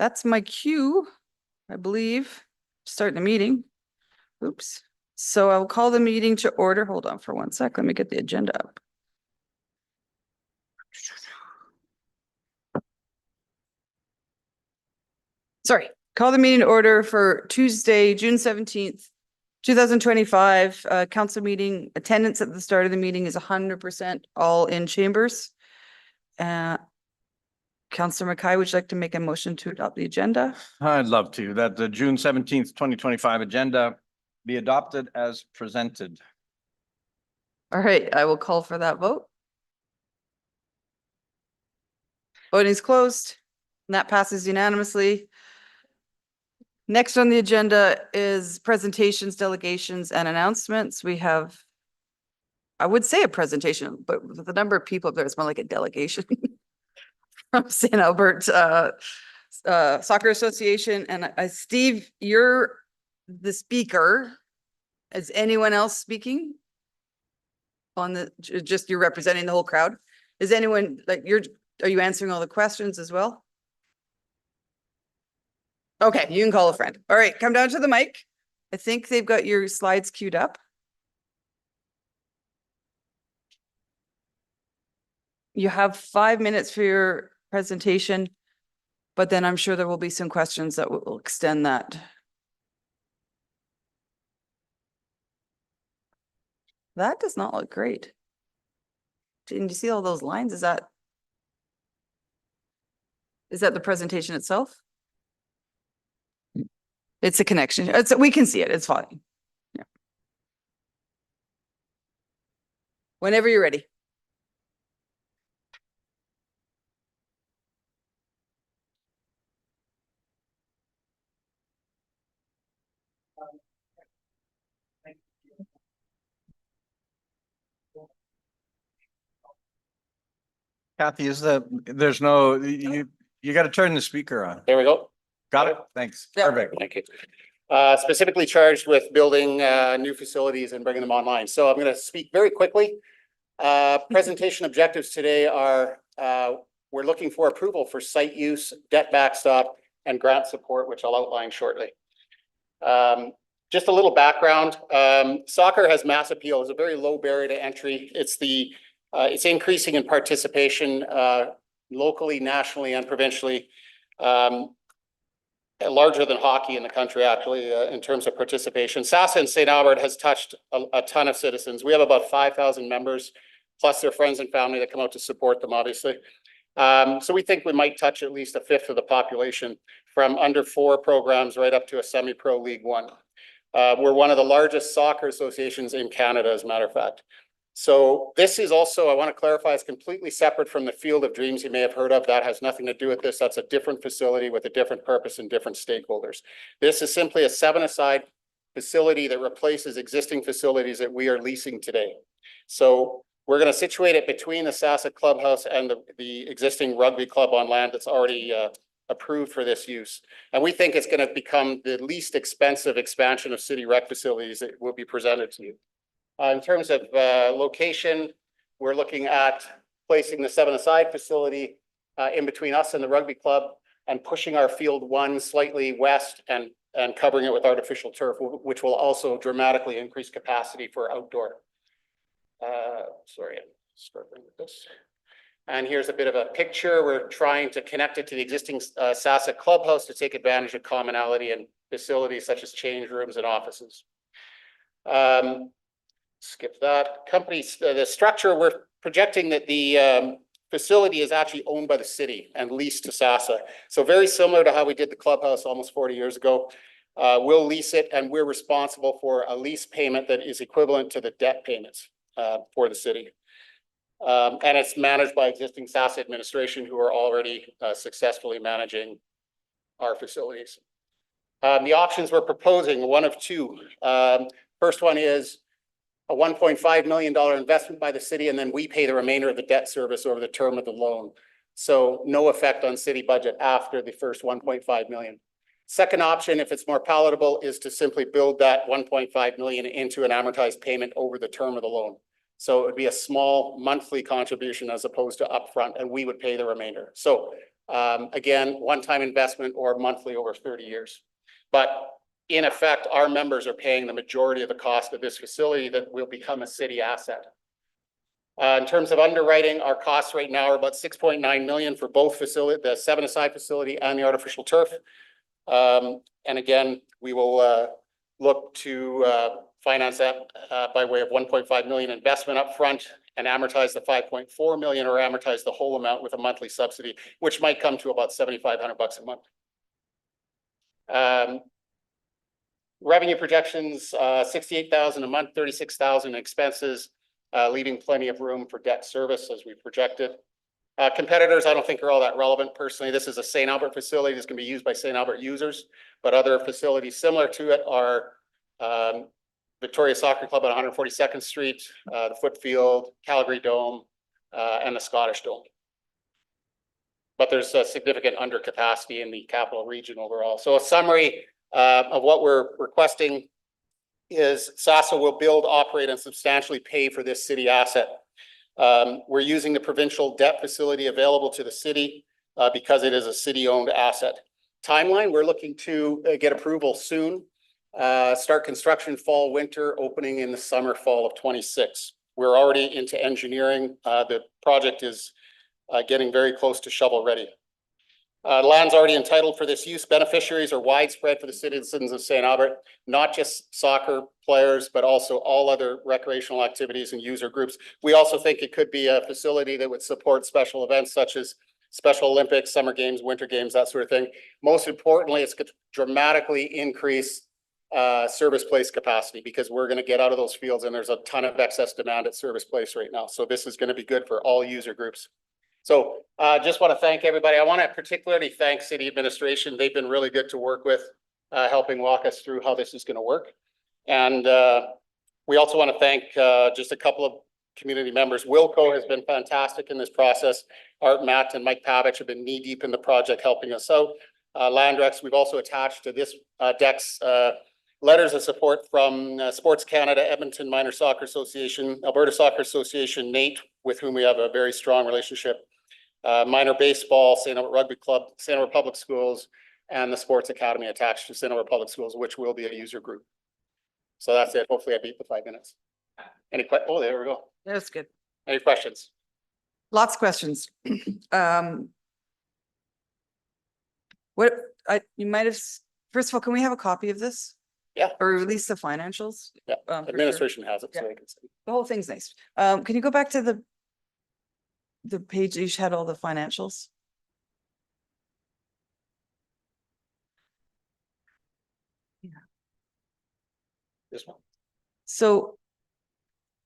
that's my cue, I believe, starting the meeting. Oops. So I'll call the meeting to order. Hold on for 1 sec. Let me get the agenda up. Sorry, call the meeting to order for Tuesday, June 17th, 2025. Council meeting attendance at the start of the meeting is 100% all in chambers. Councillor Mackay, would you like to make a motion to adopt the agenda? I'd love to, that the June 17th, 2025 agenda be adopted as presented. All right, I will call for that vote. Voting is closed, and that passes unanimously. Next on the agenda is presentations, delegations, and announcements. We have, I would say a presentation, but with the number of people up there, it's more like a delegation from St. Albert Soccer Association. And Steve, you're the speaker. Is anyone else speaking? On the, just you're representing the whole crowd? Is anyone, like, are you answering all the questions as well? Okay, you can call a friend. All right, come down to the mic. I think they've got your slides queued up. You have 5 minutes for your presentation, but then I'm sure there will be some questions that will extend that. That does not look great. Didn't you see all those lines? Is that the presentation itself? It's a connection. We can see it. It's fine. Yeah. Whenever you're ready. Kathy, there's no, you got to turn the speaker on. There we go. Got it? Thanks. Yeah. Perfect. Thank you. Specifically charged with building new facilities and bringing them online. So I'm going to speak very quickly. Presentation objectives today are we're looking for approval for site use, debt backstop, and grant support, which I'll outline shortly. Just a little background. Soccer has mass appeal. It's a very low barrier to entry. It's increasing in participation locally, nationally, and provincially. Larger than hockey in the country, actually, in terms of participation. SASA and St. Albert has touched a ton of citizens. We have about 5,000 members, plus their friends and family that come out to support them, obviously. So we think we might touch at least 1/5 of the population, from under 4 programs right up to a semi-pro League One. We're one of the largest soccer associations in Canada, as a matter of fact. So this is also, I want to clarify, it's completely separate from the Field of Dreams you may have heard of. That has nothing to do with this. That's a different facility with a different purpose and different stakeholders. This is simply a 7-a-side facility that replaces existing facilities that we are leasing today. So we're going to situate it between the SASA clubhouse and the existing rugby club on land that's already approved for this use. And we think it's going to become the least expensive expansion of city rec facilities that will be presented to you. In terms of location, we're looking at placing the 7-a-side facility in between us and the rugby club, and pushing our Field 1 slightly west and covering it with artificial turf, which will also dramatically increase capacity for outdoor. Sorry, I'm struggling with this. And here's a bit of a picture. We're trying to connect it to the existing SASA clubhouse to take advantage of commonality and facilities such as change rooms and offices. Skip that. The structure, we're projecting that the facility is actually owned by the city and leased to SASA. So very similar to how we did the clubhouse almost 40 years ago. We'll lease it, and we're responsible for a lease payment that is equivalent to the debt payments for the city. And it's managed by existing SASA administration, who are already successfully managing our facilities. The options we're proposing, one of two. First one is a $1.5 million investment by the city, and then we pay the remainder of the debt service over the term of the loan. So no effect on city budget after the first 1.5 million. Second option, if it's more palatable, is to simply build that 1.5 million into an amortized payment over the term of the loan. So it would be a small monthly contribution as opposed to upfront, and we would pay the remainder. So Again, one-time investment or monthly over 30 years. But in effect, our members are paying the majority of the cost of this facility that will become a city asset. In terms of underwriting, our costs right now are about 6.9 million for both facility, the 7-a-side facility and the artificial turf. And again, we will look to finance that by way of 1.5 million investment upfront and amortize the 5.4 million or amortize the whole amount with a monthly subsidy, which might come to about 7,500 bucks a month. Revenue projections, 68,000 a month, 36,000 expenses, leaving plenty of room for debt service as we projected. Competitors, I don't think are all that relevant personally. This is a St. Albert facility that's going to be used by St. Albert users, but other facilities similar to it are Victoria Soccer Club at 142nd Street, the Footfield, Calgary Dome, and the Scottish Dome. But there's a significant undercapacity in the capital region overall. So a summary of what we're requesting is SASA will build, operate, and substantially pay for this city asset. We're using the provincial debt facility available to the city because it is a city-owned asset. Timeline, we're looking to get approval soon. Start construction fall, winter, opening in the summer, fall of 26. We're already into engineering. The project is getting very close to shovel ready. Land's already entitled for this use. Beneficiaries are widespread for the citizens of St. Albert, not just soccer players, but also all other recreational activities and user groups. We also think it could be a facility that would support special events such as Special Olympics, summer games, winter games, that sort of thing. Most importantly, it's going to dramatically increase service place capacity because we're going to get out of those fields and there's a ton of excess demand at service place right now. So this is going to be good for all user groups. So just want to thank everybody. I want to particularly thank city administration. They've been really good to work with, helping walk us through how this is going to work. And we also want to thank just a couple of community members. Wilco has been fantastic in this process. Art, Matt, and Mike Pavich have been knee deep in the project helping us out. Landrex, we've also attached to this decks letters of support from Sports Canada, Edmonton Minor Soccer Association, Alberta Soccer Association, Nate, with whom we have a very strong relationship, Minor Baseball, St. Albert Rugby Club, St. Albert Public Schools, and the Sports Academy attached to St. Albert Public Schools, which will be a user group. So that's it. Hopefully I beat the 5 minutes. Any questions? Oh, there we go. That's good. Any questions? Lots of questions. What you might have, first of all, can we have a copy of this? Yeah. Or release the financials? Yeah, for sure. administration has it, so Yeah. they can see. The whole thing's nice. Can you go back to the page that you had all the financials? This one. So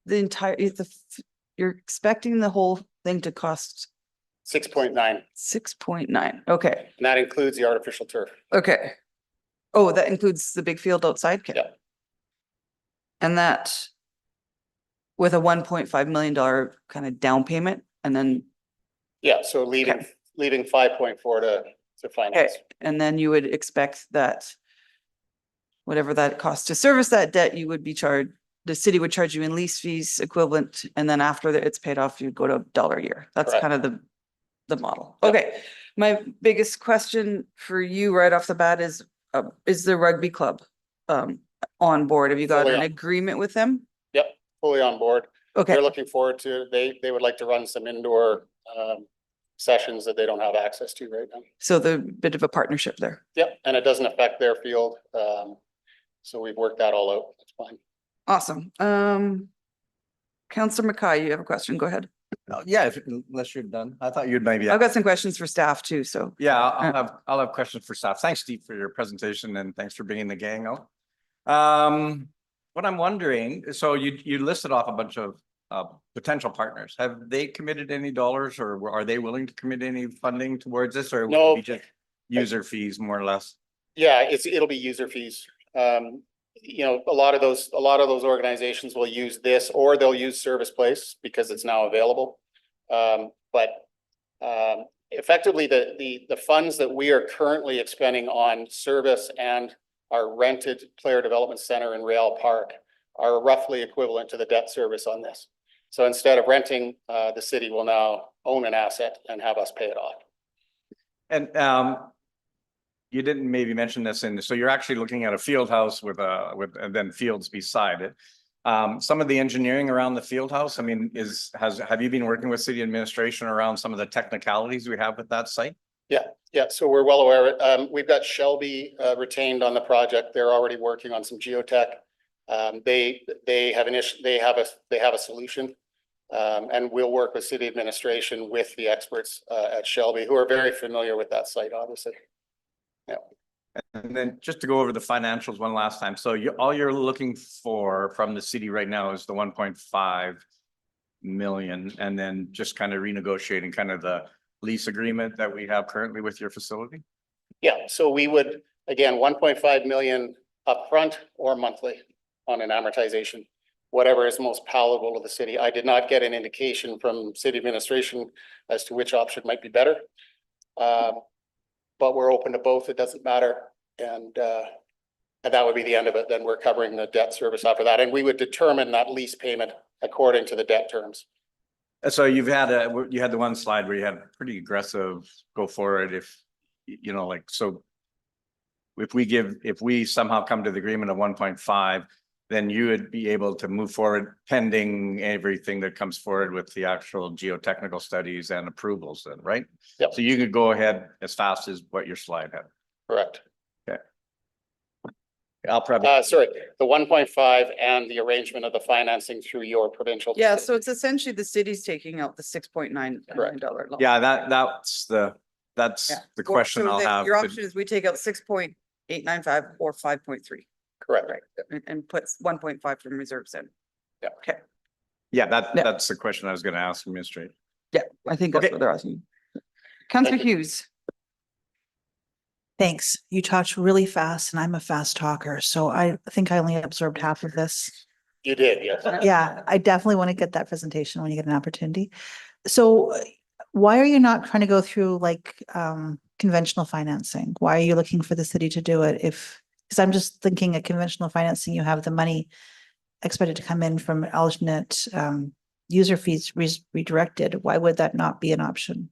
the entire, you're expecting the whole thing to cost 6.9, and 6.9. Okay, that includes the artificial turf. okay. Oh, that includes the big field outside? Okay. Yeah. And that with a $1.5 million kind of down payment and then, Yeah, so leaving 5.4 to okay, finance. and then you would expect that whatever that costs to service that debt, you would be charged, the city would charge you in lease fees equivalent, and then after that it's paid off, you'd go to $1 a year. That's Correct. kind of the model. Yeah. Okay, my biggest question for you right off the bat is the rugby club on board? Have you got Fully an on. agreement with them? Yep, fully on board. Okay, They're looking forward to, they would like to run some indoor sessions that they don't have access to right now. so the bit of a partnership there. Yep, and it doesn't affect their field. So we've worked that all out. That's fine. Awesome. Councillor Mackay, you have a question? Go ahead. Yeah, unless you're done. I thought you'd maybe. I've got some questions for staff too, so. Yeah, I'll have questions for staff. Thanks, Steve, for your presentation and thanks for bringing the gang out. What I'm wondering, so you listed off a bunch of potential partners. Have they committed any dollars or are they willing to commit any funding towards this or No. will it be just user fees more or less? Yeah, it'll be user fees. You know, a lot of those organizations will use this or they'll use Service Place because it's now available. But effectively the funds that we are currently expending on service and our rented player development center in Real Park are roughly equivalent to the debt service on this. So instead of renting, the city will now own an asset and have us pay it off. And you didn't maybe mention this so you're actually looking at a field house with and then fields beside it. Some of the engineering around the field house, I mean, have you been working with city administration around some of the technicalities we have with that site? Yeah, so we're well aware. We've got Shelby retained on the project. They're already working on some geotech. They have a solution. And we'll work with city administration with the experts at Shelby, who are very familiar with that site, obviously. Yeah. And then just to go over the financials one last time. So all you're looking for from the city right now is the 1.5 million, and then just kind of renegotiating kind of the lease agreement that we have currently with your facility? Yeah, so we would, again, 1.5 million upfront or monthly on an amortization, whatever is most palatable to the city. I did not get an indication from city administration as to which option might be better. But we're open to both. It doesn't matter. And that would be the end of it. Then we're covering the debt service after that. And we would determine that lease payment according to the debt terms. So you had the one slide where you had pretty aggressive go forward if, you know, like, so if we somehow come to the agreement of 1.5, then you would be able to move forward pending everything that comes forward with the actual geotechnical studies and approvals then, right? Yep. So you could go ahead as fast as what your slide had. Correct. Okay. I'll probably. Sorry, the 1.5 and the arrangement of the financing through your provincial. Yeah, facility. so it's essentially the city's taking out the $6.9 million loan. Yeah, that's Yeah. the question So I'll have. Your option is we take out 6.895 or 5.3. Correct. Right, and puts 1.5 from reserves in. Yeah. Okay, Yeah, Yeah. that's the question I was gonna ask Administrator. yeah, I think that's Okay. what they're asking. Councillor Thank you. Hughes. Thanks. You talked really fast and I'm a fast talker, so I think I only absorbed half of this. You did, yes. Yeah, I definitely want to get that presentation when you get an opportunity. So why are you not trying to go through like conventional financing? Why are you looking for the city to do it because I'm just thinking at conventional financing, you have the money expected to come in from alternate user fees redirected. Why would that not be an option?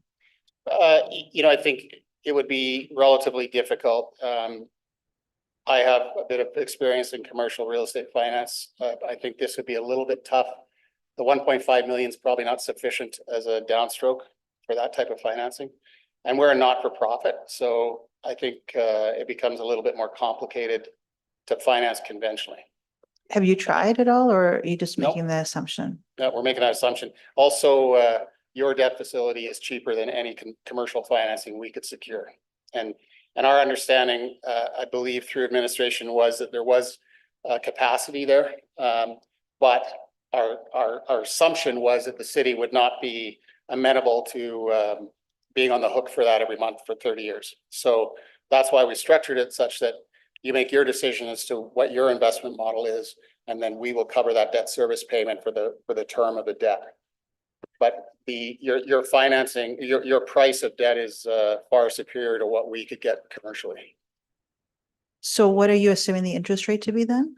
I think it would be relatively difficult. I have a bit of experience in commercial real estate finance. I think this would be a little bit tough. The 1.5 million is probably not sufficient as a downstroke for that type of financing. And we're a not-for-profit, so I think it becomes a little bit more complicated to finance conventionally. Have you tried at all, or are you just Nope. making the assumption? We're making that assumption. Also, your debt facility is cheaper than any commercial financing we could secure. And our understanding, I believe through administration, was that there was capacity there. But our assumption was that the city would not be amenable to being on the hook for that every month for 30 years. So that's why we structured it such that you make your decision as to what your investment model is, and then we will cover that debt service payment for the term of the debt. But your financing, your price of debt is far superior to what we could get commercially. So what are you assuming the interest rate to be then?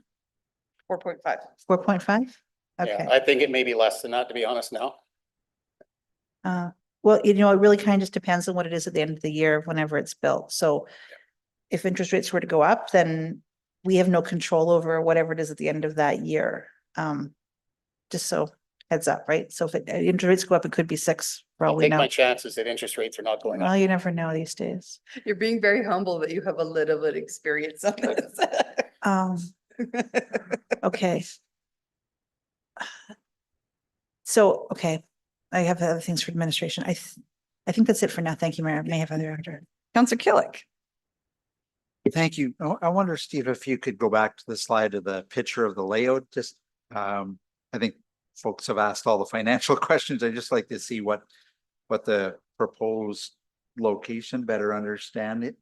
4.5. 4.5? Yeah, Okay. I think it may be less than that, to be honest now. Well, it really kind of just depends on what it is at the end of the year, whenever it's built. So if interest rates were to go up, then we have no control over whatever it is at the end of that year. Just so heads up, right? So if interest rates go up, it could be 6 for all I we think know. my chances that interest rates are not going up. Well, you never know these days. You're being very humble that you have a little bit of experience on this. Okay. So, okay, I have other things for administration. I think that's it for now. Thank you, Mayor. I may have other after. Councillor Killick. Thank you. I wonder, Steve, if you could go back to the slide of the picture of the layout, just, I think folks have asked all the financial questions. I'd just like to see what the proposed location, better understand it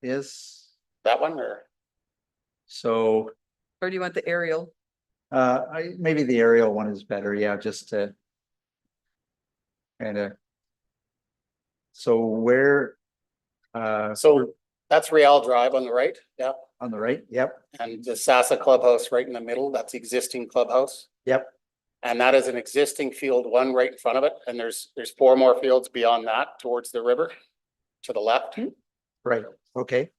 is. That one or? So, Or do you want the aerial? maybe the aerial one is better. Yeah, just to kind of. So where, So that's Real Drive on the right, yeah. on the right? Yep, And the Sasa Clubhouse right in the middle, that's the existing clubhouse. yep. And that is an existing field 1 right in front of it. And there's 4 more fields beyond that towards the river to the left. Right, okay,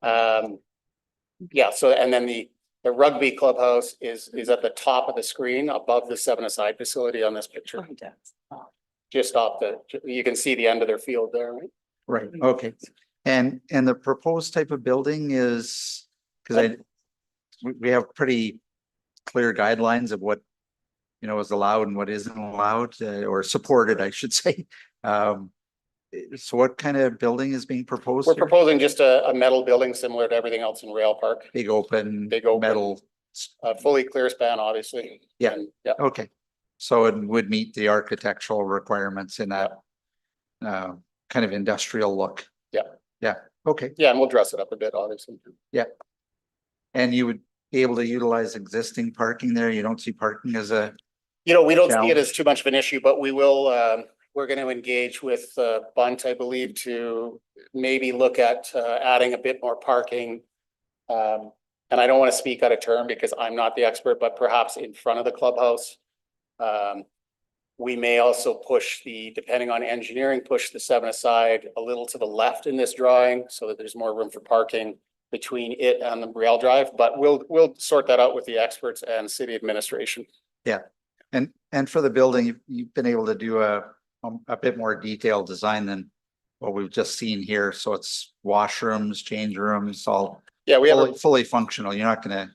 Yeah, so and then the rugby clubhouse is at the top of the screen above the 7-a-side facility on this picture. Just off you can see the end of their field there, right? right, okay. And the proposed type of building is, because we have pretty clear guidelines of what, you know, is allowed and what isn't allowed, or supported, I should say. So what kind of building is being proposed? We're here? proposing just a metal building similar to everything else in Rail Park. Big open metal. Fully clear span, obviously. Yeah. And, yeah. Okay, so it would meet the architectural requirements in that kind of industrial look. Yeah. Yeah, okay, Yeah, and we'll dress it up a bit, obviously. and you would be able to utilize existing parking there? You don't see parking as a, You know, we don't see it Challenge. as too much of an issue, but we will, we're going to engage with Bunt, I believe, to maybe look at adding a bit more parking. And I don't want to speak out of turn because I'm not the expert, but perhaps in front of the clubhouse. We may also push depending on engineering, push the 7-a-side a little to the left in this drawing so that there's more room for parking between it and the rail drive, but we'll sort that out with the experts and city administration. and for the building, you've been able to do a bit more detailed design than what we've just seen here. So it's washrooms, change rooms, all Yeah, we have fully functional. You're not gonna,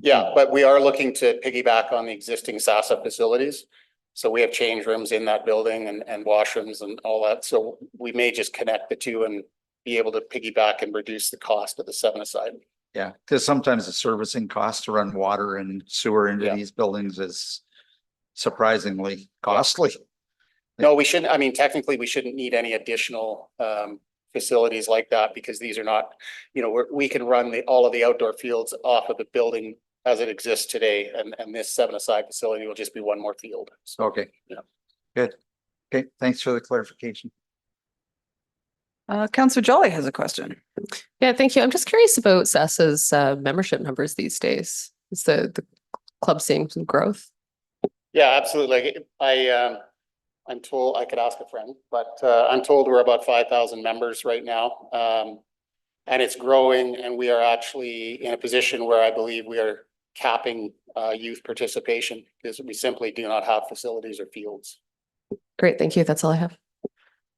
Yeah, but we are looking to piggyback on the existing SASA facilities. So we have change rooms in that building and washrooms and all that. So we may just connect the two and be able to piggyback and reduce the cost of the 7-a-side. yeah, because sometimes the servicing cost to run water and sewer into Yeah. these buildings is surprisingly costly. No, we shouldn't, I mean, technically, we shouldn't need any additional facilities like that because these are not, you know, we can run all of the outdoor fields off of the building as it exists today, and this 7-a-side facility will just be one more field. So, Okay. Yeah. Good. Okay, thanks for the clarification. Councillor Jolly has a question. Yeah, thank you. I'm just curious about SASA's membership numbers these days. Is the club seeing some growth? yeah, absolutely. I'm told, I could ask a friend, but I'm told we're about 5,000 members right now. And it's growing, and we are actually in a position where I believe we are capping youth participation because we simply do not have facilities or fields. Great, thank you. That's all I have.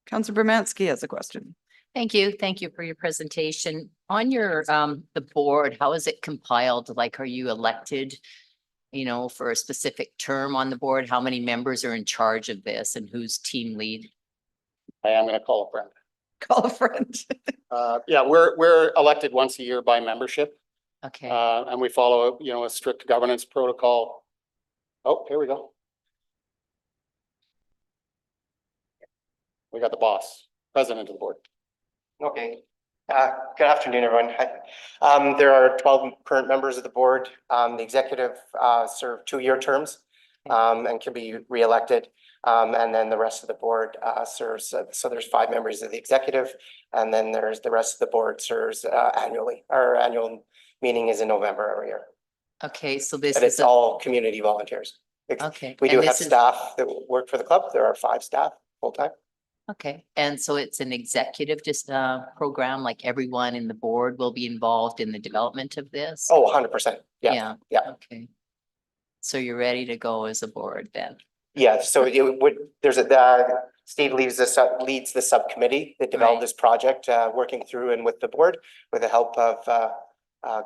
Councillor Bermansky has a question. Thank you. Thank you for your presentation. On your, the board, how is it compiled? Like, are you elected, you know, for a specific term on the board? How many members are in charge of this and who's team lead? I am going to call a friend. Call a friend. Yeah, we're elected once a year by membership, Okay, and we follow, you know, a strict governance protocol. Oh, here we go. We got the boss, president of the board. Okay. Good afternoon, everyone. Hi. There are 12 current members of the board. The executive serve 2-year terms and can be re-elected. And then the rest of the board serves. So there's 5 members of the executive, and then there's the rest of the board serves annually. Our annual meeting is in November every year. okay, so this But it's is, all community volunteers. okay. We and do have this is- staff that work for the club. There are 5 staff full-time. Okay, and so it's an executive just program, like everyone in the board will be involved in the development of this? Oh, 100%. Yeah. Yeah. Okay. So you're ready to go as a board then? Yeah, so it would, there's Steve leads the subcommittee that developed Right. this project, working through and with the board with the help of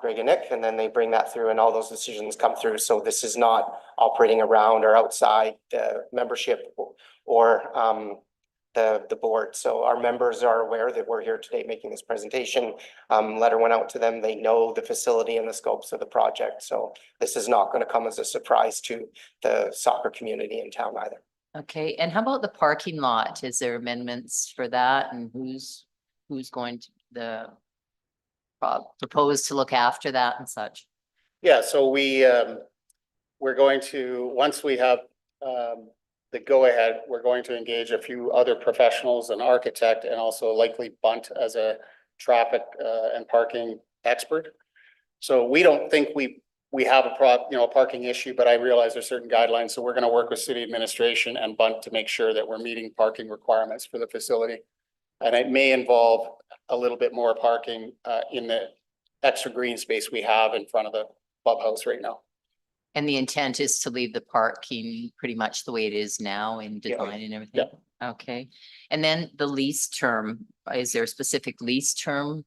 Greg and Nick, and then they bring that through and all those decisions come through. So this is not operating around or outside the membership or the board. So our members are aware that we're here today making this presentation. Letter went out to them. They know the facility and the scopes of the project. So this is not going to come as a surprise to the soccer community in town either. Okay, and how about the parking lot? Is there amendments for that, and who's going to propose to look after that and such? Yeah, so we're going to, once we have the go-ahead, we're going to engage a few other professionals, an architect, and also likely Bunt as a traffic and parking expert. So we don't think we have a parking issue, but I realize there's certain guidelines. So we're going to work with city administration and Bunt to make sure that we're meeting parking requirements for the facility. And it may involve a little bit more parking in the extra green space we have in front of the clubhouse right now. And the intent is to leave the parking pretty much the way it is now in Yeah. design and everything? Okay. And then the lease term, is there a specific lease term?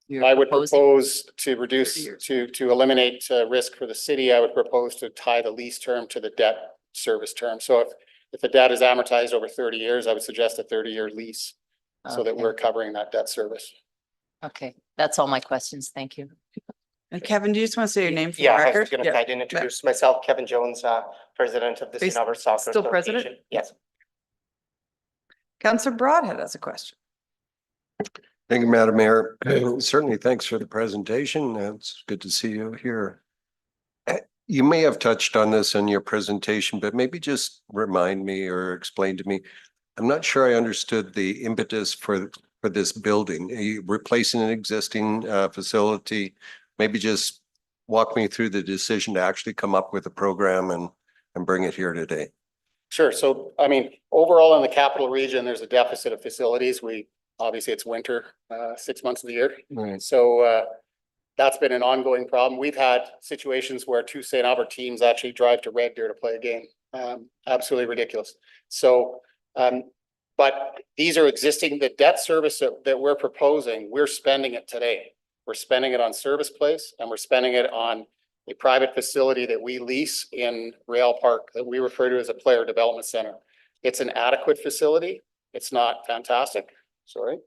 You're I would proposing? propose to reduce, 30 years. to eliminate risk for the city. I would propose to tie the lease term to the debt service term. So if the debt is amortized over 30 years, I would suggest a 30-year lease so that Okay. we're covering that debt service. Okay, that's all my questions. Thank you. And Kevin, do you just want to say your name for the Yeah, I record? was gonna, I didn't introduce myself, Kevin Jones, president of the Are you St. Albert Soccer still president? Association. Yes. Councillor Broadhead has a question. Thank you, Madam Mayor. Certainly, thanks for the presentation. It's good to see you here. You may have touched on this in your presentation, but maybe just remind me or explain to me. I'm not sure I understood the impetus for this building. Are you replacing an existing facility? Maybe just walk me through the decision to actually come up with a program and bring it here today. Sure. So, I mean, overall in the capital region, there's a deficit of facilities. Obviously it's winter, 6 months of the year. Right. So, that's been an ongoing problem. We've had situations where 2 St. Albert teams actually drive to Red Deer to play a game. Absolutely ridiculous. So, but these are existing, the debt service that we're proposing, we're spending it today. We're spending it on Service Place and we're spending it on a private facility that we lease in Rail Park that we refer to as a player development center. It's an adequate facility. It's not fantastic, sorry.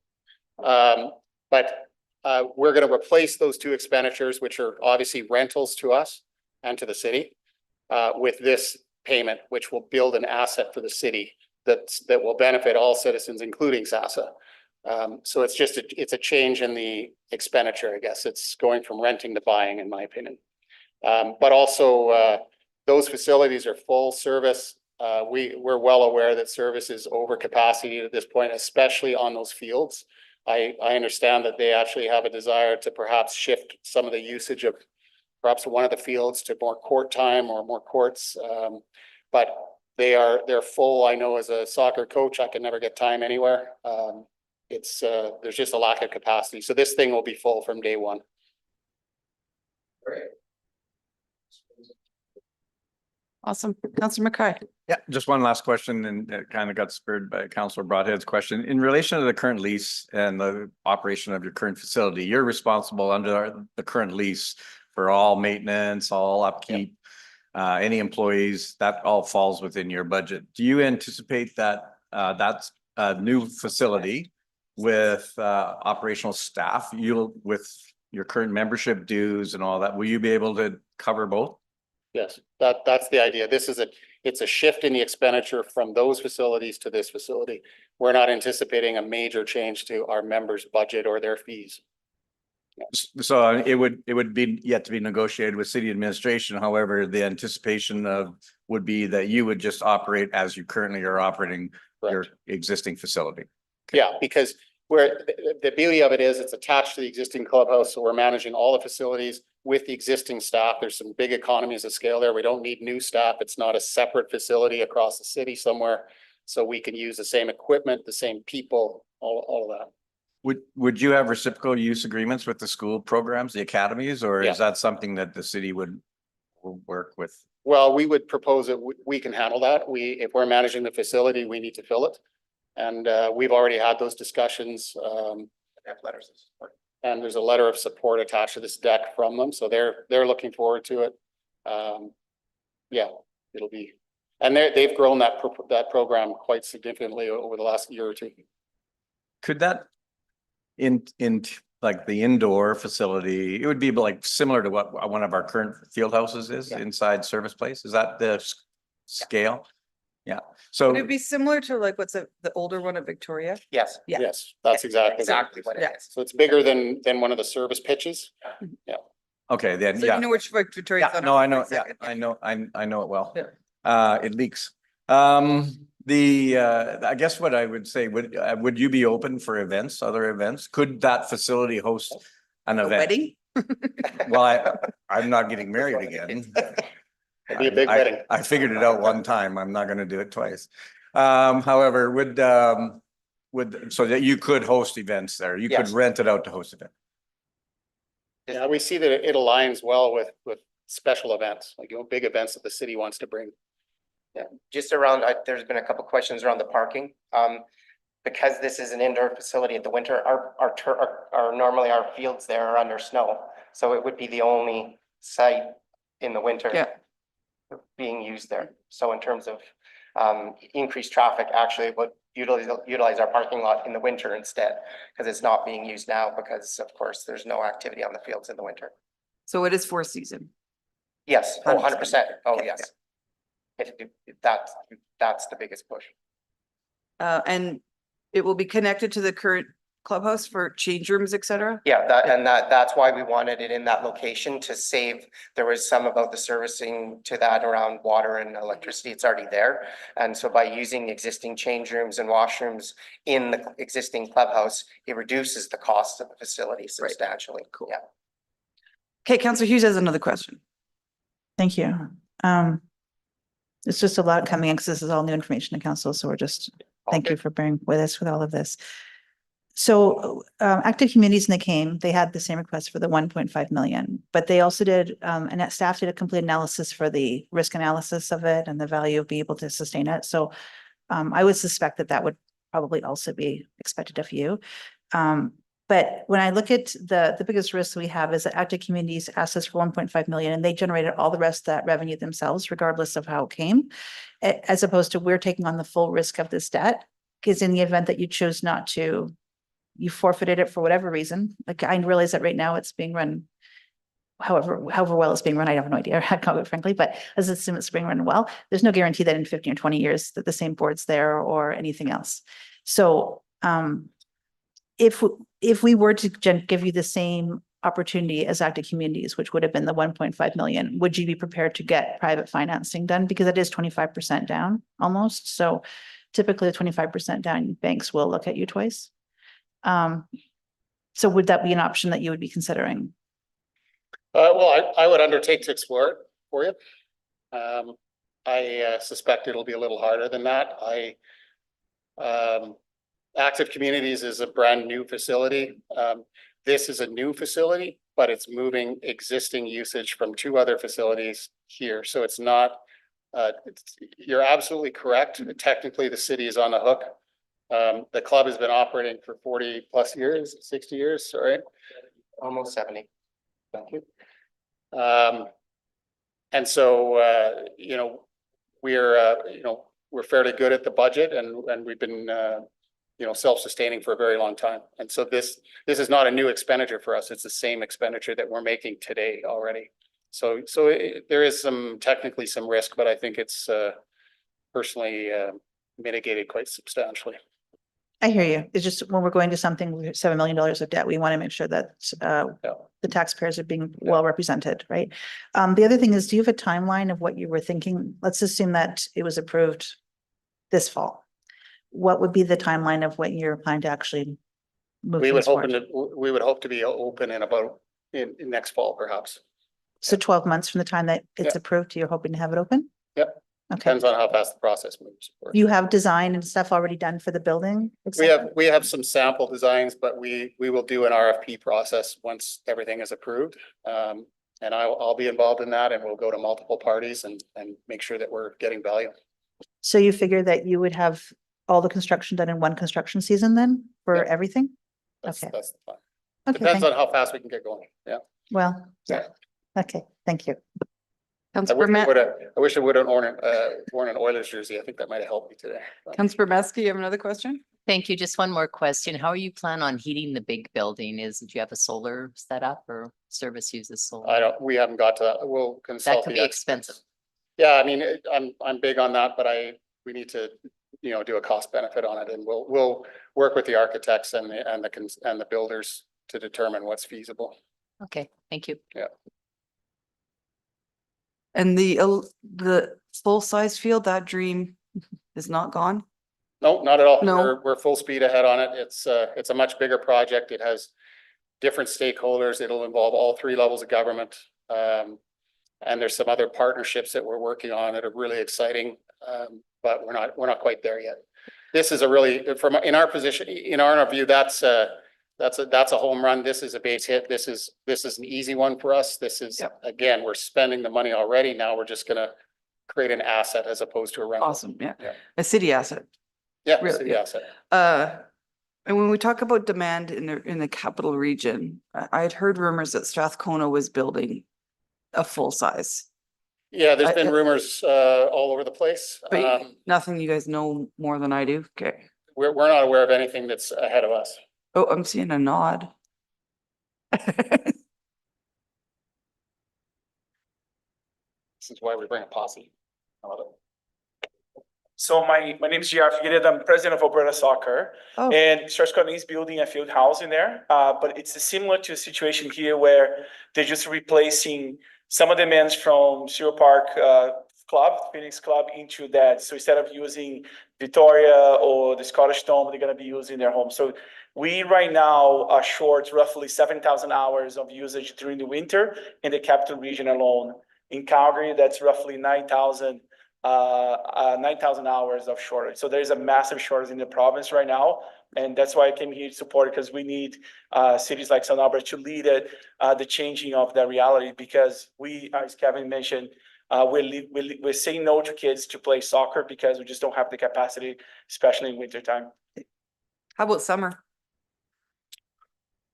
But we're going to replace those 2 expenditures, which are obviously rentals to us and to the city, with this payment, which will build an asset for the city that will benefit all citizens, including SASA. So it's just it's a change in the expenditure, I guess. It's going from renting to buying, in my opinion. But also those facilities are full service. We're well aware that service is over capacity at this point, especially on those fields. I understand that they actually have a desire to perhaps shift some of the usage of perhaps one of the fields to more court time or more courts. But they're full. I know as a soccer coach, I can never get time anywhere. There's just a lack of capacity. So this thing will be full from day one. Awesome. Councillor McKay. Yeah, just one last question, and it kind of got spurred by Councillor Broadhead's question. In relation to the current lease and the operation of your current facility, you're responsible under the current lease for all maintenance, all upkeep, any employees, that all falls within your budget. Do you anticipate that that's a new facility with operational staff, with your current membership dues and all that, will you be able to cover both? Yes, that's the idea. It's a shift in the expenditure from those facilities to this facility. We're not anticipating a major change to our members' budget or their fees. So it would be yet to be negotiated with city administration. However, the anticipation would be that you would just operate as you currently are operating your existing facility. Yeah, because the beauty of it is it's attached to the existing clubhouse. So we're managing all the facilities with the existing staff. There's some big economies of scale there. We don't need new staff. It's not a separate facility across the city somewhere. So we can use the same equipment, the same people, all of that. Would you have reciprocal use agreements with the school programs, the academies, or Yeah. is that something that the city would work with? Well, we would propose that we can handle that. If we're managing the facility, we need to fill it. And we've already had those discussions. Letters of support. And there's a letter of support attached to this deck from them. So they're looking forward to it. Yeah, it'll be, and they've grown that program quite significantly over the last year or two. Could that in like the indoor facility, it would be like similar to what one of our current field houses is inside Service Place? Is that the scale? Yeah. So Would it be similar to like what's the older one at Victoria? Yes. Yeah. Yes, that's exactly what it Yeah. is. So it's bigger than one of the service pitches. okay, then So you know which Victoria's on? No, I know. for a Yeah, second. I know it well. Yeah. It leaks. I guess what I would say, would you be open for events, other events? Could that facility host an A event? wedding? Well, I'm not getting married again. It'd be a big wedding. I figured it out one time. I'm not gonna do it twice. However, would so that you could host events there. You could Yes. rent it out to host events. Yeah, we see that it aligns well with special events, like, big events that the city wants to bring. Just around, there's been a couple questions around the parking. Because this is an indoor facility in the winter, normally our fields there are under snow. So it would be the only site in the winter. Yeah. Being used there. So in terms of increased traffic, actually would utilize our parking lot in the winter instead, because it's not being used now because of course there's no activity on the fields in the winter. So it is for season. Yes, 100%. Oh, Yeah, yes. That's the biggest push. And it will be connected to the current clubhouse for change rooms, et cetera? Yeah, that's why we wanted it in that location to save. There was some about the servicing to that around water and electricity. It's already there. And so by using existing change rooms and washrooms in the existing clubhouse, it reduces the cost of the facility substantially. Cool. Yeah. Okay, Councillor Hughes has another question. Thank you. It's just a lot coming in because this is all new information to council, so we're just, thank you for bearing with us with all of this. So active communities when they came, they had the same request for the 1.5 million, but they also did, and that staff did a complete analysis for the risk analysis of it and the value of being able to sustain it. So I would suspect that that would probably also be expected of you. But when I look at the biggest risk we have is that active communities asked us for 1.5 million and they generated all the rest of that revenue themselves, regardless of how it came, as opposed to we're taking on the full risk of this debt. Because in the event that you chose not to, you forfeited it for whatever reason. Like I realize that right now it's being run however well it's being run. I have no idea how to call it, frankly, but let's assume it's being run well. There's no guarantee that in 15 or 20 years that the same board's there or anything else. So if we were to give you the same opportunity as active communities, which would have been the 1.5 million, would you be prepared to get private financing done? Because it is 25% down almost. So typically 25% down, banks will look at you twice. So would that be an option that you would be considering? Well, I would undertake to explore it for you. I suspect it'll be a little harder than that. Active Communities is a brand new facility. This is a new facility, but it's moving existing usage from two other facilities here. So it's not, you're absolutely correct. Technically, the city is on the hook. The club has been operating for 40 plus years, 60 years, sorry. Almost 70. Thank you. And so, we're fairly good at the budget and we've been, self-sustaining for a very long time. And so this is not a new expenditure for us. It's the same expenditure that we're making today already. So there is technically some risk, but I think it's personally mitigated quite substantially. I hear you. It's just when we're going to something with $7 million of debt, we want to make sure that the taxpayers are being well represented, right? The other thing is, do you have a timeline of what you were thinking? Let's assume that it was approved this fall. What would be the timeline of what you're planning to actually move We would forward? hope to be open in next fall, perhaps. So 12 months from the time that it's approved, you're hoping to have it open? Yep. Okay. Depends on how fast the process moves. You have design and stuff already done for the building? We have some sample designs, but we will do an RFP process once everything is approved. And I'll be involved in that and we'll go to multiple parties and make sure that we're getting value. So you figure that you would have all the construction done in one construction season then for everything? That's the plan. Okay, Depends on how fast we can get going. Yeah. well, yeah. Okay, thank you. Councillor Matt, I wish I would have worn an Oilers jersey. I think that might have helped me today. Councillor Maskey, you have another question? Thank you. Just one more question. How are you plan on heating the big building? Do you have a solar setup or service uses solar? We haven't got to that. We'll consult. That could be expensive. Yeah, I mean, I'm big on that, but we need to, do a cost benefit on it and we'll work with the architects and the builders to determine what's feasible. Okay, thank you. Yeah. And the full-size field, that dream is not gone? No, not at all. No. We're full speed ahead on it. It's a much bigger project. It has different stakeholders. It'll involve all three levels of government. And there's some other partnerships that we're working on that are really exciting. But we're not quite there yet. this is a really, in our position, in our view, that's a home run. This is a base hit. This is an easy one for us. This is, Yep. again, we're spending the money already. Now we're just gonna create an asset as opposed to a rental. Awesome, yeah. Yeah. A city asset. Yeah, Really, city yeah. asset. And when we talk about demand in the capital region, I had heard rumors that Strathcona was building a full size, Yeah, there's I- been rumors all over the place. but nothing you guys know more than I do. Okay. We're not aware of anything that's ahead of us. Oh, I'm seeing a nod. This is why we bring a posse. I love it. So my name is GR Figueiredo. I'm president of Alberta Soccer. Oh. And Strathcona is building a field house in there. But it's similar to a situation here where they're just replacing some of the demands from Zero Park Club, Phoenix Club, into that. So instead of using Victoria or the Scottish Dome, they're going to be using their home. So we right now are short roughly 7,000 hours of usage during the winter in the capital region alone. In Calgary, that's roughly 9,000 hours of shortage. So there's a massive shortage in the province right now. And that's why I came here to support it, because we need cities like St. Albert to lead it, the changing of that reality, because we, as Kevin mentioned, we're saying no to kids to play soccer because we just don't have the capacity, especially in wintertime. How about summer?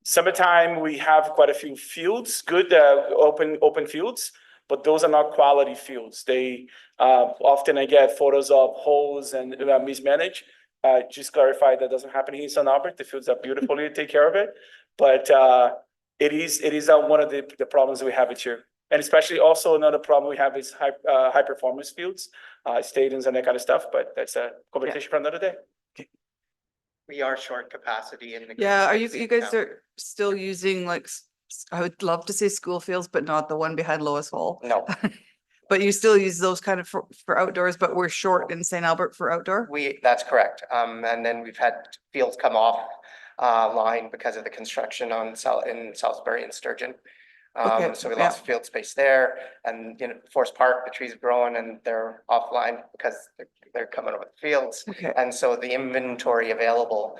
Summertime, we have quite a few fields, good open fields, but those are not quality fields. They often I get photos of holes and mismanaged. Just clarify that doesn't happen here in St. Albert. The fields are beautiful to take care of it, but it is one of the problems we have it here. And especially also another problem we have is high performance fields, stadiums and that kind of stuff. But that's a conversation for another day. We are short capacity in the. Yeah, are you guys Yeah. are still using like, I would love to say school fields, but not the one behind Lois Hall. No, But you still use those kind of for outdoors, but we're short in St. Albert for outdoor? that's correct. And then we've had fields come off line because of the construction in Salisbury and Sturgeon. Okay, So we yeah. lost field space there, and Forest Park, the trees are growing and they're offline because they're coming up with fields. Okay, And so the inventory available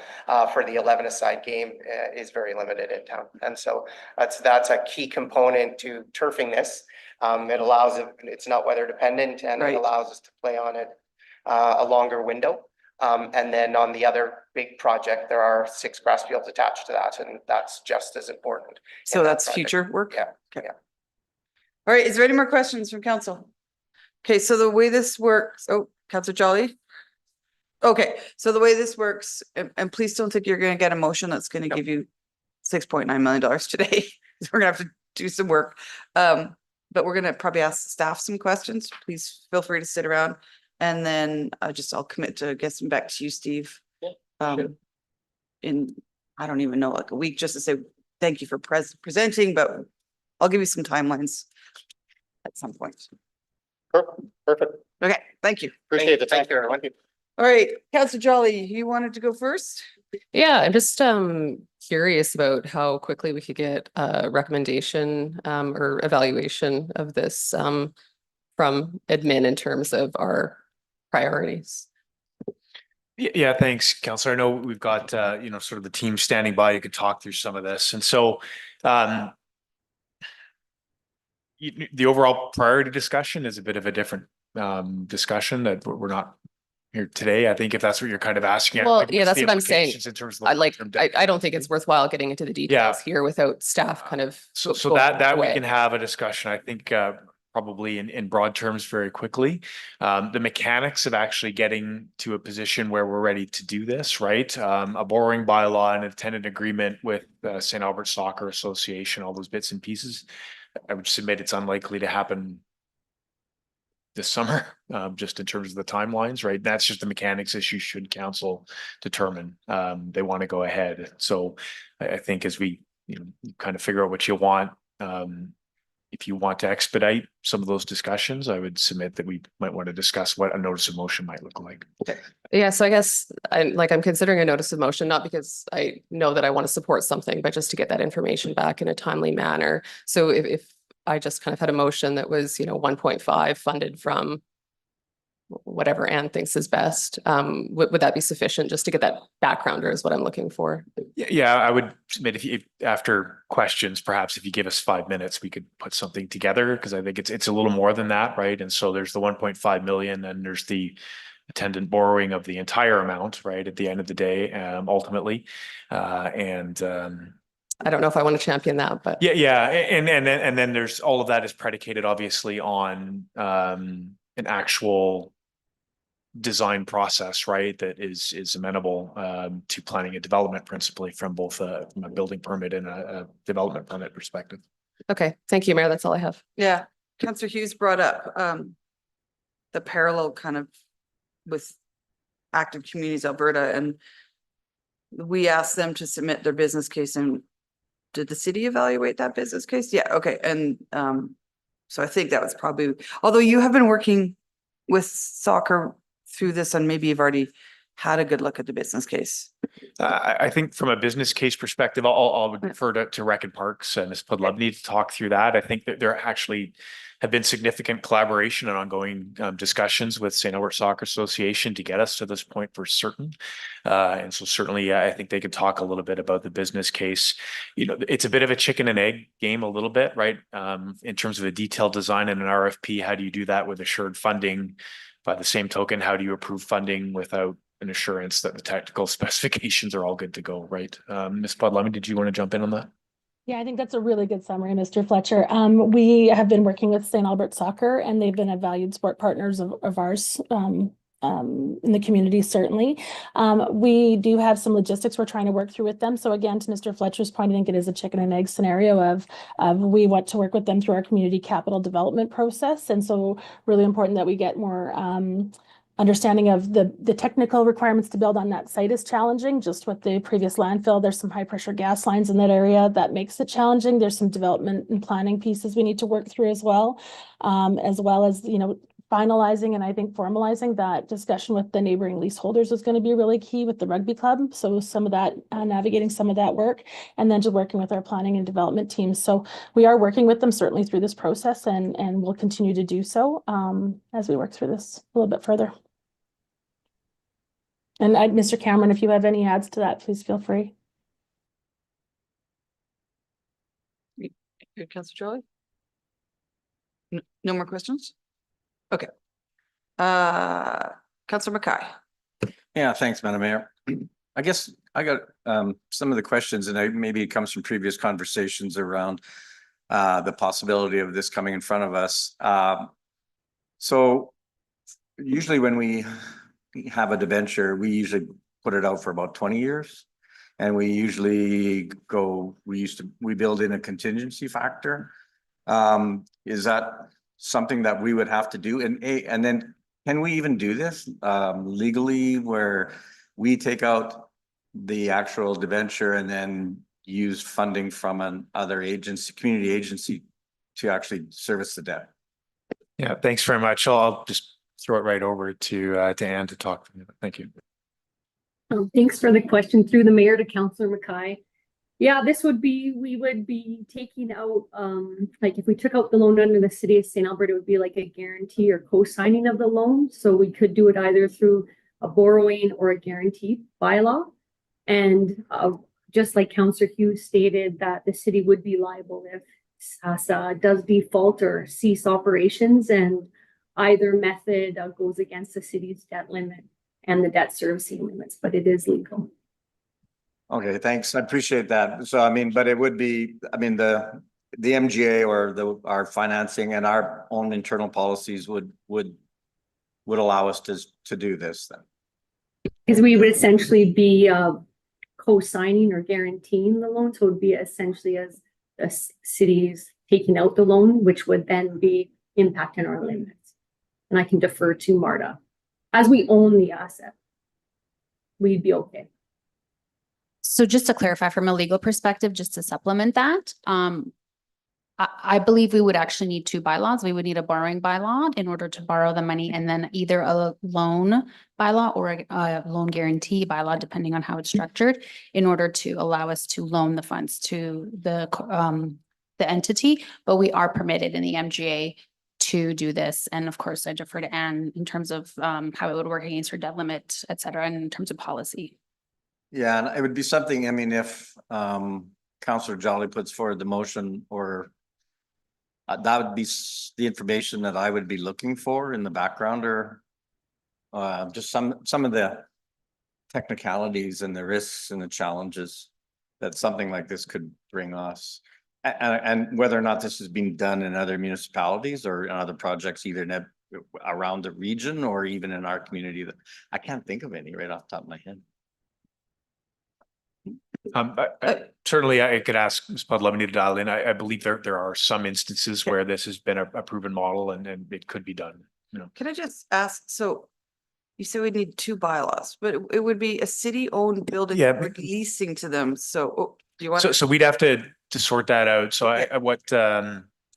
for the 11-a-side game is very limited in town. And so that's a key component to turfing this. It allows it's not weather dependent, and Right. it allows us to play on it a longer window. And then on the other big project, there are 6 grass fields attached to that, and that's just as important. so in that that's project. future work? Yeah, Okay. yeah. All right, is there any more questions from council? Okay, so the way this works, oh, Councillor Jolly? Okay, so the way this works, and please don't think you're gonna get a motion that's gonna Nope. give you $6.9 million today. We're gonna have to do some work. But we're gonna probably ask staff some questions. Please feel free to sit around. And then I'll commit to getting back to you, Steve. Yeah, In, I don't even know, like a week, just to say thank you for presenting, but I'll give you some timelines at some point. Perfect. Okay, thank you. Appreciate the time. Thank you, everyone. All right, Councillor Jolly, you wanted to go first? Yeah, I'm just curious about how quickly we could get a recommendation or evaluation of this from admin in terms of our priorities. Yeah, thanks, Counselor. I know we've got, sort of the team standing by. You could talk through some of this. And so the overall priority discussion is a bit of a different discussion that we're not here today. I think if that's what you're kind of asking. Well, like, yeah, what's that's the what I'm saying. implications in terms of the I long-term debt? I don't think it's worthwhile getting into the details here without staff kind of. So going that we away. can have a discussion, I think, probably in broad terms very quickly. The mechanics of actually getting to a position where we're ready to do this, right? A borrowing bylaw and a tenant agreement with St. Albert Soccer Association, all those bits and pieces. I would submit it's unlikely to happen this summer, just in terms of the timelines, right? That's just the mechanics issue should council determine they want to go ahead. So I think as we, kind of figure out what you want, if you want to expedite some of those discussions, I would submit that we might want to discuss what a notice of motion might look like. Yeah, so I guess I'm considering a notice of motion, not because I know that I want to support something, but just to get that information back in a timely manner. So if I just kind of had a motion that was, 1.5 funded from whatever Anne thinks is best. Would that be sufficient just to get that backgrounder is what I'm looking for? Yeah, I would submit if after questions, perhaps if you give us 5 minutes, we could put something together because I think it's a little more than that, right? And so there's the 1.5 million and there's the attendant borrowing of the entire amount, right? At the end of the day, ultimately. I don't know if I want to champion that, but Yeah. And then there's all of that is predicated obviously on an actual design process, right? That is amenable to planning and development principally from both from a building permit and a development permit perspective. okay. Thank you, Mayor. That's all I have. Yeah, Councillor Hughes brought up the parallel kind of with Active Communities Alberta, and we asked them to submit their business case, and did the city evaluate that business case? Yeah, okay, and so I think that was probably, although you have been working with soccer through this and maybe you've already had a good look at the business case. I think from a business case perspective, I'll refer to Rec and Parks and Ms. Podlubny to talk through that. I think that there actually have been significant collaboration and ongoing discussions with St. Albert Soccer Association to get us to this point for certain. And so certainly, I think they could talk a little bit about the business case. You know, it's a bit of a chicken and egg game a little bit, right? In terms of a detailed design and an RFP, how do you do that with assured funding? By the same token, how do you approve funding without an assurance that the technical specifications are all good to go, right? Ms. Podlubny, did you want to jump in on that? Yeah, I think that's a really good summary, Mr. Fletcher. We have been working with St. Albert Soccer and they've been a valued sport partners of ours in the community, certainly. We do have some logistics we're trying to work through with them. So again, to Mr. Fletcher's point, I think it is a chicken and egg scenario of we want to work with them through our community capital development process. And so really important that we get more understanding of the technical requirements to build on that site is challenging. Just with the previous landfill, there's some high pressure gas lines in that area that makes it challenging. There's some development and planning pieces we need to work through as well as, you know, finalizing and I think formalizing that discussion with the neighboring leaseholders is going to be really key with the rugby club. So some of that, navigating some of that work, and then just working with our planning and development teams. So we are working with them certainly through this process and we'll continue to do so as we work through this a little bit further. And Mr. Cameron, if you have any adds to that, please feel free. Councillor Jolie? No more questions? Okay. Councillor Mackay. Yeah, thanks, Madam Mayor. I guess I got some of the questions and maybe it comes from previous conversations around the possibility of this coming in front of us. So usually when we have a debenture, we usually put it out for about 20 years. And we usually we build in a contingency factor. Is that something that we would have to do? And then can we even do this legally where we take out the actual debenture and then use funding from another agency, community agency to actually service the debt? Yeah, thanks very much. I'll just throw it right over to Anne to talk. Thank you. Thanks for the question through the mayor to Councillor Mackay. Yeah, we would be taking out, like if we took out the loan under the city of St. Albert, it would be like a guarantee or co-signing of the loan. So we could do it either through a borrowing or a guarantee bylaw. And just like Councillor Hughes stated, that the city would be liable if SASA does default or cease operations, and either method goes against the city's debt limit and the debt servicing limits, but it is legal. Okay, thanks. I appreciate that. So, I mean, but it would be, I mean, the MGA or our financing and our own internal policies would allow us to do this then. Because we would essentially be co-signing or guaranteeing the loan. So it would be essentially as the city's taking out the loan, which would then be impacting our limits. And I can defer to Marta. As we own the asset, we'd be okay. So just to clarify from a legal perspective, just to supplement that, I believe we would actually need two bylaws. We would need a borrowing bylaw in order to borrow the money, and then either a loan bylaw or a loan guarantee bylaw, depending on how it's structured, in order to allow us to loan the funds to the entity. But we are permitted in the MGA to do this. And of course, I defer to Anne in terms of how it would work against her debt limit, et cetera, and in terms of policy. Yeah, and it would be something, I mean, if Counselor Jolly puts forward the motion or that would be the information that I would be looking for in the background or just some of the technicalities and the risks and the challenges that something like this could bring us. And whether or not this is being done in other municipalities or in other projects, either around the region or even in our community, that I can't think of any right off the top of my head. Certainly I could ask Ms. Podlemany to dial in. I believe there are some instances where this has been a proven model and it could be done, you know. Can I just ask, so you said we need two bylaws, but it would be a city-owned building Yeah. we're leasing to them, so do you want? So we'd have to sort that out. So Okay. what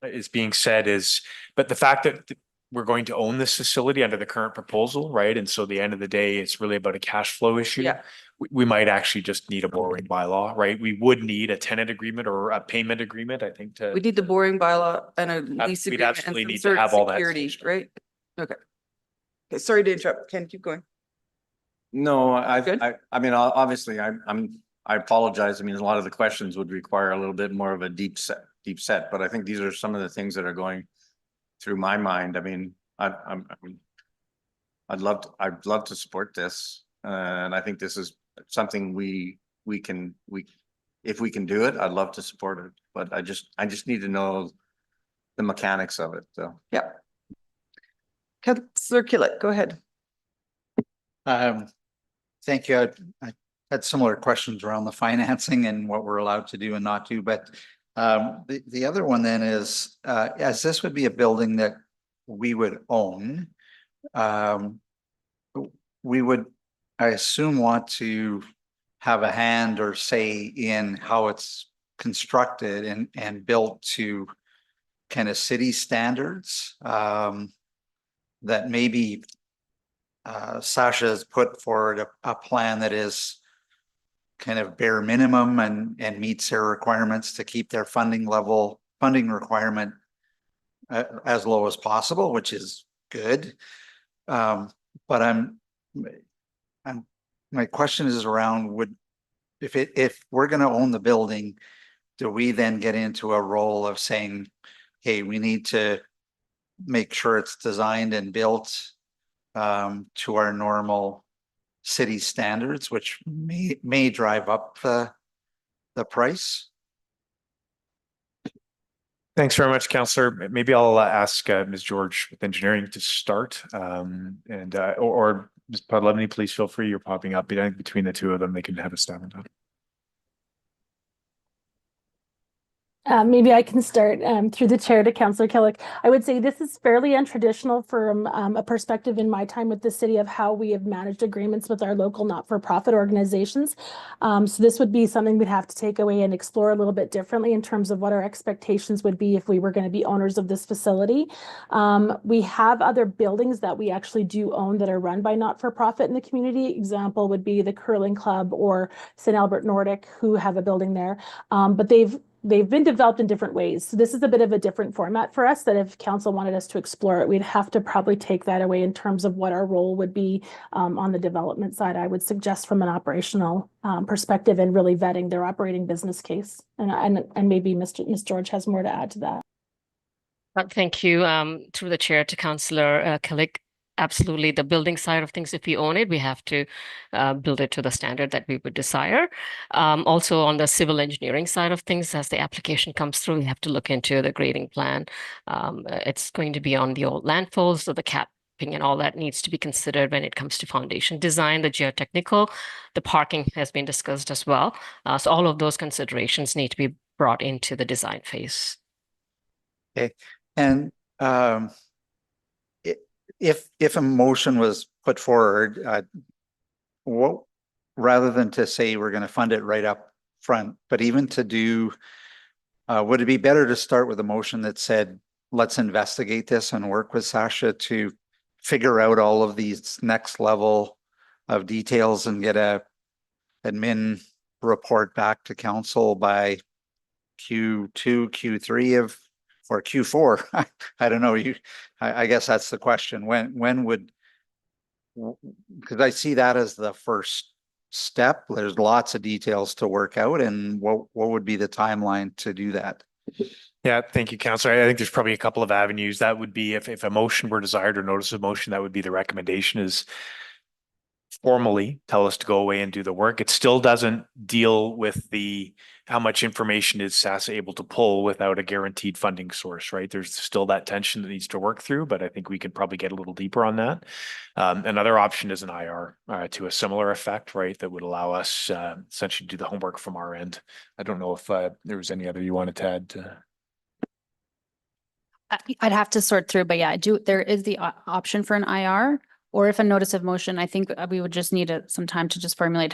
is being said is, but the fact that we're going to own this facility under the current proposal, right? And so at the end of the day, it's really about a cash flow issue. Yeah. We might actually just need a borrowing bylaw, right? We would need a tenant agreement or a payment agreement, I think, to. We need the borrowing bylaw and a lease we'd agreement and absolutely some need to sort of have all that security, staged. right? Okay. Okay, sorry to interrupt. Ken, keep going. No, Good. I mean, obviously, I apologize. I mean, a lot of the questions would require a little bit more of a deep set, but I think these are some of the things that are going through my mind. I mean, I'd love to support this. And I think this is something if we can do it, I'd love to support it, but I just need to know the mechanics of it, so. Yeah. Councillor Killick, go ahead. Thank you. I had similar questions around the financing and what we're allowed to do and not do, but the other one then is, as this would be a building that we would own, we would, I assume, want to have a hand or say in how it's constructed and built to kind of city standards, that maybe Sasha has put forward a plan that is kind of bare minimum and meets their requirements to keep their funding requirement as low as possible, which is good. But my question is around if we're going to own the building, do we then get into a role of saying, hey, we need to make sure it's designed and built to our normal city standards, which may drive up the price? Thanks very much, Councillor. Maybe I'll ask Ms. George with engineering to start, or Ms. Podlemany, please feel free. You're popping up. I think between the two of them, they can have a stab at that. Maybe I can start through the chair to Councillor Killick. I would say this is fairly untraditional from a perspective in my time with the city of how we have managed agreements with our local not-for-profit organizations. So this would be something we'd have to take away and explore a little bit differently in terms of what our expectations would be if we were going to be owners of this facility. We have other buildings that we actually do own that are run by not-for-profit in the community. Example would be the Curling Club or St. Albert Nordic, who have a building there. But they've been developed in different ways. So this is a bit of a different format for us that if council wanted us to explore it, we'd have to probably take that away in terms of what our role would be on the development side. I would suggest from an operational perspective and really vetting their operating business case. And maybe Ms. George has more to add to that. Thank you. Through the chair to Councillor Killick. Absolutely. The building side of things, if we own it, we have to build it to the standard that we would desire. Also on the civil engineering side of things, as the application comes through, we have to look into the grading plan. It's going to be on the old landfills, so the capping and all that needs to be considered when it comes to foundation design, the geotechnical, the parking has been discussed as well. So all of those considerations need to be brought into the design phase. Okay. And if a motion was put forward, rather than to say we're going to fund it right up front, but even to do, would it be better to start with a motion that said, let's investigate this and work with Sasha to figure out all of these next level of details and get a admin report back to council by Q2, Q3 of or Q4? I don't know. I guess that's the question. When would, because I see that as the first step. There's lots of details to work out, and what would be the timeline to do that? Yeah, thank you, Councillor. I think there's probably a couple of avenues. That would be if a motion were desired or notice of motion, that would be the recommendation is formally tell us to go away and do the work. It still doesn't deal with how much information is SASA able to pull without a guaranteed funding source, right? There's still that tension that needs to work through, but I think we could probably get a little deeper on that. Another option is an IR to a similar effect, right? That would allow us essentially to do the homework from our end. I don't know if there was any other you wanted to add to. I'd have to sort through, but yeah, there is the option for an IR, or if a notice of motion, I think we would just need some time to just formulate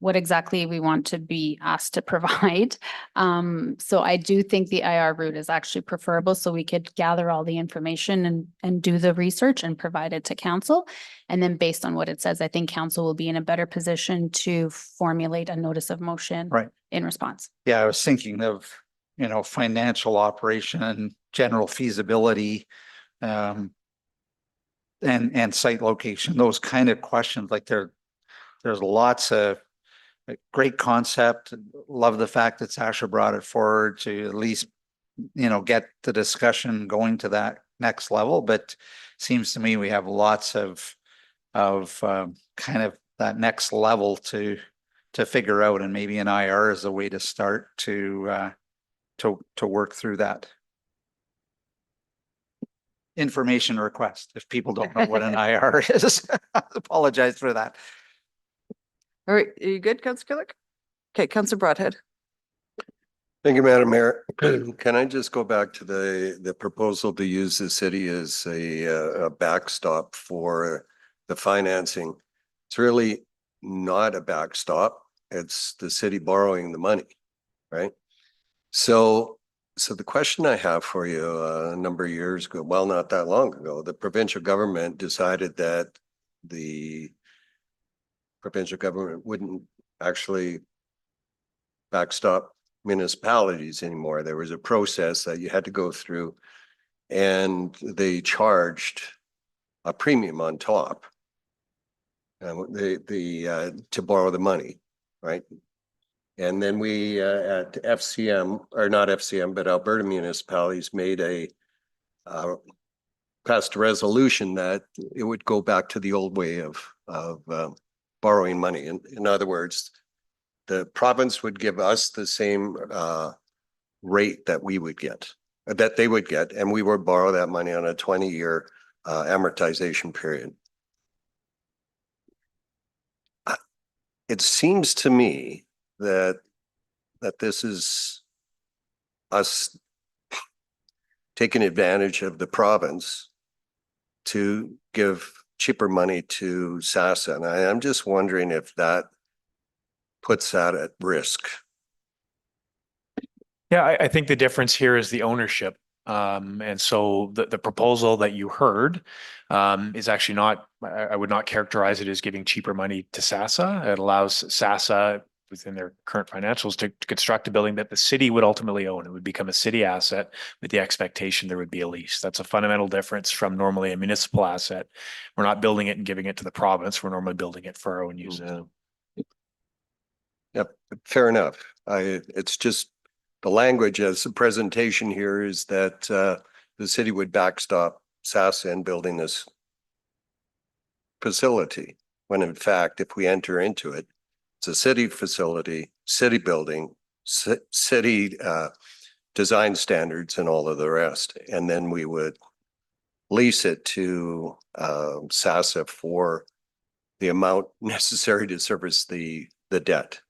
what exactly we want to be asked to provide. So I do think the IR route is actually preferable, so we could gather all the information and do the research and provide it to council. And then based on what it says, I think council will be in a better position to formulate a notice of motion in response. Yeah, I was thinking of, financial operation and general feasibility, and site location, those kind of questions. Like there's lots of great concept. Love the fact that Sasha brought it forward to at least, get the discussion going to that next level. But seems to me we have lots of kind of that next level to figure out, and maybe an IR is a way to start to work through that. Information request, if people don't know what an IR is. I apologize for that. All right, are you good, Councillor Killick? Okay, Councillor Broadhead. Thank you, Madam Mayor. Can I just go back to the proposal to use the city as a backstop for the financing? It's really not a backstop. It's the city borrowing the money, right? So the question I have for you, a number of years ago, well, not that long ago, the provincial government decided that the provincial government wouldn't actually backstop municipalities anymore. There was a process that you had to go through, and they charged a premium on top, and to borrow the money, right? And then we at FCM, or not FCM, but Alberta municipalities passed a resolution that it would go back to the old way of borrowing money. In other words, the province would give us the same rate that they would get, and we would borrow that money on a 20-year amortization period. It seems to me that this is us taking advantage of the province to give cheaper money to SASA. And I'm just wondering if that puts that at risk. Yeah, I think the difference here is the ownership. And so the proposal that you heard is actually not, I would not characterize it as giving cheaper money to SASA. It allows SASA within their current financials to construct a building that the city would ultimately own. It would become a city asset with the expectation there would be a lease. That's a fundamental difference from normally a municipal asset. We're not building it and giving it to the province. We're normally building it for our own use. Yep, fair enough. It's just the language as a presentation here is that the city would backstop SASA in building this facility, when in fact, if we enter into it, it's a city facility, city building, city design standards and all of the rest. And then we would lease it to SASA for the amount necessary to service the debt.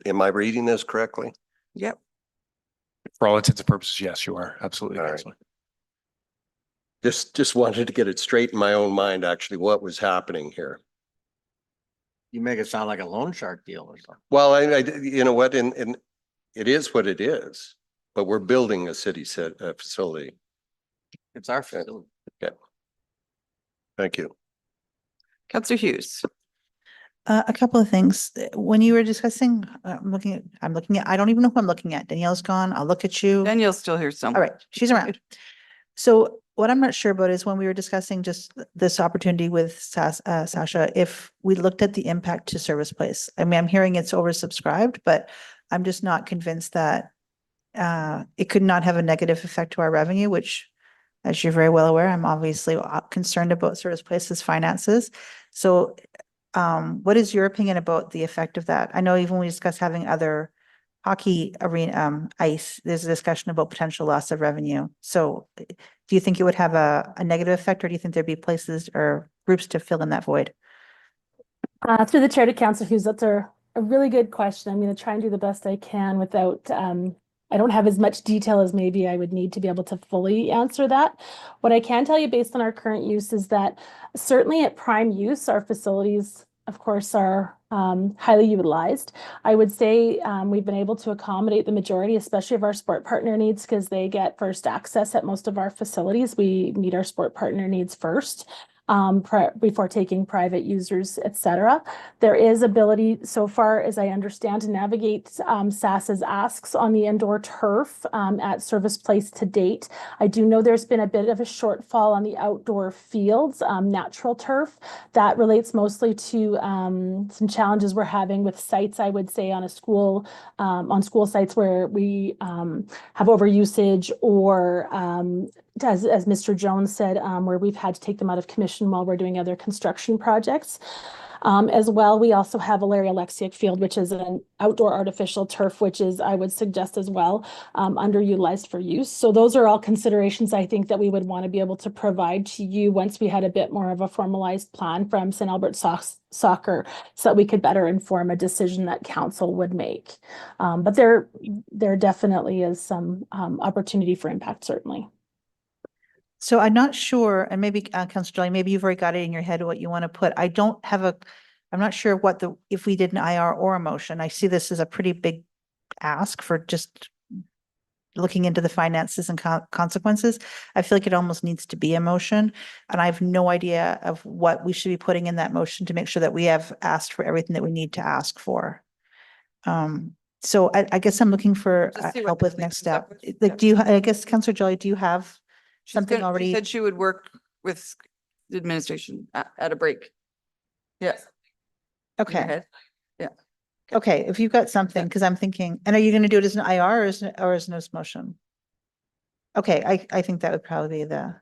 Am I reading this correctly? Yep. For all intents and purposes, yes, you are. Absolutely. All right. Just wanted to get it straight in my own mind, actually, what was happening here. You make it sound like a loan shark deal or something. Well, you know what, and it is what it is, but we're building a city facility. It's our facility. Okay. Thank you. Councillor Hughes. A couple of things. When you were discussing, I'm looking at, I don't even know who I'm looking at. Danielle's gone. I'll look at you. Danielle's still here somewhere. All right, she's around. So what I'm not sure about is when we were discussing just this opportunity with Sasha, if we looked at the impact to Service Place. I mean, I'm hearing it's oversubscribed, but I'm just not convinced that it could not have a negative effect to our revenue, which, as you're very well aware, I'm obviously concerned about Service Place's finances. So what is your opinion about the effect of that? I know even when we discuss having other hockey arena, ice, there's a discussion about potential loss of revenue. So do you think it would have a negative effect, or do you think there'd be places or groups to fill in that void? Through the chair to Councillor Hughes, that's a really good question. I'm going to try and do the best I can without, I don't have as much detail as maybe I would need to be able to fully answer that. What I can tell you based on our current use is that certainly at prime use, our facilities, of course, are highly utilized. I would say we've been able to accommodate the majority, especially of our sport partner needs, because they get first access at most of our facilities. We meet our sport partner needs first. Before taking private users, etc. There is ability, so far as I understand, to navigate SAS's asks on the indoor turf at Service Place to date. I do know there's been a bit of a shortfall on the outdoor fields, natural turf. That relates mostly to some challenges we're having with sites, I would say, on school sites where we have overusage, or as Mr. Jones said, where we've had to take them out of commission while we're doing other construction projects. As well, we also have a Larry Alexiak field, which is an outdoor artificial turf, which is, I would suggest as well, underutilized for use. So those are all considerations I think that we would want to be able to provide to you once we had a bit more of a formalized plan from St. Albert Soccer, so that we could better inform a decision that council would make. But there definitely is some opportunity for impact, certainly. So I'm not sure, and maybe Councillor Jolly, maybe you've already got it in your head what you want to put. I'm not sure what if we did an IR or a motion. I see this as a pretty big ask for just looking into the finances and consequences. I feel like it almost needs to be a motion, and I have no idea of what we should be putting in that motion to make sure that we have asked for everything that we need to ask for. So I guess I'm looking for help with next step. Like, I guess Councillor Jolly, do you have something already? She said she would work with the administration at a break. Yes. Okay. Yeah. Okay, if you've got something, because I'm thinking, and are you going to do it as an IR or as no motion? Okay, I think that would probably be the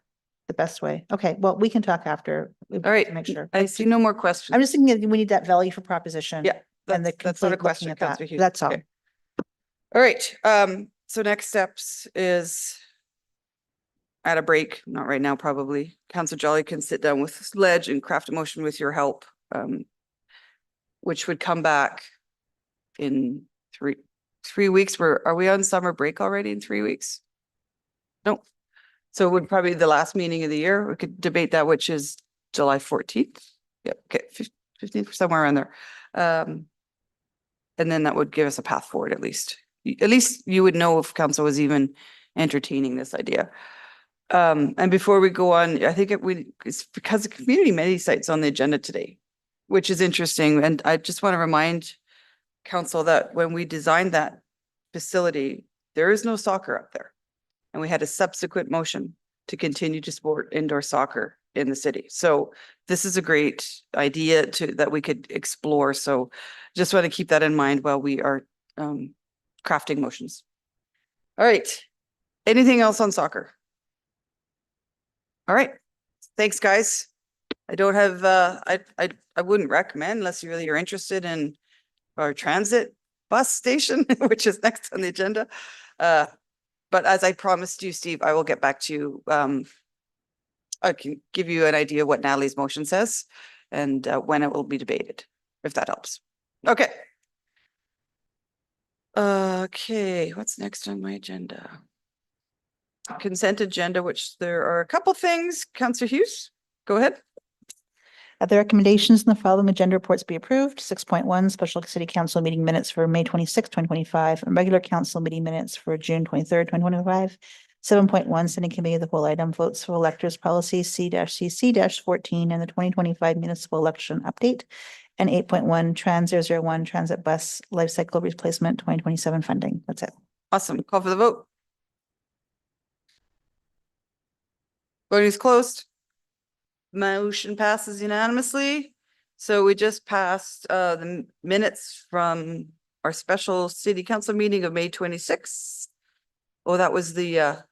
best way. Okay, well, we can talk after. All right, to make sure. I see no more questions. I'm just thinking that we need that value for proposition. Yeah, and the that's not a complete looking question, at that. Councillor Hughes. That's all. Okay. All right, so next steps is at a break, not right now, probably. Councillor Jolly can sit down with Ledge and craft a motion with your help, which would come back in three weeks. Are we on summer break already in 3 weeks? No. So it would probably be the last meeting of the year. We could debate that, which is July 14th. Yeah, okay, 15th, somewhere around there. And then that would give us a path forward at least. At least you would know if council was even entertaining this idea. And before we go on, I think it's because the community amenity site's on the agenda today, which is interesting. And I just want to remind council that when we designed that facility, there is no soccer up there. And we had a subsequent motion to continue to support indoor soccer in the city. So this is a great idea that we could explore. So just want to keep that in mind while we are crafting motions. All right. Anything else on soccer? All right. Thanks, guys. I don't have, I wouldn't recommend unless you really are interested in our transit bus station, which is next on the agenda. But as I promised you, Steve, I will get back to you. I can give you an idea what Natalie's motion says and when it will be debated, if that helps. Okay. Okay, what's next on my agenda? Consent agenda, which there are a couple things. Councillor Hughes, go ahead. The recommendations in the following agenda reports be approved. 6.1, special city council meeting minutes for May 26, 2025, and regular council meeting minutes for June 23rd, 2025. 7.1, sending committee of the whole item, votes for electors policy C-CC-14 and the 2025 municipal election update. and 8.1 Trans 001 Transit Bus Life Cycle Replacement 2027 funding. That's it. Awesome. Call for the vote. Voting is closed. Motion passes unanimously. So we just passed the minutes from our special city council meeting of May 26th. Oh, that was the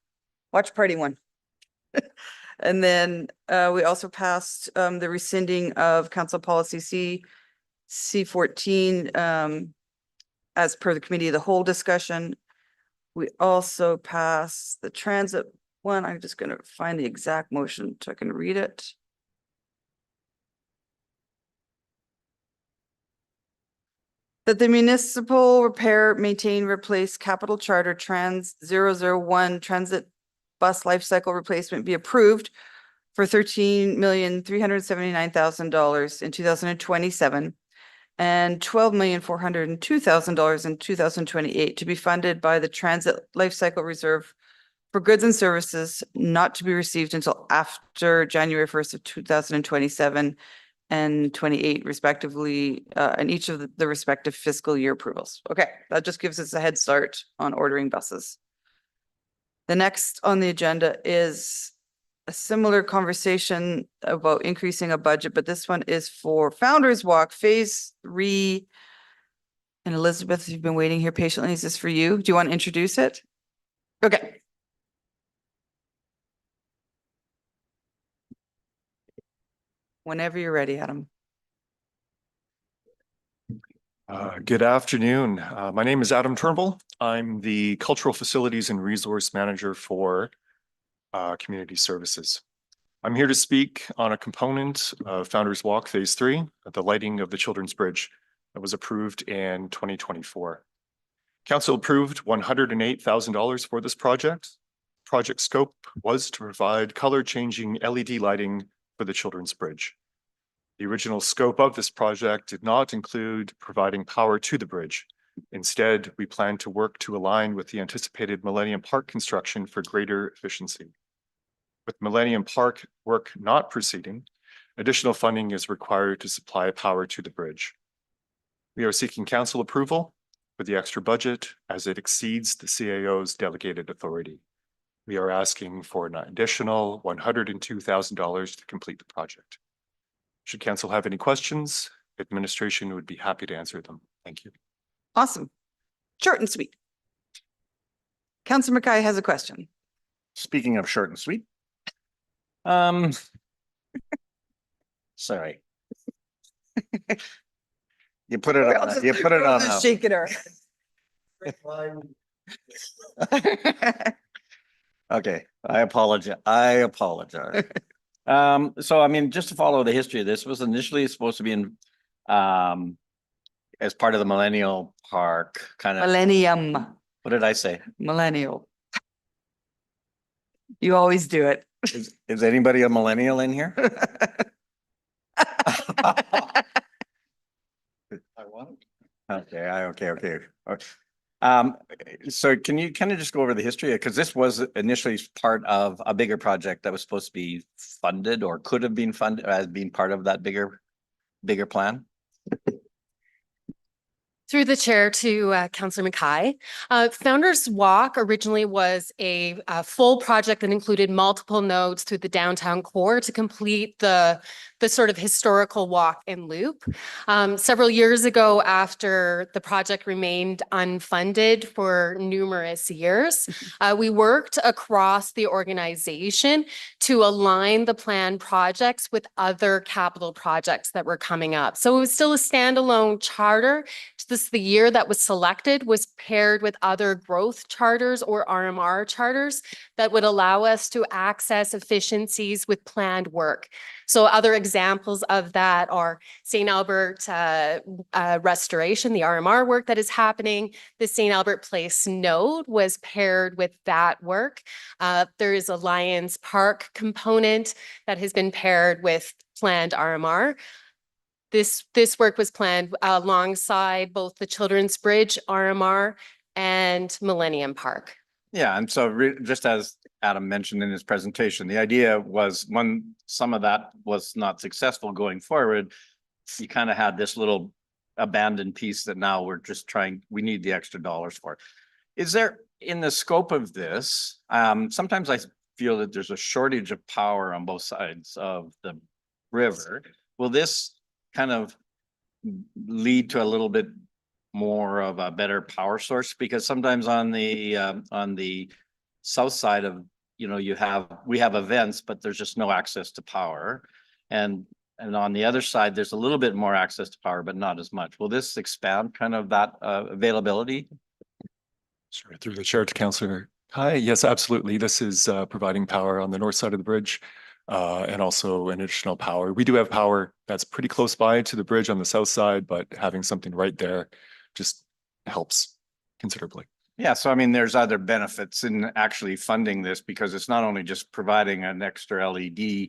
watch party one. And then we also passed the rescinding of council policy C14 as per the committee of the whole discussion. We also passed the transit one. I'm just going to find the exact motion so I can read it. That the municipal repair, maintain, replace capital charter trans 001 transit bus life cycle replacement be approved for $13,379,000 in 2027 and $12,402,000 in 2028 to be funded by the Transit Life Cycle Reserve for goods and services not to be received until after January 1st of 2027 and 28 respectively, in each of the respective fiscal year approvals. Okay, that just gives us a head start on ordering buses. The next on the agenda is a similar conversation about increasing a budget, but this one is for Founders Walk Phase 3. And Elizabeth, you've been waiting here patiently. Is this for you? Do you want to introduce it? Okay. Whenever you're ready, Adam. Good afternoon. My name is Adam Turnbull. I'm the Cultural Facilities and Resource Manager for Community Services. I'm here to speak on a component of Founders Walk Phase 3, the lighting of the Children's Bridge that was approved in 2024. Council approved $108,000 for this project. Project scope was to provide color-changing LED lighting for the Children's Bridge. The original scope of this project did not include providing power to the bridge. Instead, we plan to work to align with the anticipated Millennium Park construction for greater efficiency. With Millennium Park work not proceeding, additional funding is required to supply power to the bridge. We are seeking council approval for the extra budget as it exceeds the CAO's delegated authority. We are asking for an additional $102,000 to complete the project. Should council have any questions, administration would be happy to answer them. Thank you. Awesome. Short and sweet. Councillor Mackay has a question. Speaking of short and sweet. Sorry. You put it on, you put it on. Shaking her. Okay, I apologize. So I mean, just to follow the history of this, was initially supposed to be in as part of the Millennial Park kind of. Millennium. What did I say? Millennial. You always do it. Is anybody a millennial in here? Okay. So can you kind of just go over the history? Because this was initially part of a bigger project that was supposed to be funded or could have been funded as being part of that bigger plan. Through the chair to Councillor Mackay. Founders Walk originally was a full project that included multiple nodes through the downtown core to complete the sort of historical walk and loop. Several years ago, after the project remained unfunded for numerous years, we worked across the organization to align the planned projects with other capital projects that were coming up. So it was still a standalone charter. The year that was selected was paired with other growth charters or RMR charters that would allow us to access efficiencies with planned work. So other examples of that are St. Albert restoration, the RMR work that is happening. The St. Albert Place node was paired with that work. There is a Lions Park component that has been paired with planned RMR. This work was planned alongside both the Children's Bridge, RMR, and Millennium Park. Yeah, and so just as Adam mentioned in his presentation, the idea was when some of that was not successful going forward, you kind of had this little abandoned piece that now we're just trying, we need the extra dollars for. Is there, in the scope of this, sometimes I feel that there's a shortage of power on both sides of the river. Will this kind of lead to a little bit more of a better power source? Because sometimes on the south side of, you know, we have events, but there's just no access to power. And on the other side, there's a little bit more access to power, but not as much. Will this expand kind of that availability? Sure, through the chair to Councillor. Hi, yes, absolutely. This is providing power on the north side of the bridge and also an additional power. We do have power that's pretty close by to the bridge on the south side, but having something right there just helps considerably. Yeah, so I mean, there's other benefits in actually funding this because it's not only just providing an extra LED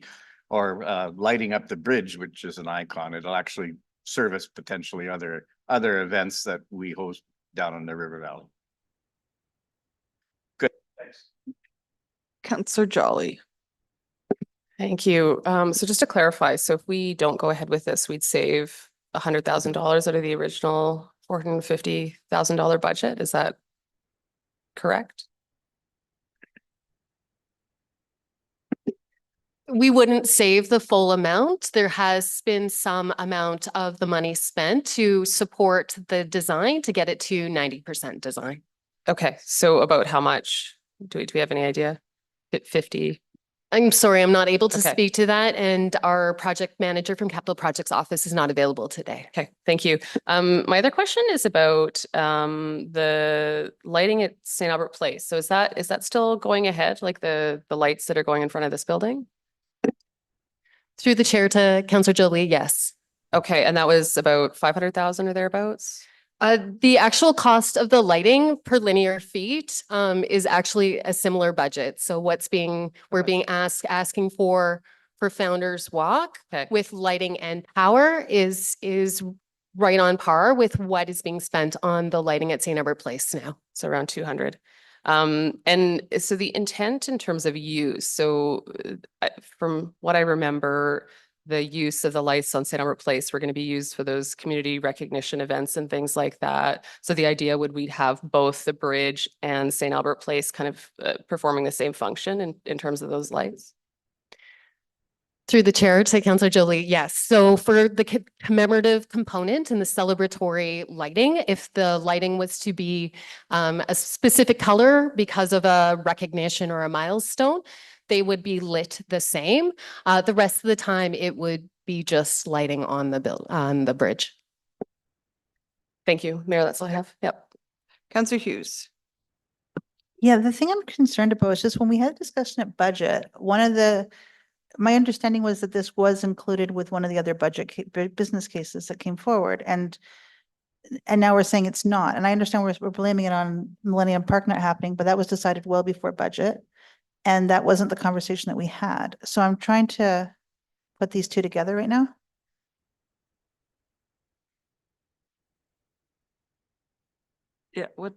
or lighting up the bridge, which is an icon. It'll actually service potentially other events that we host down in the river valley. Good, thanks. Councillor Jolly. Thank you. So just to clarify, so if we don't go ahead with this, we'd save $100,000 out of the original $450,000 budget. Is that correct? We wouldn't save the full amount. There has been some amount of the money spent to support the design to get it to 90% design. Okay, so about how much? Do we have any idea? 50? I'm sorry, I'm not able to Okay. speak to that, and our project manager from Capital Projects Office is not available today. Okay, thank you. My other question is about the lighting at St. Albert Place. So is that still going ahead, like the lights that are going in front of this building? Through the chair to Councillor Jolie, yes. Okay, and that was about 500,000 or thereabouts? The actual cost of the lighting per linear feet is actually a similar budget. So we're being asking for Founder's Walk with lighting and power is right on par with what is being spent on the lighting at St. Albert Place now. So around 200. And so the intent in terms of use, so from what I remember, the use of the lights on St. Albert Place were going to be used for those community recognition events and things like that. So the idea we'd have both the bridge and St. Albert Place kind of performing the same function in terms of those lights. Through the chair to Councillor Jolie, yes. So for the commemorative component and the celebratory lighting, if the lighting was to be a specific color because of a recognition or a milestone, they would be lit the same. The rest of the time, it would be just lighting on the bridge. Thank you, Mayor. That's all I have. Yep. Councillor Hughes. Yeah, the thing I'm concerned about is just when we had a discussion at budget, my understanding was that this was included with one of the other business cases that came forward, and now we're saying it's not. And I understand we're blaming it on Millennium Park not happening, but that was decided well before budget, and that wasn't the conversation that we had. So I'm trying to put these two together right now. Yeah, what?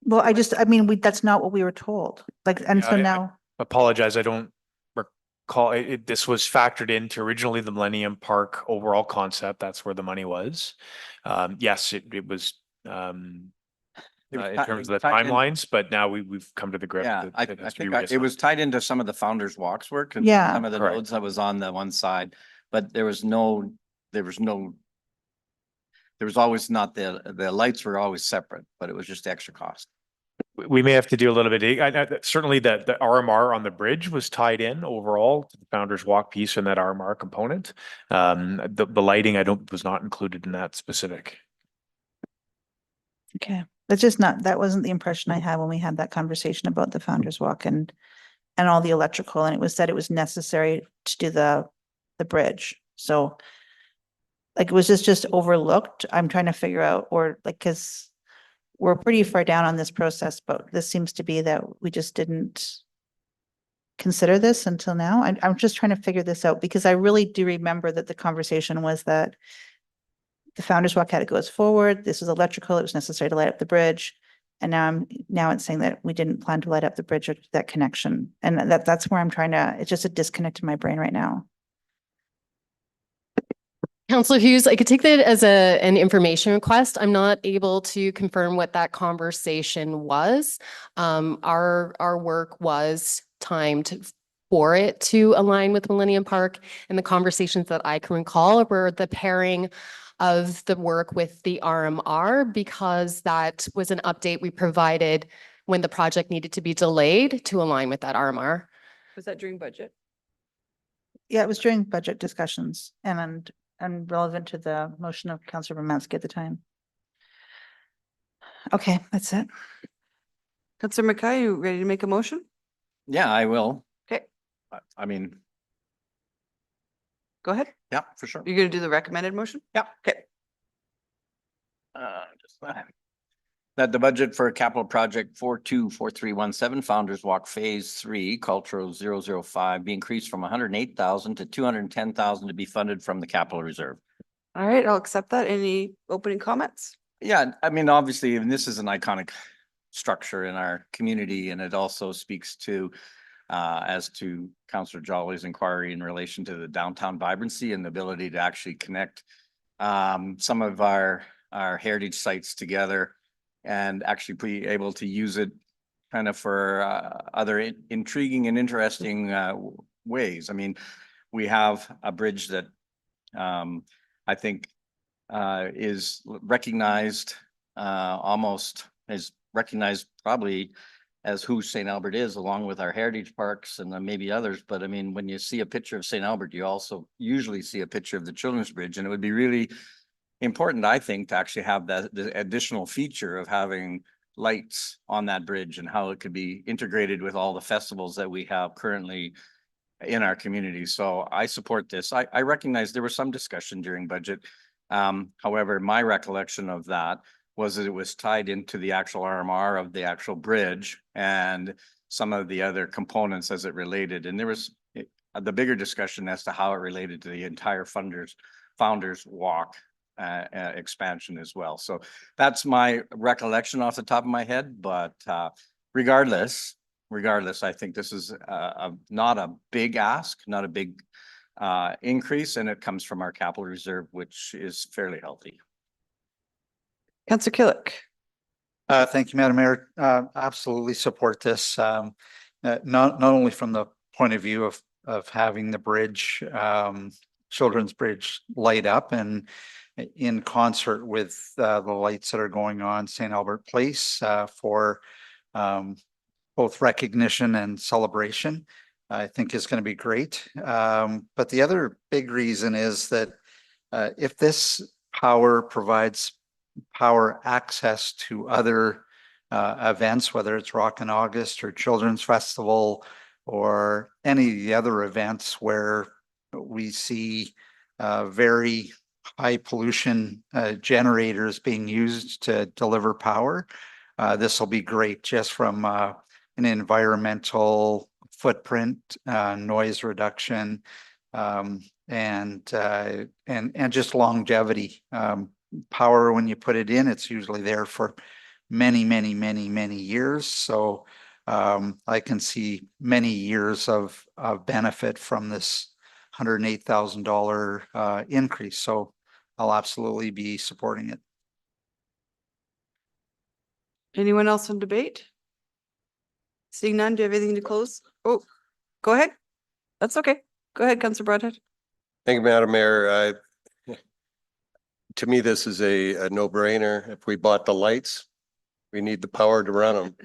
Well, I mean, that's not what we were told. Like, and Yeah, so I now. apologize, I don't recall it. This was factored into originally the Millennium Park overall concept. That's where the money was. Yes, it was in terms of the timelines, but now we've come to the grip. Yeah, that I it has to be think it was reassigned. tied into some of the Founders Walks work and Yeah. some of the Correct. nodes that was on the one side, but there was always not the lights were always separate, but it was just extra cost. We may have to do a little bit. Certainly the RMR on the bridge was tied in overall to the Founders Walk piece and that RMR component. The lighting was not included in that specific. Okay, that wasn't the impression I had when we had that conversation about the Founders Walk and all the electrical, and it was said it was necessary to do the bridge. So like, it was just overlooked. I'm trying to figure out, or like, cause we're pretty far down on this process, but this seems to be that we just didn't consider this until now. I'm just trying to figure this out because I really do remember that the conversation was that the Founders Walk had to go forward. This was electrical. It was necessary to light up the bridge. And now it's saying that we didn't plan to light up the bridge or that connection. And that's where I'm it's just a disconnect in my brain right now. Councillor Hughes, I could take that as an information request. I'm not able to confirm what that conversation was. Our work was timed for it to align with Millennium Park, and the conversations that I can recall were the pairing of the work with the RMR, because that was an update we provided when the project needed to be delayed to align with that RMR. Was that during budget? Yeah, it was during budget discussions and relevant to the motion of Councillor Romansky at the time. Okay, that's it. Councillor McKay, you ready to make a motion? Yeah, I will. Okay, I mean, go ahead. yeah, for sure. You're gonna do the recommended motion? Yeah. Okay. That the budget for capital project 424317 Founders Walk Phase 3 Cultural 005 be increased from 108,000 to 210,000 to be funded from the capital reserve. All right, I'll accept that. Any opening comments? Yeah, I mean, obviously, and this is an iconic structure in our community, and it also speaks to as to Councillor Jolly's inquiry in relation to the downtown vibrancy and the ability to actually connect some of our heritage sites together and actually be able to use it kind of for other intriguing and interesting ways. I mean, we have a bridge that I think is recognized almost is recognized probably as who St. Albert is, along with our heritage parks and maybe others. But I mean, when you see a picture of St. Albert, you also usually see a picture of the Children's Bridge, and it would be really important, I think, to actually have that the additional feature of having lights on that bridge and how it could be integrated with all the festivals that we have currently in our community. So I support this. I recognize there was some discussion during budget. However, my recollection of that was that it was tied into the actual RMR of the actual bridge and some of the other components as it related. And there was the bigger discussion as to how it related to the entire Founders Walk expansion as well. So that's my recollection off the top of my head. But regardless, I think this is not a big ask, not a big increase, and it comes from our capital reserve, which is fairly healthy. Councillor Killick. Thank you, Madam Mayor. Absolutely support this. Not only from the point of view of having the bridge, Children's Bridge light up and in concert with the lights that are going on St. Albert Place for both recognition and celebration, I think is going to be great. But the other big reason is that if this power provides power access to other events, whether it's Rock in August or Children's Festival or any of the other events where we see very high pollution generators being used to deliver power, this will be great just from an environmental footprint, noise reduction, and just longevity. Power, when you put it in, it's usually there for many years. So I can see many years of benefit from this $108,000 increase. So I'll absolutely be supporting it. Anyone else on debate? Seeing none, do you have anything to close? Oh, go ahead. That's okay. Go ahead, Councillor Broadhead. Thank you, Madam Mayor. To me, this is a no-brainer. If we bought the lights, we need the power to run them.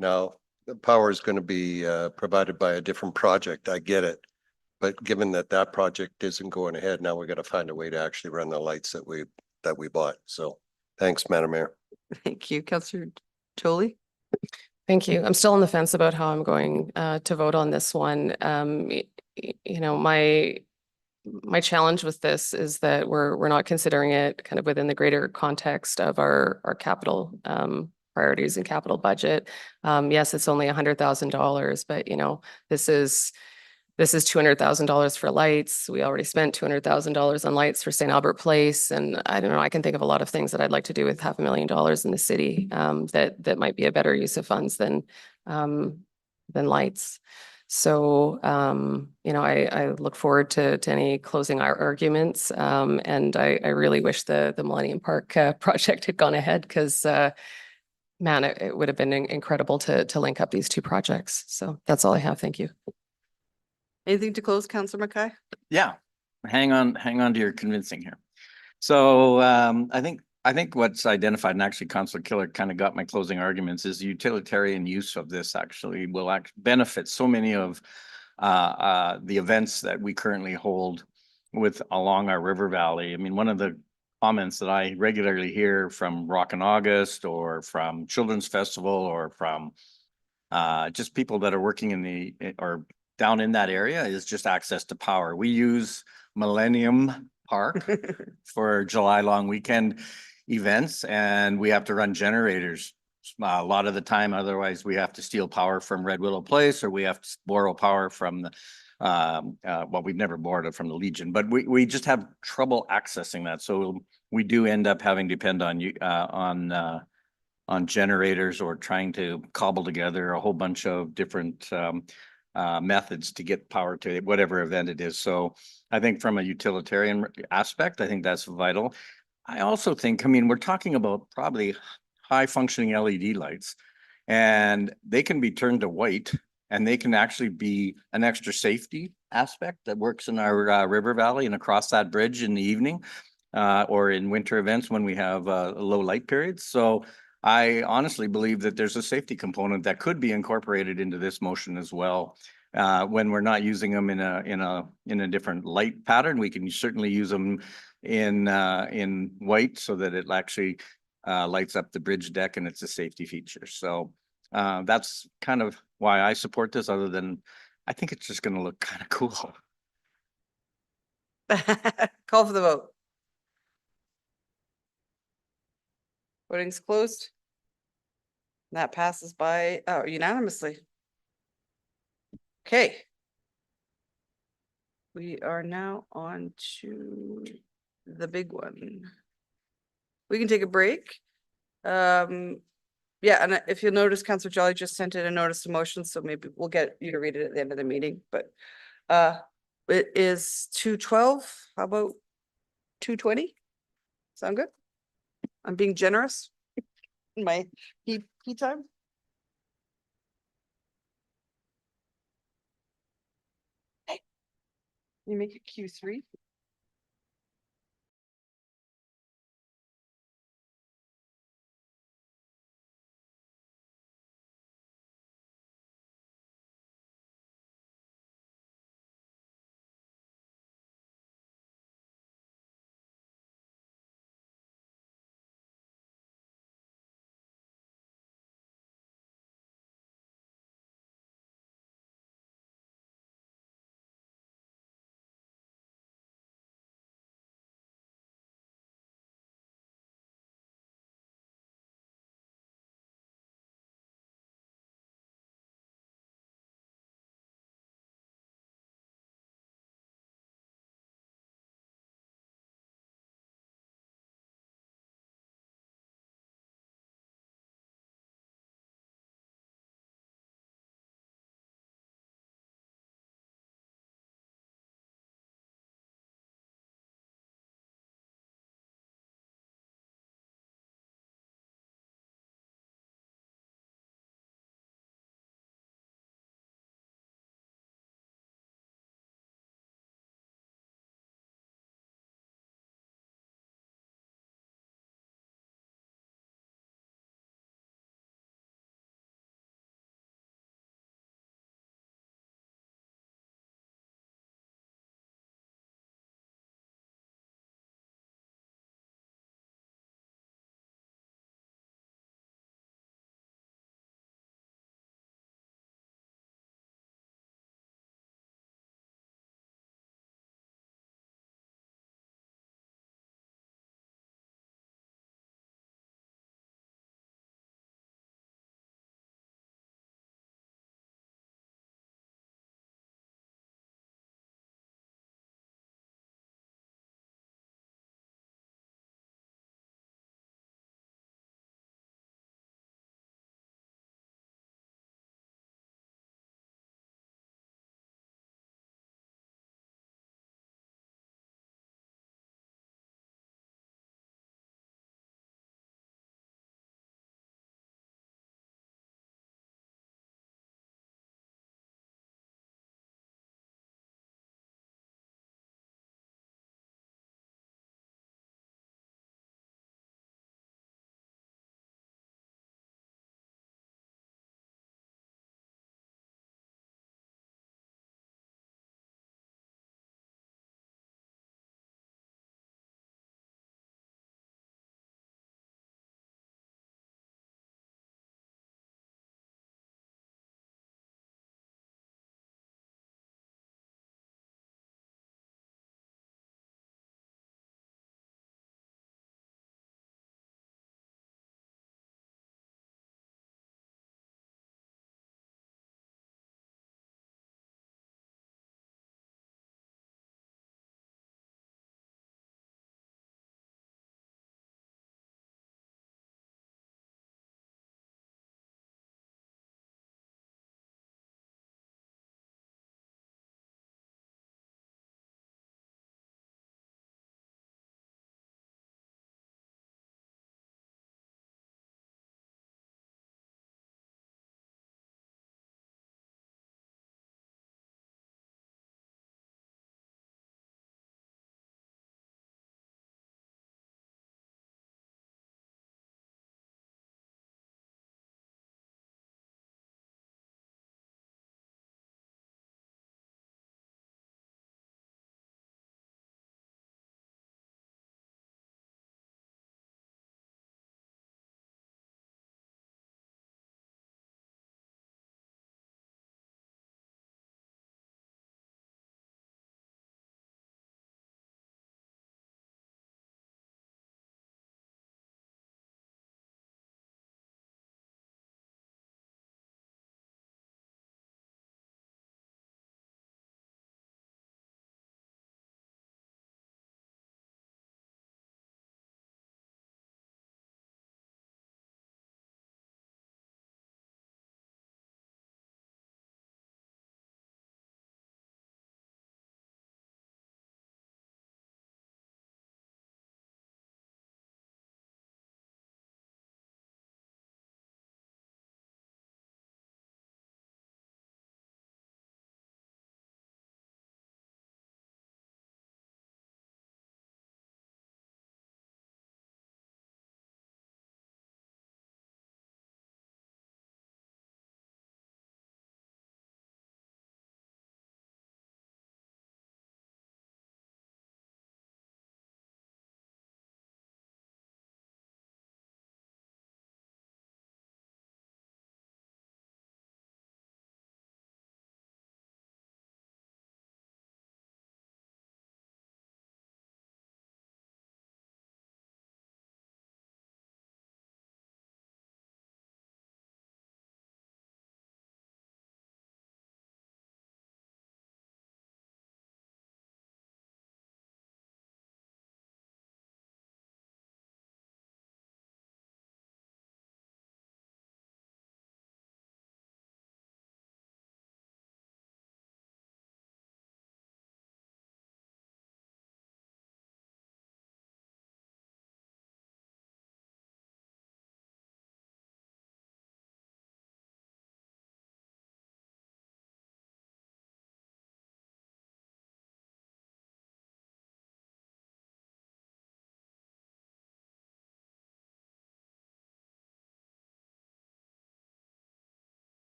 Now, the power is going to be provided by a different project. I get it. But given that that project isn't going ahead, now we got to find a way to actually run the lights that we bought. So thanks, Madam Mayor. Thank you, Councillor Jolie. Thank you. I'm still on the fence about how I'm going to vote on this one. You know, my challenge with this is that we're not considering it kind of within the greater context of our capital priorities and capital budget. Yes, it's only $100,000, but you know, this is $200,000 for lights. We already spent $200,000 on lights for St. Albert Place. And I don't know, I can think of a lot of things that I'd like to do with $500,000 in the city that might be a better use of funds than lights. So, I look forward to any closing arguments. And I really wish the Millennium Park project had gone ahead because, man, it would have been incredible to link up these two projects. So that's all I have. Thank you. Anything to close, Councillor Mackay? Yeah, hang on to your convincing here. So I think what's identified, and actually Councillor Killer kind of got my closing arguments, is utilitarian use of this actually will benefit so many of the events that we currently hold with along our river valley. I mean, one of the comments that I regularly hear from Rock in August or from Children's Festival or from just people that are working or down in that area is just access to power. We use Millennium Park for July long weekend events, and we have to run generators a lot of the time. Otherwise, we have to steal power from Red Willow Place, or we have to borrow power from the well, we've never borrowed it from the Legion, but we just have trouble accessing that. So we do end up having to depend on generators or trying to cobble together a whole bunch of different methods to get power to whatever event it is. So I think from a utilitarian aspect, I think that's vital. I also think, I mean, we're talking about probably high functioning LED lights, and they can be turned to white, and they can actually be an extra safety aspect that works in our river valley and across that bridge in the evening or in winter events when we have low light periods. So I honestly believe that there's a safety component that could be incorporated into this motion as well. When we're not using them in a different light pattern, we can certainly use them in white so that it actually lights up the bridge deck, and it's a safety feature. So that's kind of why I support this, other than I think it's just going to look kind of cool. Call for the vote. Voting's closed. That passes by unanimously. Okay. We are now on to the big one. We can take a break. Yeah, and if you'll notice, Councillor Jolly just sent in a notice of motion, so maybe we'll get you to read it at the end of the meeting, but it is 2:12. How about 2:20? Sound good? I'm being generous in my heat time. Hey, you make it Q3.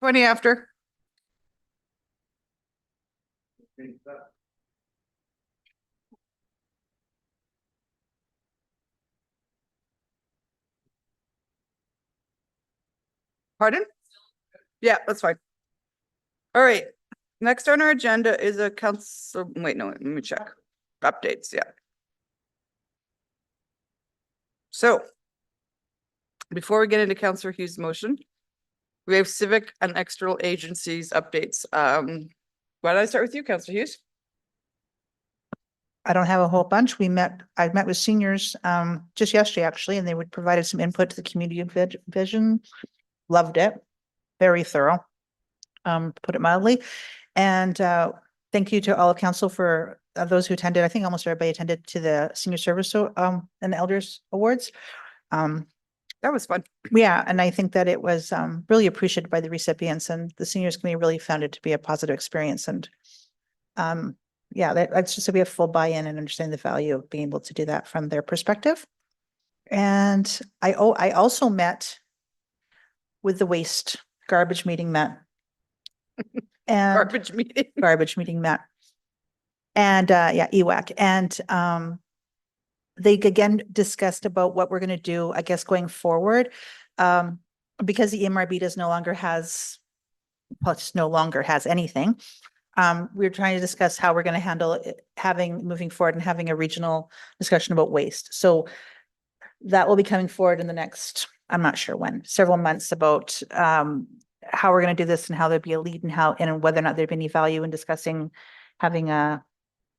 20 after. Pardon? Yeah, that's fine. All right, next on our agenda is a council, wait, no, let me check. Updates, yeah. So before we get into Councillor Hughes' motion, we have civic and external agencies updates. Why don't I start with you, Councillor Hughes? I don't have a whole bunch. I met with seniors just yesterday, actually, and they would provided some input to the community vision. Loved it. Very thorough. Put it mildly. And thank you to all of council for those who attended. I think almost everybody attended to the senior service and elders awards. That was fun. Yeah, and I think that it was really appreciated by the recipients, and the seniors committee really found it to be a positive experience. And yeah, that's just so we have full buy-in and understand the value of being able to do that from their perspective. And I also met with the waste garbage meeting met. And Garbage meeting. met. And yeah, EWAC. And they again discussed about what we're going to do, I guess, going forward. Because the MRB does no longer has, well, just no longer has anything. We're trying to discuss how we're going to handle it, moving forward and having a regional discussion about waste. So that will be coming forward in the next, I'm not sure when, several months, about how we're going to do this and how there'd be a lead and whether or not there'd be any value in discussing having a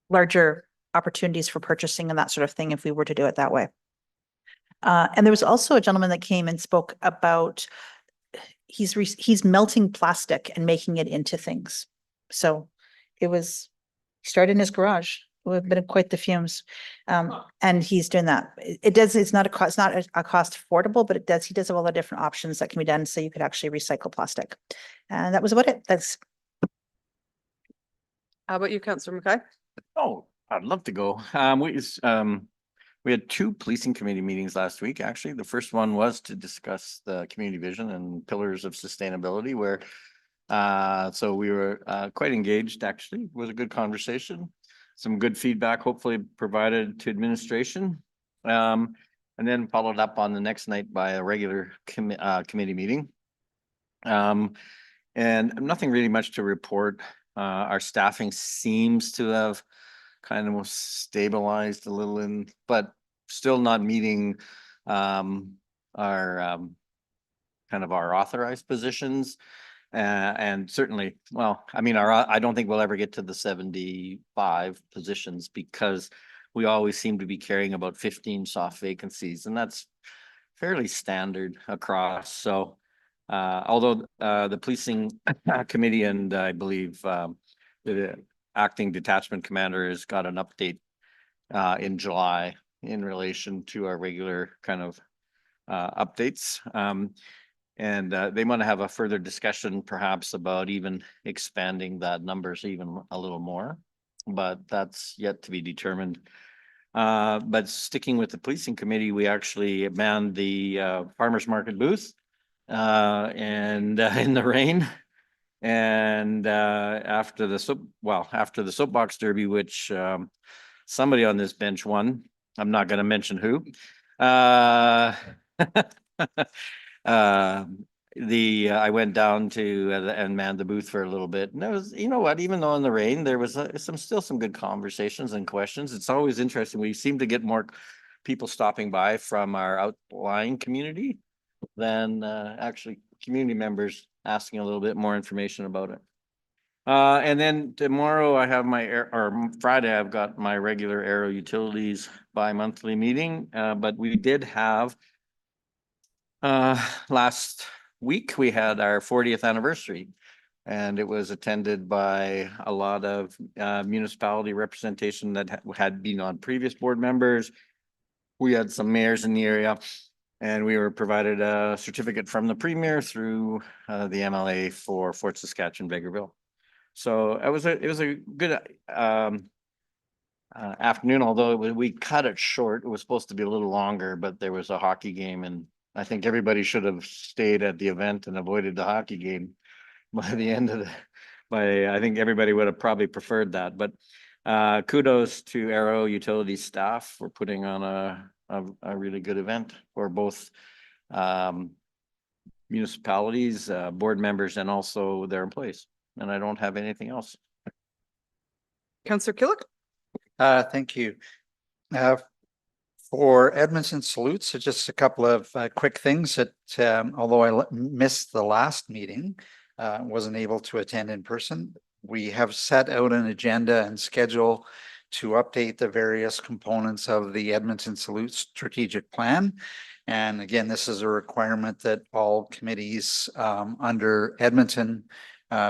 larger opportunities for purchasing and that sort of thing if we were to do it that way. And there was also a gentleman that came and spoke about he's melting plastic and making it into things. So he started in his garage. It would have been quite the fumes. And he's doing that. It's not a cost affordable, but he does have all the different options that can be done. So you could actually recycle plastic. And that was about it. That's. How about you, Councillor Mackay? Oh, I'd love to go. We had two policing committee meetings last week, actually. The first one was to discuss the community vision and pillars of sustainability, where so we were quite engaged, actually. It was a good conversation. Some good feedback, hopefully provided to administration. And then followed up on the next night by a regular committee meeting. And nothing really much to report. Our staffing seems to have kind of stabilized a little but still not meeting our kind of our authorized positions. And certainly, well, I mean, I don't think we'll ever get to the 75 positions because we always seem to be carrying about 15 soft vacancies, and that's fairly standard across. So although the policing committee and I believe the acting detachment commander has got an update in July in relation to our regular kind of updates. And they want to have a further discussion perhaps about even expanding that numbers even a little more, but that's yet to be determined. But sticking with the policing committee, we actually manned the farmers market booth and in the rain. And after the soapbox derby, which somebody on this bench won, I'm not going to mention who. I went down to and manned the booth for a little bit, and there was, you know what, even though in the rain, there was still some good conversations and questions. It's always interesting. We seem to get more people stopping by from our outlying community than actually community members asking a little bit more information about it. And then tomorrow I have or Friday, I've got my regular Aero Utilities bi-monthly meeting. But we did have last week, we had our 40th anniversary, and it was attended by a lot of municipality representation that had been on previous board members. We had some mayors in the area, and we were provided a certificate from the premier through the MLA for Fort Saskatchewan, Vegreville. So it was a good afternoon, although we cut it short. It was supposed to be a little longer, but there was a hockey game, and I think everybody should have stayed at the event and avoided the hockey game. by the end of I think everybody would have probably preferred that, but kudos to Arrow Utility staff for putting on a really good event for both municipalities, board members, and also their employees. And I don't have anything else. Councillor Killick? Thank you. For Edmonton Salutes, so just a couple of quick things that, although I missed the last meeting, wasn't able to attend in person. We have set out an agenda and schedule to update the various components of the Edmonton Salute strategic plan. And again, this is a requirement that all committees under Edmonton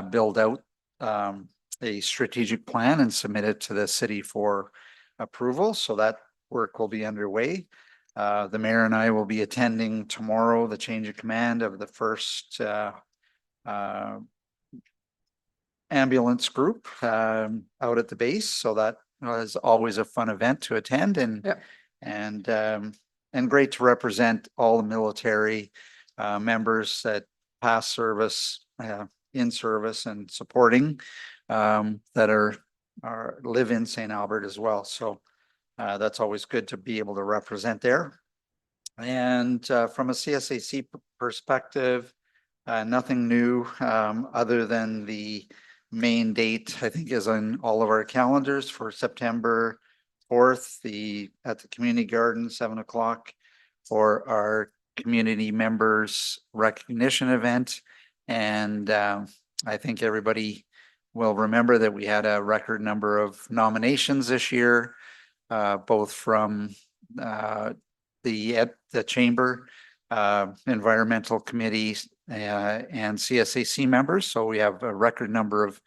build out a strategic plan and submit it to the city for approval. So that work will be underway. The mayor and I will be attending tomorrow the change of command of the first ambulance group out at the base. So that is always a fun event to attend, and Yep. and great to represent all the military members that past service, in service and supporting that are live in St. Albert as well. So that's always good to be able to represent there. And from a CSAC perspective, nothing new other than the main date, I think, is on all of our calendars for September 4th, at the community garden, 7 o'clock, for our community members recognition event. And I think everybody will remember that we had a record number of nominations this year, both from the chamber, environmental committees, and CSAC members. So we have a record number of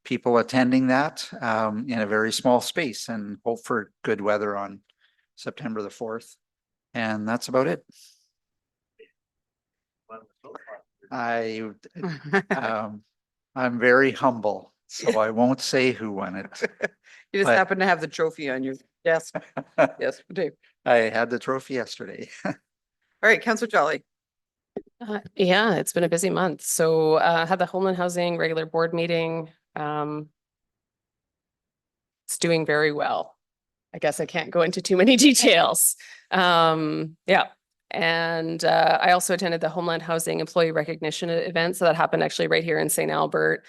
people attending that in a very small space, and hope for good weather on September the 4th. And that's about it. I'm very humble, so I won't say who won it. You just But- happen to have the trophy on your desk. Yes, Dave. I had the trophy yesterday. All right, Councillor Jolly. Yeah, it's been a busy month. So had the Homeland Housing regular board meeting. It's doing very well. I guess I can't go into too many details. Yeah. And I also attended the Homeland Housing Employee Recognition event. So that happened actually right here in St. Albert.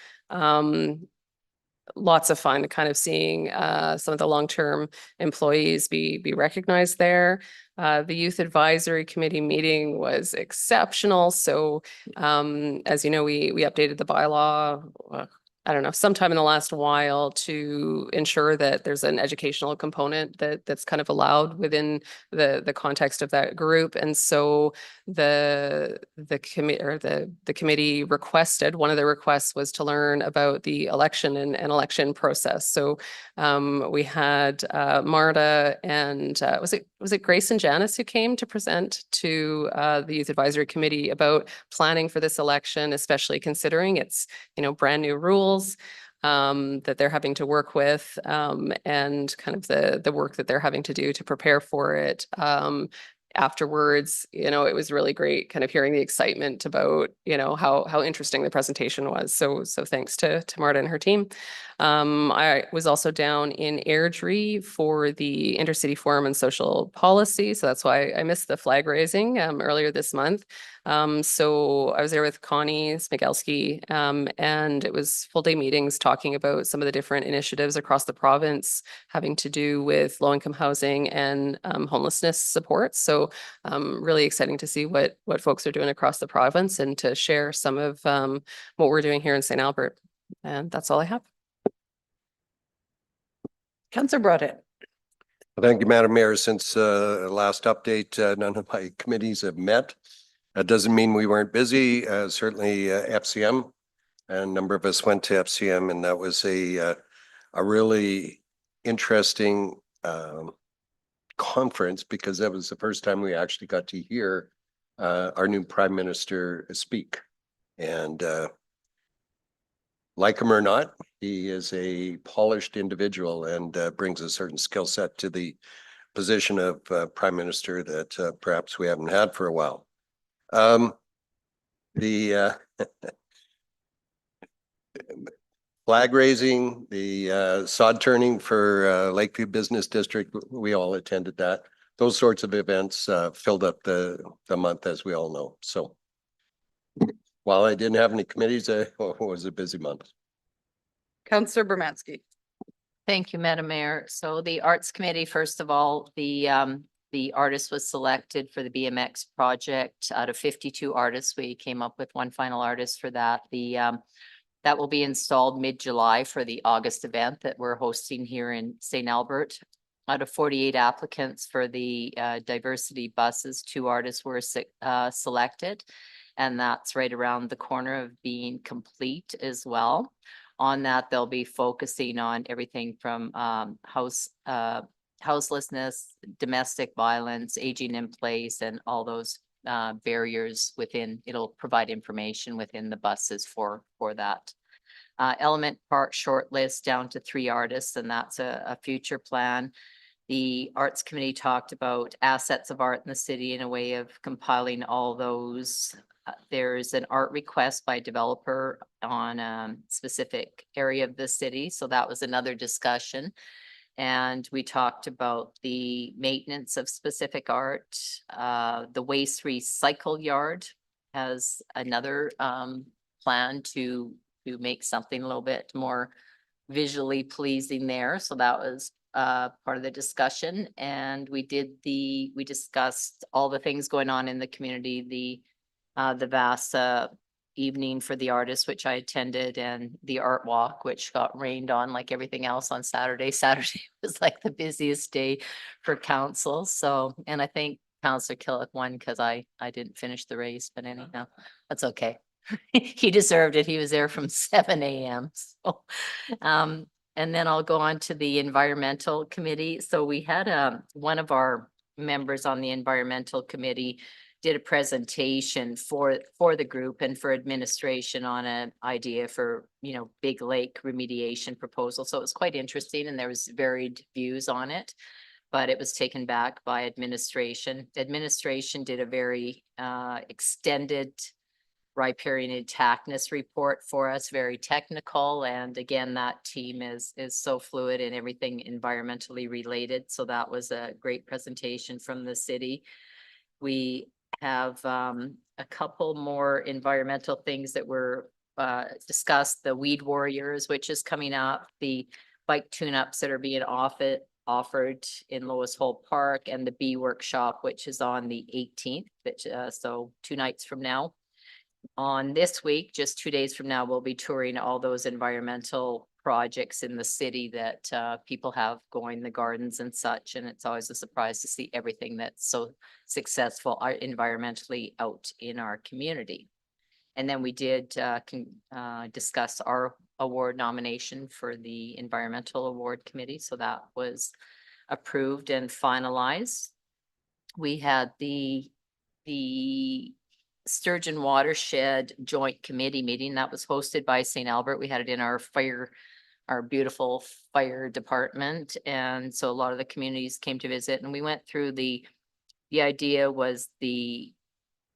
Lots of fun kind of seeing some of the long-term employees be recognized there. The Youth Advisory Committee meeting was exceptional. So as you know, we updated the bylaw, I don't know, sometime in the last while to ensure that there's an educational component that's kind of allowed within the context of that group. And so the committee requested, one of the requests was to learn about the election and election process. So we had Marta and was it Grace and Janice who came to present to the Youth Advisory Committee about planning for this election, especially considering it's, brand new rules that they're having to work with, and kind of the work that they're having to do to prepare for it. Afterwards, it was really great kind of hearing the excitement about, how interesting the presentation was. So thanks to Marta and her team. I was also down in Airdrie for the Intercity Forum and Social Policy. So that's why I missed the flag raising earlier this month. So I was there with Connie Smigelski, and it was full day meetings talking about some of the different initiatives across the province having to do with low-income housing and homelessness support. So really exciting to see what folks are doing across the province and to share some of what we're doing here in St. Albert. And that's all I have. Councillor Broadhead. Thank you, Madam Mayor. Since last update, none of my committees have met. That doesn't mean we weren't busy. Certainly FCM, a number of us went to FCM, and that was a really interesting conference, because that was the first time we actually got to hear our new Prime Minister speak. And like him or not, he is a polished individual and brings a certain skill set to the position of Prime Minister that perhaps we haven't had for a while. The flag raising, the sod turning for Lakeview Business District, we all attended that. Those sorts of events filled up the month, as we all know. So while I didn't have any committees, it was a busy month. Counselor Bermansky. Thank you, Madam Mayor. So the Arts Committee, first of all, the artist was selected for the BMX project. Out of 52 artists, we came up with one final artist for that. That will be installed mid-July for the August event that we're hosting here in St. Albert. Out of 48 applicants for the diversity buses, 2 artists were selected. And that's right around the corner of being complete as well. On that, they'll be focusing on everything from houselessness, domestic violence, aging in place, and all those barriers within. It'll provide information within the buses for that. Element Park shortlist down to 3 artists, and that's a future plan. The Arts Committee talked about assets of art in the city in a way of compiling all those. There's an art request by a developer on a specific area of the city. So that was another discussion. And we talked about the maintenance of specific art. The waste recycle yard has another plan to make something a little bit more visually pleasing there. So that was part of the discussion. And we discussed all the things going on in the community, the VASA evening for the artists, which I attended, and the art walk, which got rained on like everything else on Saturday. Saturday was like the busiest day for council. So, and I think Councillor Killick won because I didn't finish the race, but anyhow, that's okay. He deserved it. He was there from 7 a.m. So, and then I'll go on to the environmental committee. So we had one of our members on the environmental committee did a presentation for the group and for administration on an idea for, big lake remediation proposal. So it was quite interesting and there was varied views on it, but it was taken back by administration. Administration did a very extended riparian intactness report for us, very technical. And again, that team is so fluid and everything environmentally related. So that was a great presentation from the city. We have a couple more environmental things that were discussed. The Weed Warriors, which is coming up, the bike tune-ups that are being offered in Lois Hole Park, and the Bee Workshop, which is on the 18th, which, so 2 nights from now. On this week, just 2 days from now, we'll be touring all those environmental projects in the city that people have going, the gardens and such. And it's always a surprise to see everything that's so successful environmentally out in our community. And then we did discuss our award nomination for the Environmental Award Committee. So that was approved and finalized. We had the Sturgeon Watershed Joint Committee meeting that was hosted by St. Albert. We had it in our beautiful fire department. And so a lot of the communities came to visit, and we went through the idea was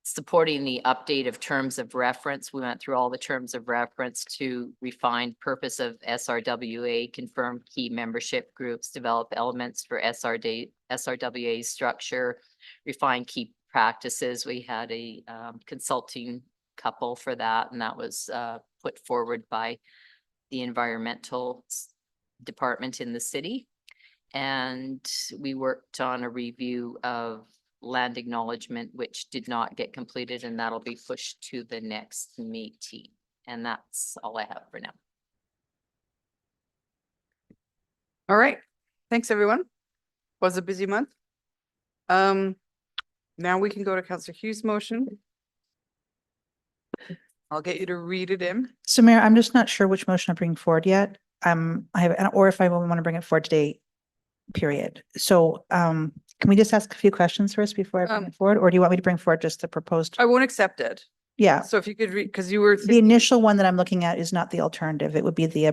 supporting the update of terms of reference. We went through all the terms of reference to refine purpose of SRWA, confirm key membership groups, develop elements for SRWA structure, refine key practices. We had a consulting couple for that, and that was put forward by the environmental department in the city. And we worked on a review of land acknowledgement, which did not get completed, and that'll be pushed to the next meeting. And that's all I have for now. All right. Thanks, everyone. Was a busy month. Now we can go to Councillor Hughes' motion. I'll get you to read it in. So Mayor, I'm just not sure which motion I'm bringing forward yet. Or if I want to bring it forward today, period. So, can we just ask a few questions first before I bring it forward? Or do you want me to bring forward just the proposed? I won't accept it. Yeah. So if you could read, because you were. The initial one that I'm looking at is not the alternative. It would be the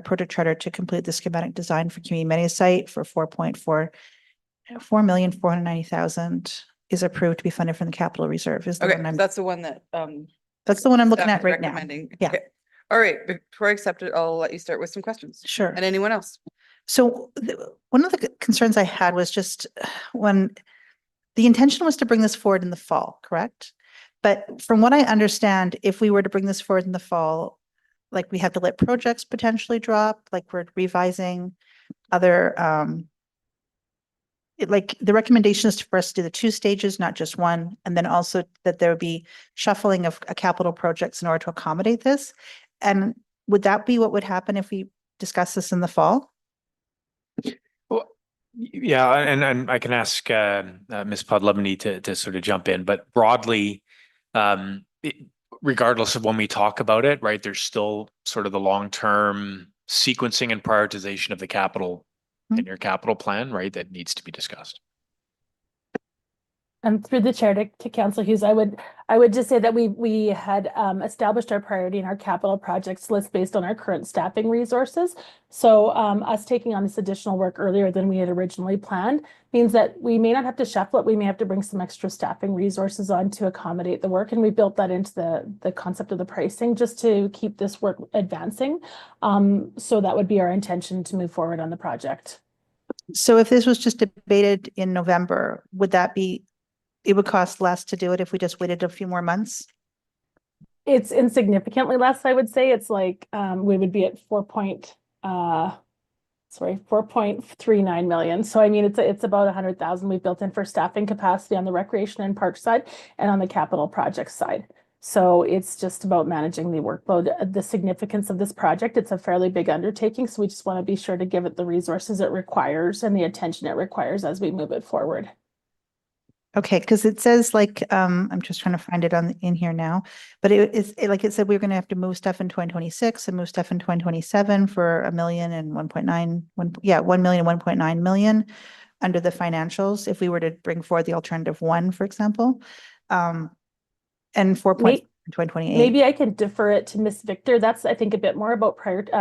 project charter to complete the schematic design for community amenity site for 4,490,000 is approved to be funded from the capital reserve. Is the Okay, one I'm, that's the one that that's the one I'm looking staff at is right now. recommending. Yeah. Okay. All right, before I accept it, I'll let you start with some questions. Sure. And anyone else? So one of the concerns I had was just when the intention was to bring this forward in the fall, correct? But from what I understand, if we were to bring this forward in the fall, like we have to let projects potentially drop, like we're revising other, like the recommendation is for us to do the 2 stages, not just one, and then also that there would be shuffling of capital projects in order to accommodate this. And would that be what would happen if we discuss this in the fall? Yeah, and I can ask Ms. Podlubny to sort of jump in, but broadly, regardless of when we talk about it, right, there's still sort of the long-term sequencing and prioritization of the capital in your capital plan, right, that needs to be discussed. And through the chair to Councillor Hughes, I would just say that we had established our priority in our capital projects list based on our current staffing resources. So us taking on this additional work earlier than we had originally planned means that we may not have to shuffle it. We may have to bring some extra staffing resources on to accommodate the work. And we built that into the concept of the pricing just to keep this work advancing. So that would be our intention to move forward on the project. So if this was just debated in November, would that be, it would cost less to do it if we just waited a few more months? It's insignificantly less, I would say. It's like we would be at 4.39 million. So I mean, it's about 100,000 we've built in for staffing capacity on the recreation and park side and on the capital project side. So it's just about managing the workload, the significance of this project. It's a fairly big undertaking, so we just want to be sure to give it the resources it requires and the attention it requires as we move it forward. Okay, because it says like, I'm just trying to find it in here now, but like it said, we're gonna have to move stuff in 2026 and move stuff in 2027 for $1 million and 1.9, 1 million and 1.9 million under the financials, if we were to bring forward the alternative 1, for example. And 4 point in 2028. Maybe I can defer it to Miss Victor. That's, I think, a bit more about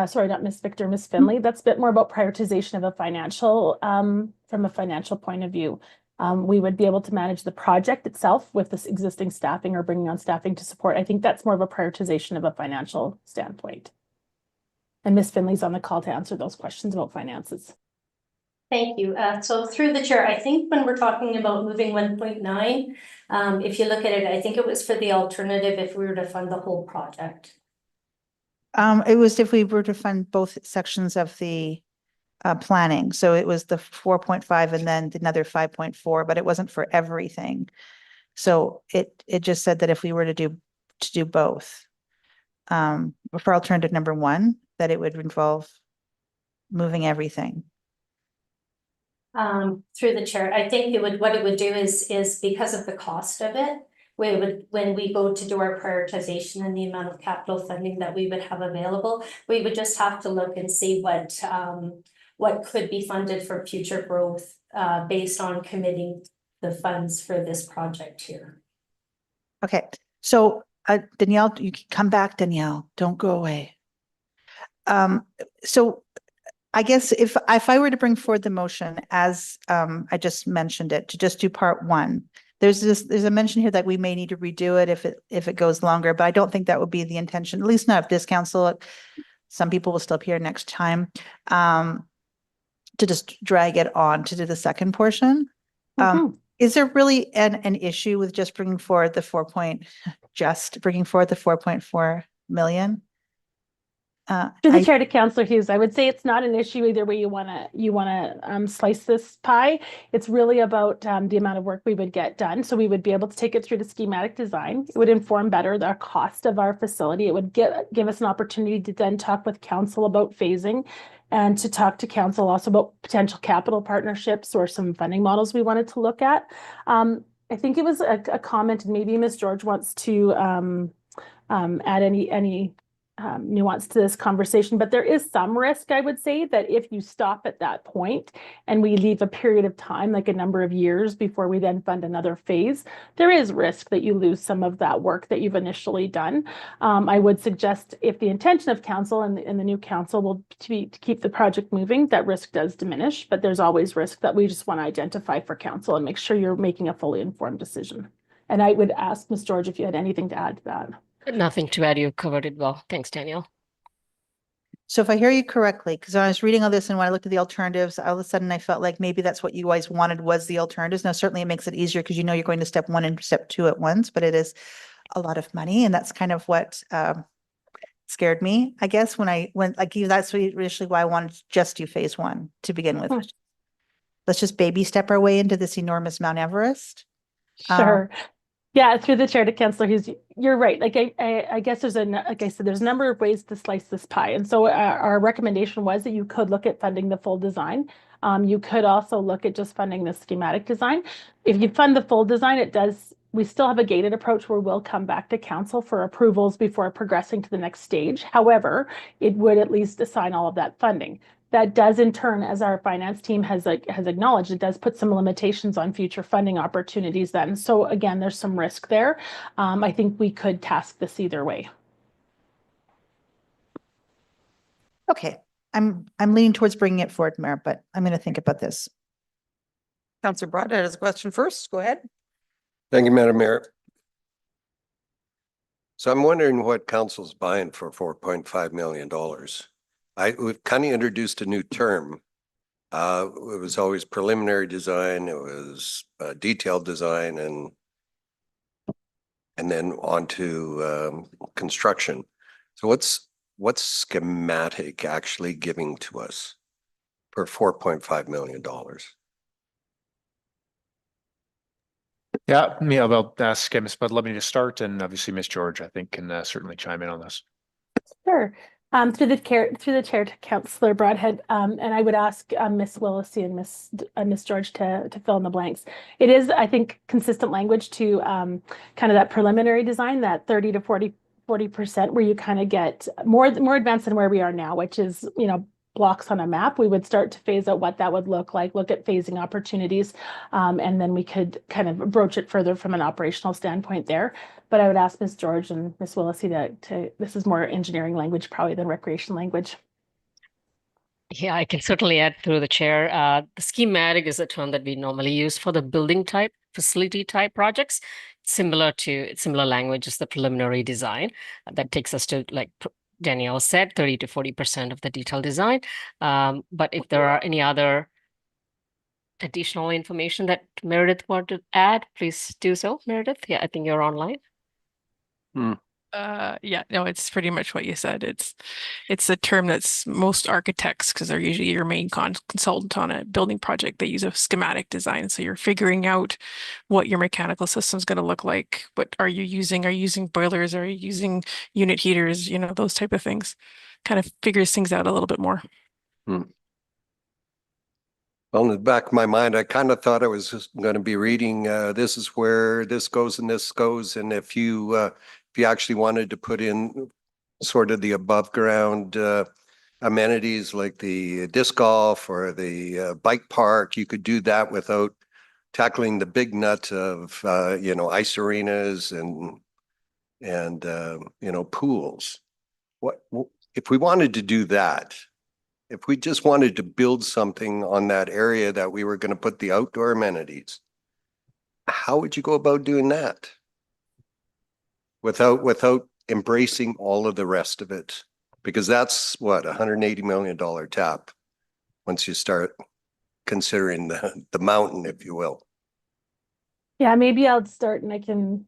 sorry, not Miss Victor, Miss Finley. That's a bit more about prioritization of a financial, from a financial point of view. We would be able to manage the project itself with this existing staffing or bringing on staffing to support. I think that's more of a prioritization of a financial standpoint. And Miss Finley's on the call to answer those questions about finances. Thank you. So through the chair, I think when we're talking about moving 1.9, if you look at it, I think it was for the alternative if we were to fund the whole project. It was if we were to fund both sections of the planning. So it was the 4.5 and then another 5.4, but it wasn't for everything. So it just said that if we were to do both, for alternative number 1, that it would involve moving everything. Through the chair, I think what it would do is because of the cost of it, when we go to do our prioritization and the amount of capital funding that we would have available, we would just have to look and see what could be funded for future growth based on committing the funds for this project here. Okay, so Danielle, you can come back, Danielle, don't go away. So I guess if I were to bring forward the motion as I just mentioned it, to just do part 1, there's a mention here that we may need to redo it if it goes longer, but I don't think that would be the intention, at least not of this council. Some people will still appear next time. To just drag it on to do the second portion. Is there really an issue with just bringing forward the 4.4 million? To the chair to Councillor Hughes, I would say it's not an issue either way you wanna slice this pie. It's really about the amount of work we would get done. So we would be able to take it through the schematic design. It would inform better the cost of our facility. It would give us an opportunity to then talk with council about phasing and to talk to council also about potential capital partnerships or some funding models we wanted to look at. I think it was a comment, and maybe Ms. George wants to add any nuance to this conversation, but there is some risk, I would say, that if you stop at that point and we leave a period of time, like a number of years before we then fund another phase, there is risk that you lose some of that work that you've initially done. I would suggest if the intention of council and the new council will be to keep the project moving, that risk does diminish, but there's always risk that we just want to identify for council and make sure you're making a fully informed decision. And I would ask Ms. George if you had anything to add to that. Nothing to add. You covered it well. Thanks, Danielle. So if I hear you correctly, because I was reading all this and when I looked at the alternatives, all of a sudden I felt like maybe that's what you guys wanted was the alternatives. Now, certainly it makes it easier because you know you're going to step one and step two at once, but it is a lot of money. And that's kind of what scared me, I guess, when that's initially why I wanted to just do phase one to begin with. Let's just baby step our way into this enormous Mount Everest. Sure. Yeah, through the chair to Councillor Hughes, you're right. Like I guess like I said, there's a number of ways to slice this pie. And so our recommendation was that you could look at funding the full design. You could also look at just funding the schematic design. If you fund the full design, we still have a gated approach where we'll come back to council for approvals before progressing to the next stage. However, it would at least assign all of that funding. That does in turn, as our finance team has acknowledged, it does put some limitations on future funding opportunities then. So again, there's some risk there. I think we could task this either way. Okay, I'm leaning towards bringing it forward, Mayor, but I'm going to think about this. Councillor Broadhead has a question first. Go ahead. Thank you, Madam Mayor. So I'm wondering what council's buying for $4.5 million. We've kind of introduced a new term. It was always preliminary design, it was detailed design, and then on to construction. So what's schematic actually giving to us for $4.5 million? Yeah, I'll ask Ms. Bud, let me just start, and obviously Ms. George, I think, can certainly chime in on this. Sure. Through the chair to Councillor Broadhead, and I would ask Ms. Willesee and Ms. George to fill in the blanks. It is, I think, consistent language to kind of that preliminary design, that 30 to 40% where you kind of get more advanced than where we are now, which is, you know, blocks on a map. We would start to phase out what that would look like, look at phasing opportunities, and then we could kind of broach it further from an operational standpoint there. But I would ask Ms. George and Ms. Willesee to this is more engineering language probably than recreation language. Yeah, I can certainly add through the chair. The schematic is a term that we normally use for the building type, facility type projects. Similar language is the preliminary design. That takes us to, like Danielle said, 30 to 40% of the detailed design. But if there are any other additional information that Meredith wanted to add, please do so, Meredith. Yeah, I think you're online. Yeah, no, it's pretty much what you said. It's a term that's most architects, because they're usually your main consultant on a building project. They use a schematic design. So you're figuring out what your mechanical system is going to look like. What are you using? Are you using boilers? Are you using unit heaters? You know, those type of things. Kind of figures things out a little bit more. Well, in the back of my mind, I kind of thought I was just going to be reading, this is where this goes and this goes. And if you actually wanted to put in sort of the above ground amenities like the disc golf or the bike park, you could do that without tackling the big nut of, ice arenas and pools. If we wanted to do that, if we just wanted to build something on that area that we were going to put the outdoor amenities, how would you go about doing that without embracing all of the rest of it? Because that's what, $180 million tap once you start considering the mountain, if you will. Yeah, maybe I'll start and I can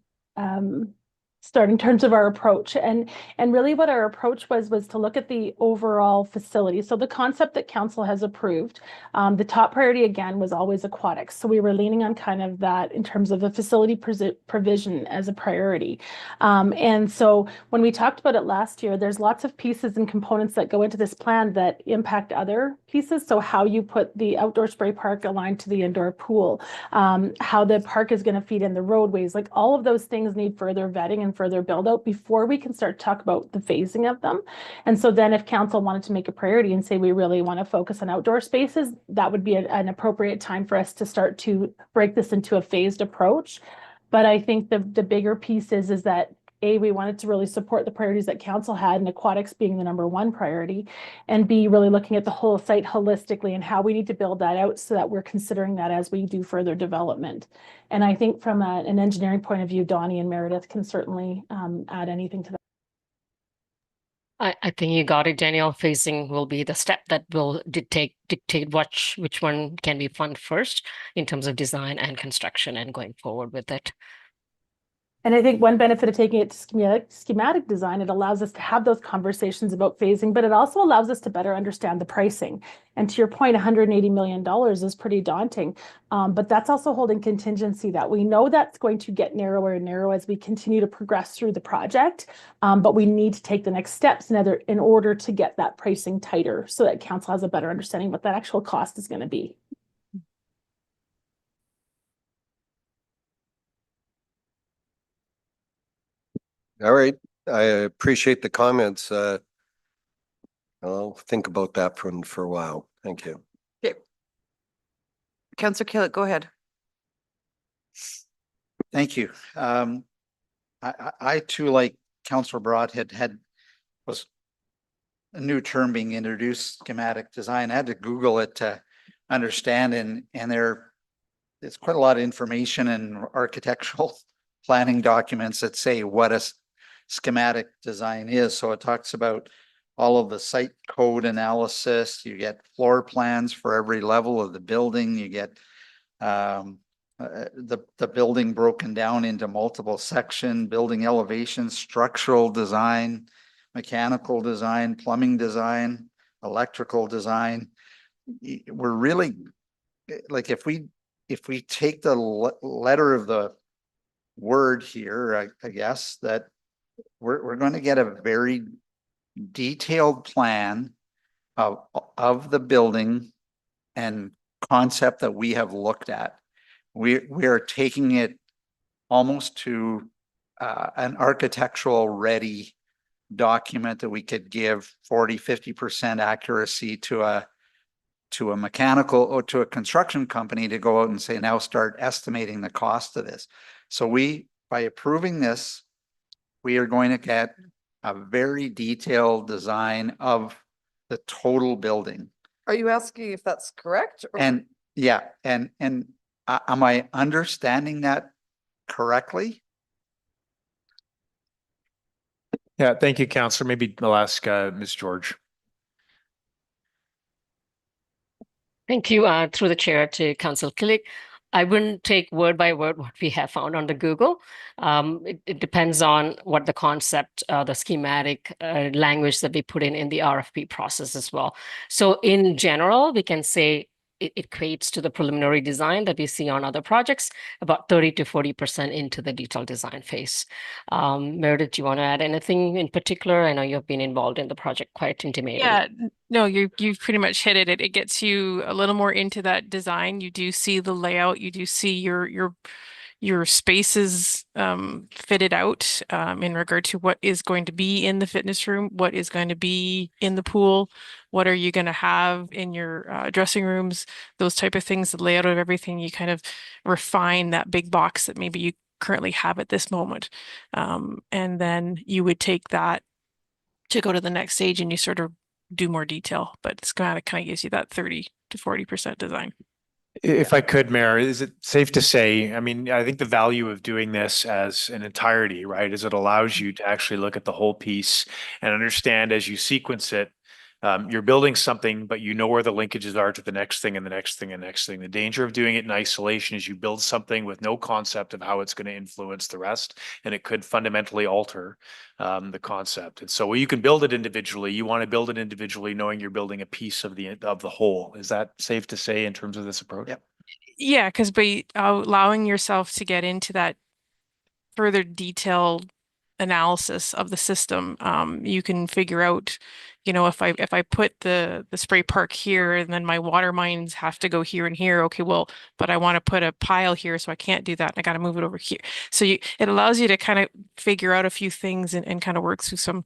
start in terms of our approach. And really what our approach was to look at the overall facility. So the concept that council has approved, the top priority again was always aquatics. So we were leaning on kind of that in terms of the facility provision as a priority. And so when we talked about it last year, there's lots of pieces and components that go into this plan that impact other pieces. So how you put the outdoor spray park aligned to the indoor pool, how the park is going to feed in the roadways, like all of those things need further vetting and further build out before we can start to talk about the phasing of them. And so then if council wanted to make a priority and say we really want to focus on outdoor spaces, that would be an appropriate time for us to start to break this into a phased approach. But I think the bigger piece is that A, we wanted to really support the priorities that council had, and aquatics being the #1 priority. And B, really looking at the whole site holistically and how we need to build that out so that we're considering that as we do further development. And I think from an engineering point of view, Donnie and Meredith can certainly add anything to that. I think you got it, Danielle. Phasing will be the step that will dictate which one can be funded first in terms of design and construction and going forward with it. And I think one benefit of taking it to schematic design, it allows us to have those conversations about phasing, but it also allows us to better understand the pricing. And to your point, $180 million is pretty daunting, but that's also holding contingency that we know that's going to get narrower and narrower as we continue to progress through the project. But we need to take the next steps in order to get that pricing tighter so that council has a better understanding what that actual cost is going to be. All right, I appreciate the comments. I'll think about that for a while. Thank you. Okay. Councillor Kellett, go ahead. Thank you. I too, like Councillor Broadhead, was a new term being introduced, schematic design. I had to Google it to understand, and there's quite a lot of information in architectural planning documents that say what a schematic design is. So it talks about all of the site code analysis. You get floor plans for every level of the building. You get the building broken down into multiple section, building elevation, structural design, mechanical design, plumbing design, electrical design. We're really, like, if we take the letter of the word here, I guess that we're going to get a very detailed plan of the building and concept that we have looked at. We are taking it almost to an architectural ready document that we could give 40-50% accuracy to a mechanical or to a construction company to go out and say, now start estimating the cost of this. So by approving this, we are going to get a very detailed design of the total building. Are you asking if that's correct? And yeah, and am I understanding that correctly? Yeah, thank you, Councillor. Maybe I'll ask Ms. George. Thank you, through the chair to Councillor Killick. I wouldn't take word by word what we have found on the Google. It depends on what the concept, the schematic language that we put in the RFP process as well. So in general, we can say it equates to the preliminary design that we see on other projects, about 30 to 40% into the detailed design phase. Meredith, do you want to add anything in particular? I know you've been involved in the project quite intimately. Yeah, no, you've pretty much hit it. It gets you a little more into that design. You do see the layout. You do see your spaces fitted out in regard to what is going to be in the fitness room, what is going to be in the pool, what are you going to have in your dressing rooms, those type of things, the layout of everything. You kind of refine that big box that maybe you currently have at this moment. And then you would take that to go to the next stage and you sort of do more detail, but schematic kind of gives you that 30 to 40% design. If I could, Mayor, is it safe to say, I mean, I think the value of doing this as an entirety, right, is it allows you to actually look at the whole piece and understand as you sequence it, you're building something, but you know where the linkages are to the next thing and the next thing and the next thing. The danger of doing it in isolation is you build something with no concept of how it's going to influence the rest, and it could fundamentally alter the concept. And so you can build it individually. You want to build it individually, knowing you're building a piece of the whole. Is that safe to say in terms of this approach? Yep. Yeah, because by allowing yourself to get into that further detailed analysis of the system, you can figure out, you know, if I put the spray park here and then my water mines have to go here and here, okay, well, but I want to put a pile here, so I can't do that, and I got to move it over here. So it allows you to kind of figure out a few things and kind of work through some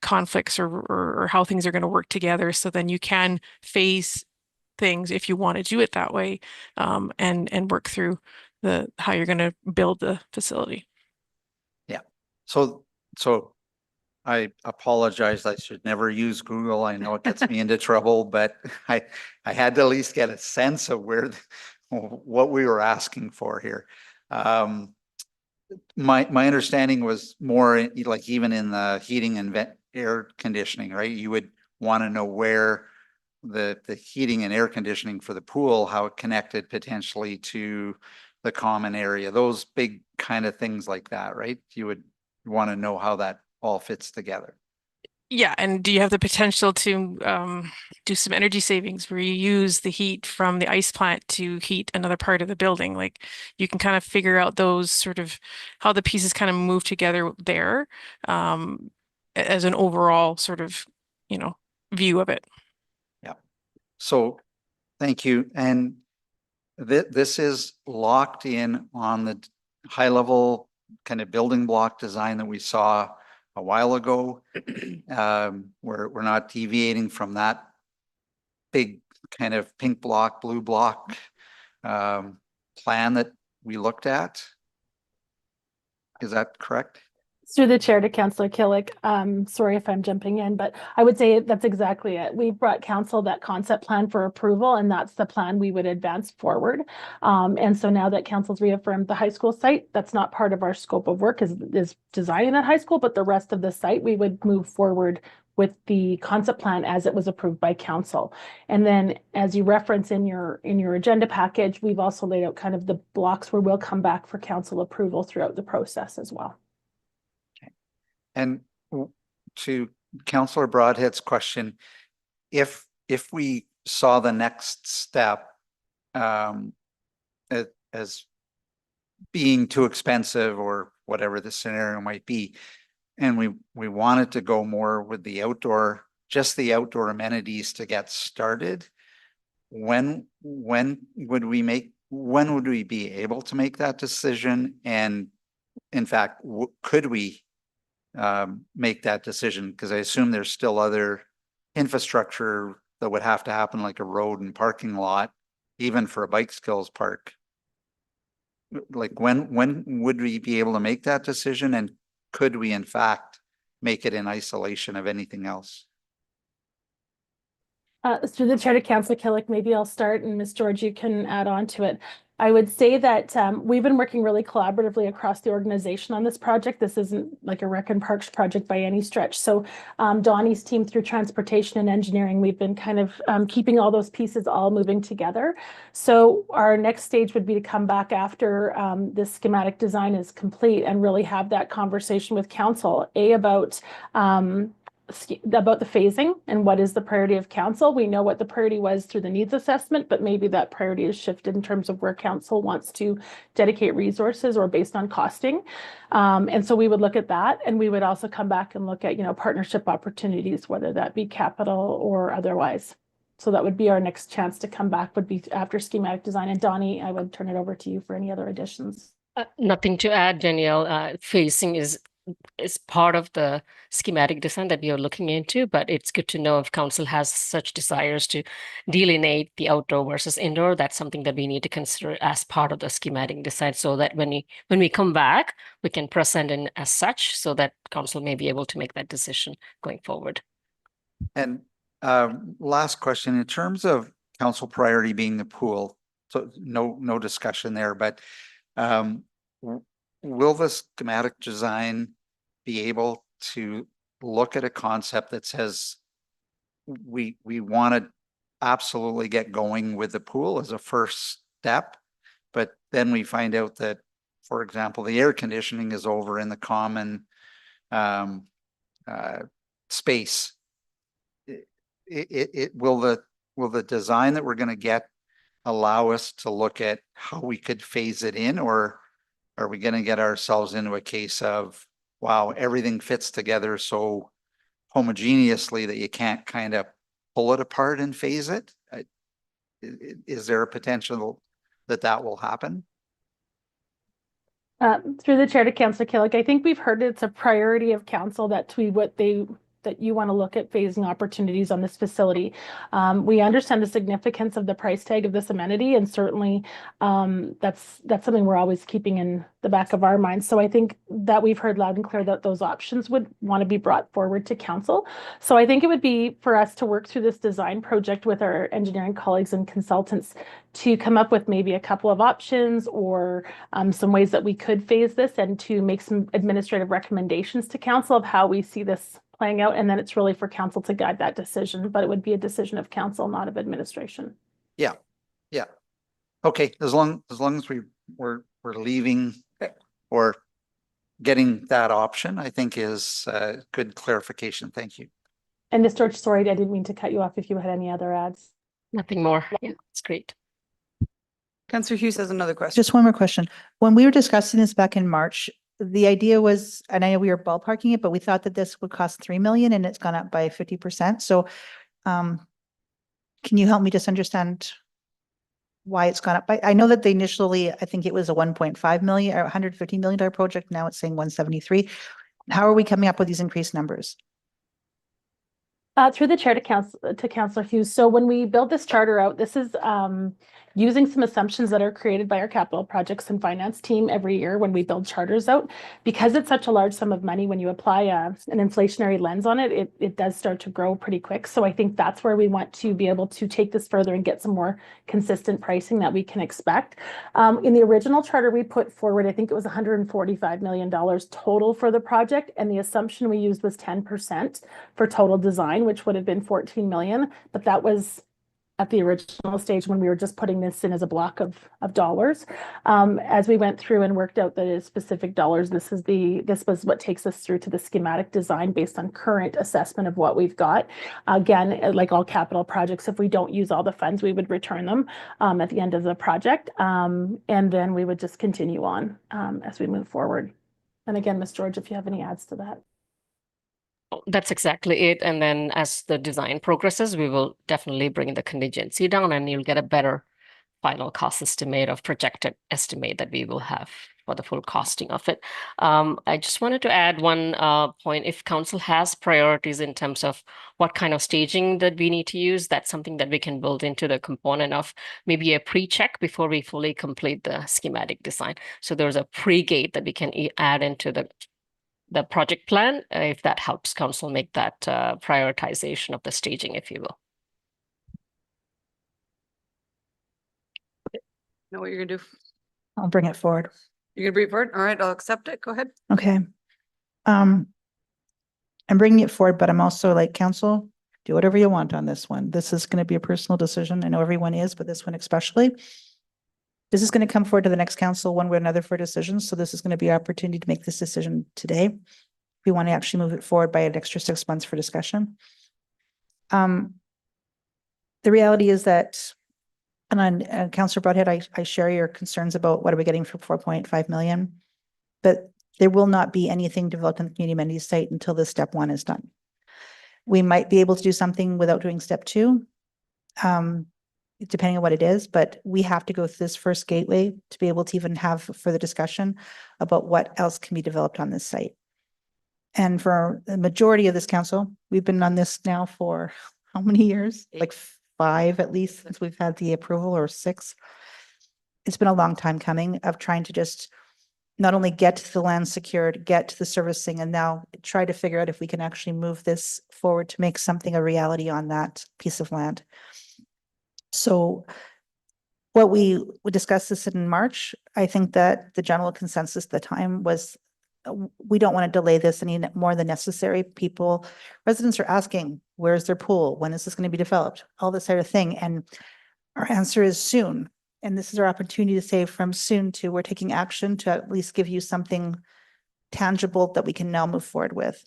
conflicts or how things are going to work together. So then you can phase things if you want to do it that way, and work through how you're going to build the facility. So I apologize. I should never use Google. I know it gets me into trouble, but I had to at least get a sense of what we were asking for here. My understanding was more like even in the heating and air conditioning, right? You would want to know where the heating and air conditioning for the pool, how it connected potentially to the common area, those big kind of things like that, right? You would want to know how that all fits together. Yeah, and do you have the potential to do some energy savings where you use the heat from the ice plant to heat another part of the building? Like you can kind of figure out those sort of how the pieces kind of move together there as an overall sort of, view of it. Yeah. So thank you. And this is locked in on the high level kind of building block design that we saw a while ago. We're not deviating from that big kind of pink block, blue block plan that we looked at. Is that correct? Through the chair to Councillor Killick, sorry if I'm jumping in, but I would say that's exactly it. We brought council that concept plan for approval, and that's the plan we would advance forward. And so now that council's reaffirmed the high school site, that's not part of our scope of work is designing that high school, but the rest of the site, we would move forward with the concept plan as it was approved by council. And then as you reference in your agenda package, we've also laid out kind of the blocks where we'll come back for council approval throughout the process as well. And to Councillor Broadhead's question, if we saw the next step as being too expensive or whatever the scenario might be, and we wanted to go more with the outdoor, just the outdoor amenities to get started, when would we be able to make that decision? And in fact, could we make that decision? Because I assume there's still other infrastructure that would have to happen, like a road and parking lot, even for a bike skills park. Like when would we be able to make that decision, and could we in fact make it in isolation of anything else? Through the chair to Councillor Killick, maybe I'll start, and Ms. George, you can add on to it. I would say that we've been working really collaboratively across the organization on this project. This isn't like a Rec and Parks project by any stretch. So Donnie's team through transportation and engineering, we've been kind of keeping all those pieces all moving together. So our next stage would be to come back after this schematic design is complete and really have that conversation with council, about the phasing and what is the priority of council. We know what the priority was through the needs assessment, but maybe that priority is shifted in terms of where council wants to dedicate resources or based on costing. And so we would look at that, and we would also come back and look at, partnership opportunities, whether that be capital or otherwise. So that would be our next chance to come back, would be after schematic design. And Donnie, I would turn it over to you for any other additions. Nothing to add, Danielle. Phasing is part of the schematic design that we are looking into, but it's good to know if council has such desires to delineate the outdoor versus indoor. That's something that we need to consider as part of the schematic design, so that when we come back, we can present in as such, so that council may be able to make that decision going forward. And last question, in terms of council priority being the pool, so no discussion there, but will the schematic design be able to look at a concept that says we want to absolutely get going with the pool as a first step, but then we find out that, for example, the air conditioning is over in the common space? Will the design that we're going to get allow us to look at how we could phase it in, or are we going to get ourselves into a case of, wow, everything fits together so homogeneously that you can't kind of pull it apart and phase it? Is there a potential that will happen? Through the chair to Councillor Killick, I think we've heard it's a priority of council that what they that you want to look at phasing opportunities on this facility. We understand the significance of the price tag of this amenity, and certainly that's something we're always keeping in the back of our minds. So I think that we've heard loud and clear that those options would want to be brought forward to council. So I think it would be for us to work through this design project with our engineering colleagues and consultants to come up with maybe a couple of options or some ways that we could phase this, and to make some administrative recommendations to council of how we see this playing out. And then it's really for council to guide that decision, but it would be a decision of council, not of administration. Yeah, yeah. Okay, as long as we're leaving or getting that option, I think is good clarification. Thank you. And Ms. George, sorry, I didn't mean to cut you off if you had any other ads. Nothing more. Yeah, it's great. Councillor Hughes has another question. Just one more question. When we were discussing this back in March, the idea was, and I know we were ballparking it, but we thought that this would cost 3 million and it's gone up by 50%. So can you help me just understand why it's gone up? I know that initially, I think it was a 1.5 million or $150 million project. Now it's saying 173. How are we coming up with these increased numbers? Through the chair to Councillor Hughes. So when we build this charter out, this is using some assumptions that are created by our capital projects and finance team every year when we build charters out. Because it's such a large sum of money, when you apply an inflationary lens on it, it does start to grow pretty quick. So I think that's where we want to be able to take this further and get some more consistent pricing that we can expect. In the original charter we put forward, I think it was $145 million total for the project, and the assumption we used was 10% for total design, which would have been 14 million, but that was at the original stage when we were just putting this in as a block of dollars. As we went through and worked out the specific dollars, this was what takes us through to the schematic design based on current assessment of what we've got. Again, like all capital projects, if we don't use all the funds, we would return them at the end of the project. And then we would just continue on as we move forward. And again, Ms. George, if you have any adds to that. That's exactly it. And then as the design progresses, we will definitely bring the contingency down, and you'll get a better final cost estimate of projected estimate that we will have for the full costing of it. I just wanted to add one point. If council has priorities in terms of what kind of staging that we need to use, that's something that we can build into the component of maybe a pre-check before we fully complete the schematic design. So there's a pre-gate that we can add into the project plan, if that helps council make that prioritization of the staging, if you will. Know what you're gonna do? I'll bring it forward. You're gonna bring it forward? All right, I'll accept it. Go ahead. Okay. I'm bringing it forward, but I'm also like, council, do whatever you want on this one. This is going to be a personal decision. I know everyone is, but this one especially. This is going to come forward to the next council one way or another for decisions. So this is going to be an opportunity to make this decision today. We want to actually move it forward by an extra 6 months for discussion. The reality is that, and on Councillor Broadhead, I share your concerns about what are we getting for 4.5 million, but there will not be anything developed on the community amenities site until this step 1 is done. We might be able to do something without doing step 2. Depending on what it is, but we have to go through this first gateway to be able to even have further discussion about what else can be developed on this site. And for the majority of this council, we've been on this now for how many years? Like 5 at least since we've had the approval, or 6. It's been a long time coming of trying to just not only get the land secured, get the servicing, and now try to figure out if we can actually move this forward to make something a reality on that piece of land. So what we discussed this in March, I think that the general consensus at the time was we don't want to delay this any more than necessary. Residents are asking, where's their pool? When is this going to be developed? All this sort of thing. And our answer is soon. And this is our opportunity to say from soon to we're taking action to at least give you something tangible that we can now move forward with.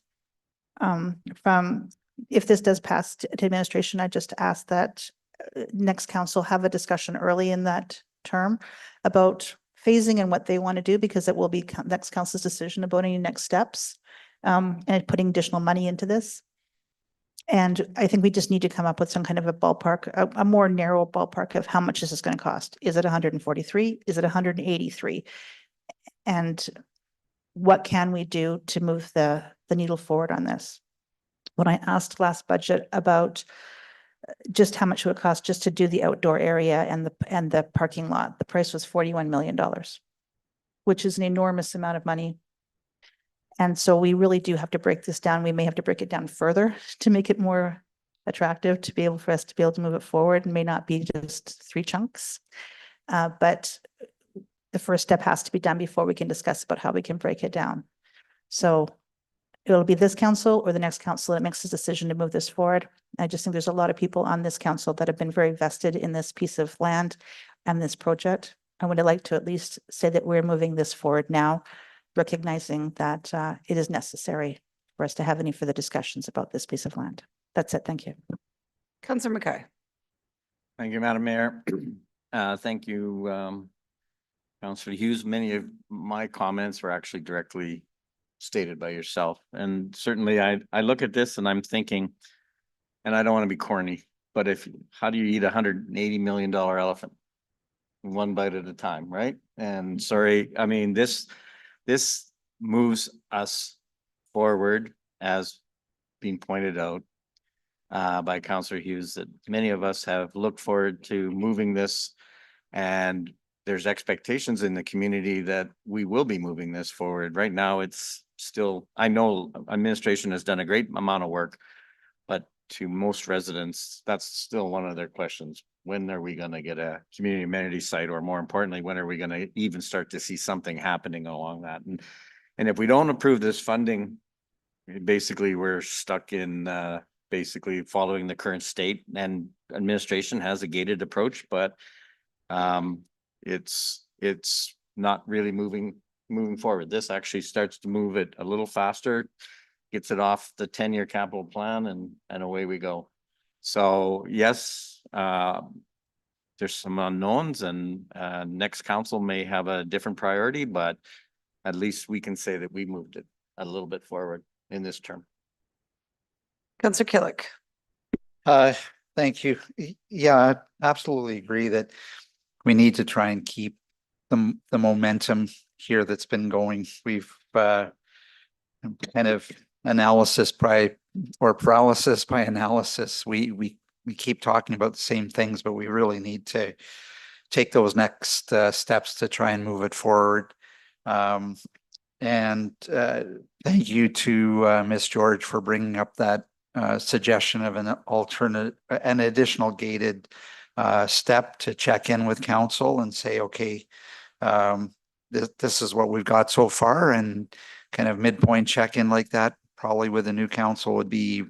If this does pass to administration, I just ask that next council have a discussion early in that term about phasing and what they want to do, because it will be next council's decision about any next steps and putting additional money into this. And I think we just need to come up with some kind of a ballpark, a more narrow ballpark of how much this is going to cost. Is it 143? Is it 183? And what can we do to move the needle forward on this? When I asked last budget about just how much it would cost just to do the outdoor area and the parking lot, the price was $41 million, which is an enormous amount of money. And so we really do have to break this down. We may have to break it down further to make it more attractive to be able for us to be able to move it forward. It may not be just 3 chunks. But the first step has to be done before we can discuss about how we can break it down. So it'll be this council or the next council that makes the decision to move this forward. I just think there's a lot of people on this council that have been very vested in this piece of land and this project. I would like to at least say that we're moving this forward now, recognizing that it is necessary for us to have any further discussions about this piece of land. That's it. Thank you. Councillor Mackay. Thank you, Madam Mayor. Thank you, Councillor Hughes. Many of my comments were actually directly stated by yourself. And certainly I look at this and I'm thinking, and I don't want to be corny, but how do you eat $180 million elephant? One bite at a time, right? And sorry, I mean, this moves us forward, as being pointed out by Councillor Hughes, that many of us have looked forward to moving this, and there's expectations in the community that we will be moving this forward. Right now, it's still, I know administration has done a great amount of work, but to most residents, that's still one of their questions. When are we going to get a community amenity site, or more importantly, when are we going to even start to see something happening along that? And if we don't approve this funding, basically we're stuck in basically following the current state, and administration has a gated approach, but it's not really moving forward. This actually starts to move it a little faster, gets it off the 10-year capital plan, and away we go. So yes, there's some unknowns, and next council may have a different priority, but at least we can say that we moved it a little bit forward in this term. Councillor Killick. Thank you. Yeah, I absolutely agree that we need to try and keep the momentum here that's been going. We've kind of paralysis by analysis. We keep talking about the same things, but we really need to take those next steps to try and move it forward. And thank you to Ms. George for bringing up that suggestion of an additional gated step to check in with council and say, okay, this is what we've got so far, and kind of midpoint check-in like that, probably with a new council, would be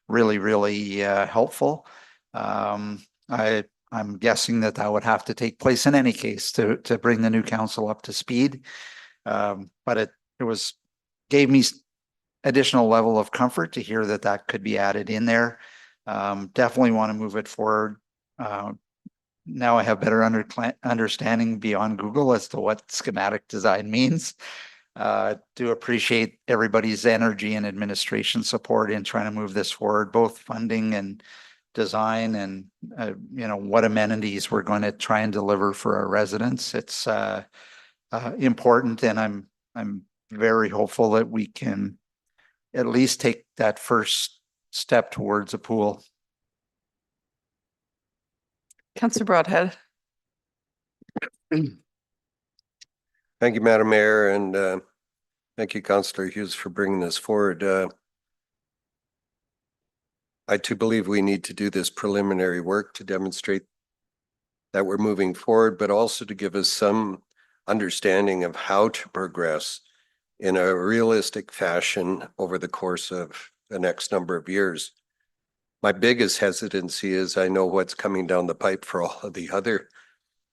really, really helpful. I'm guessing that would have to take place in any case to bring the new council up to speed. But it gave me additional level of comfort to hear that could be added in there. Definitely want to move it forward. Now I have better understanding beyond Google as to what schematic design means. Do appreciate everybody's energy and administration support in trying to move this forward, both funding and design, and what amenities we're going to try and deliver for our residents. It's important, and I'm very hopeful that we can at least take that first step towards a pool. Councillor Broadhead. Thank you, Madam Mayor, and thank you, Councillor Hughes, for bringing this forward. I too believe we need to do this preliminary work to demonstrate that we're moving forward, but also to give us some understanding of how to progress in a realistic fashion over the course of the next number of years. My biggest hesitancy is I know what's coming down the pipe for all of the other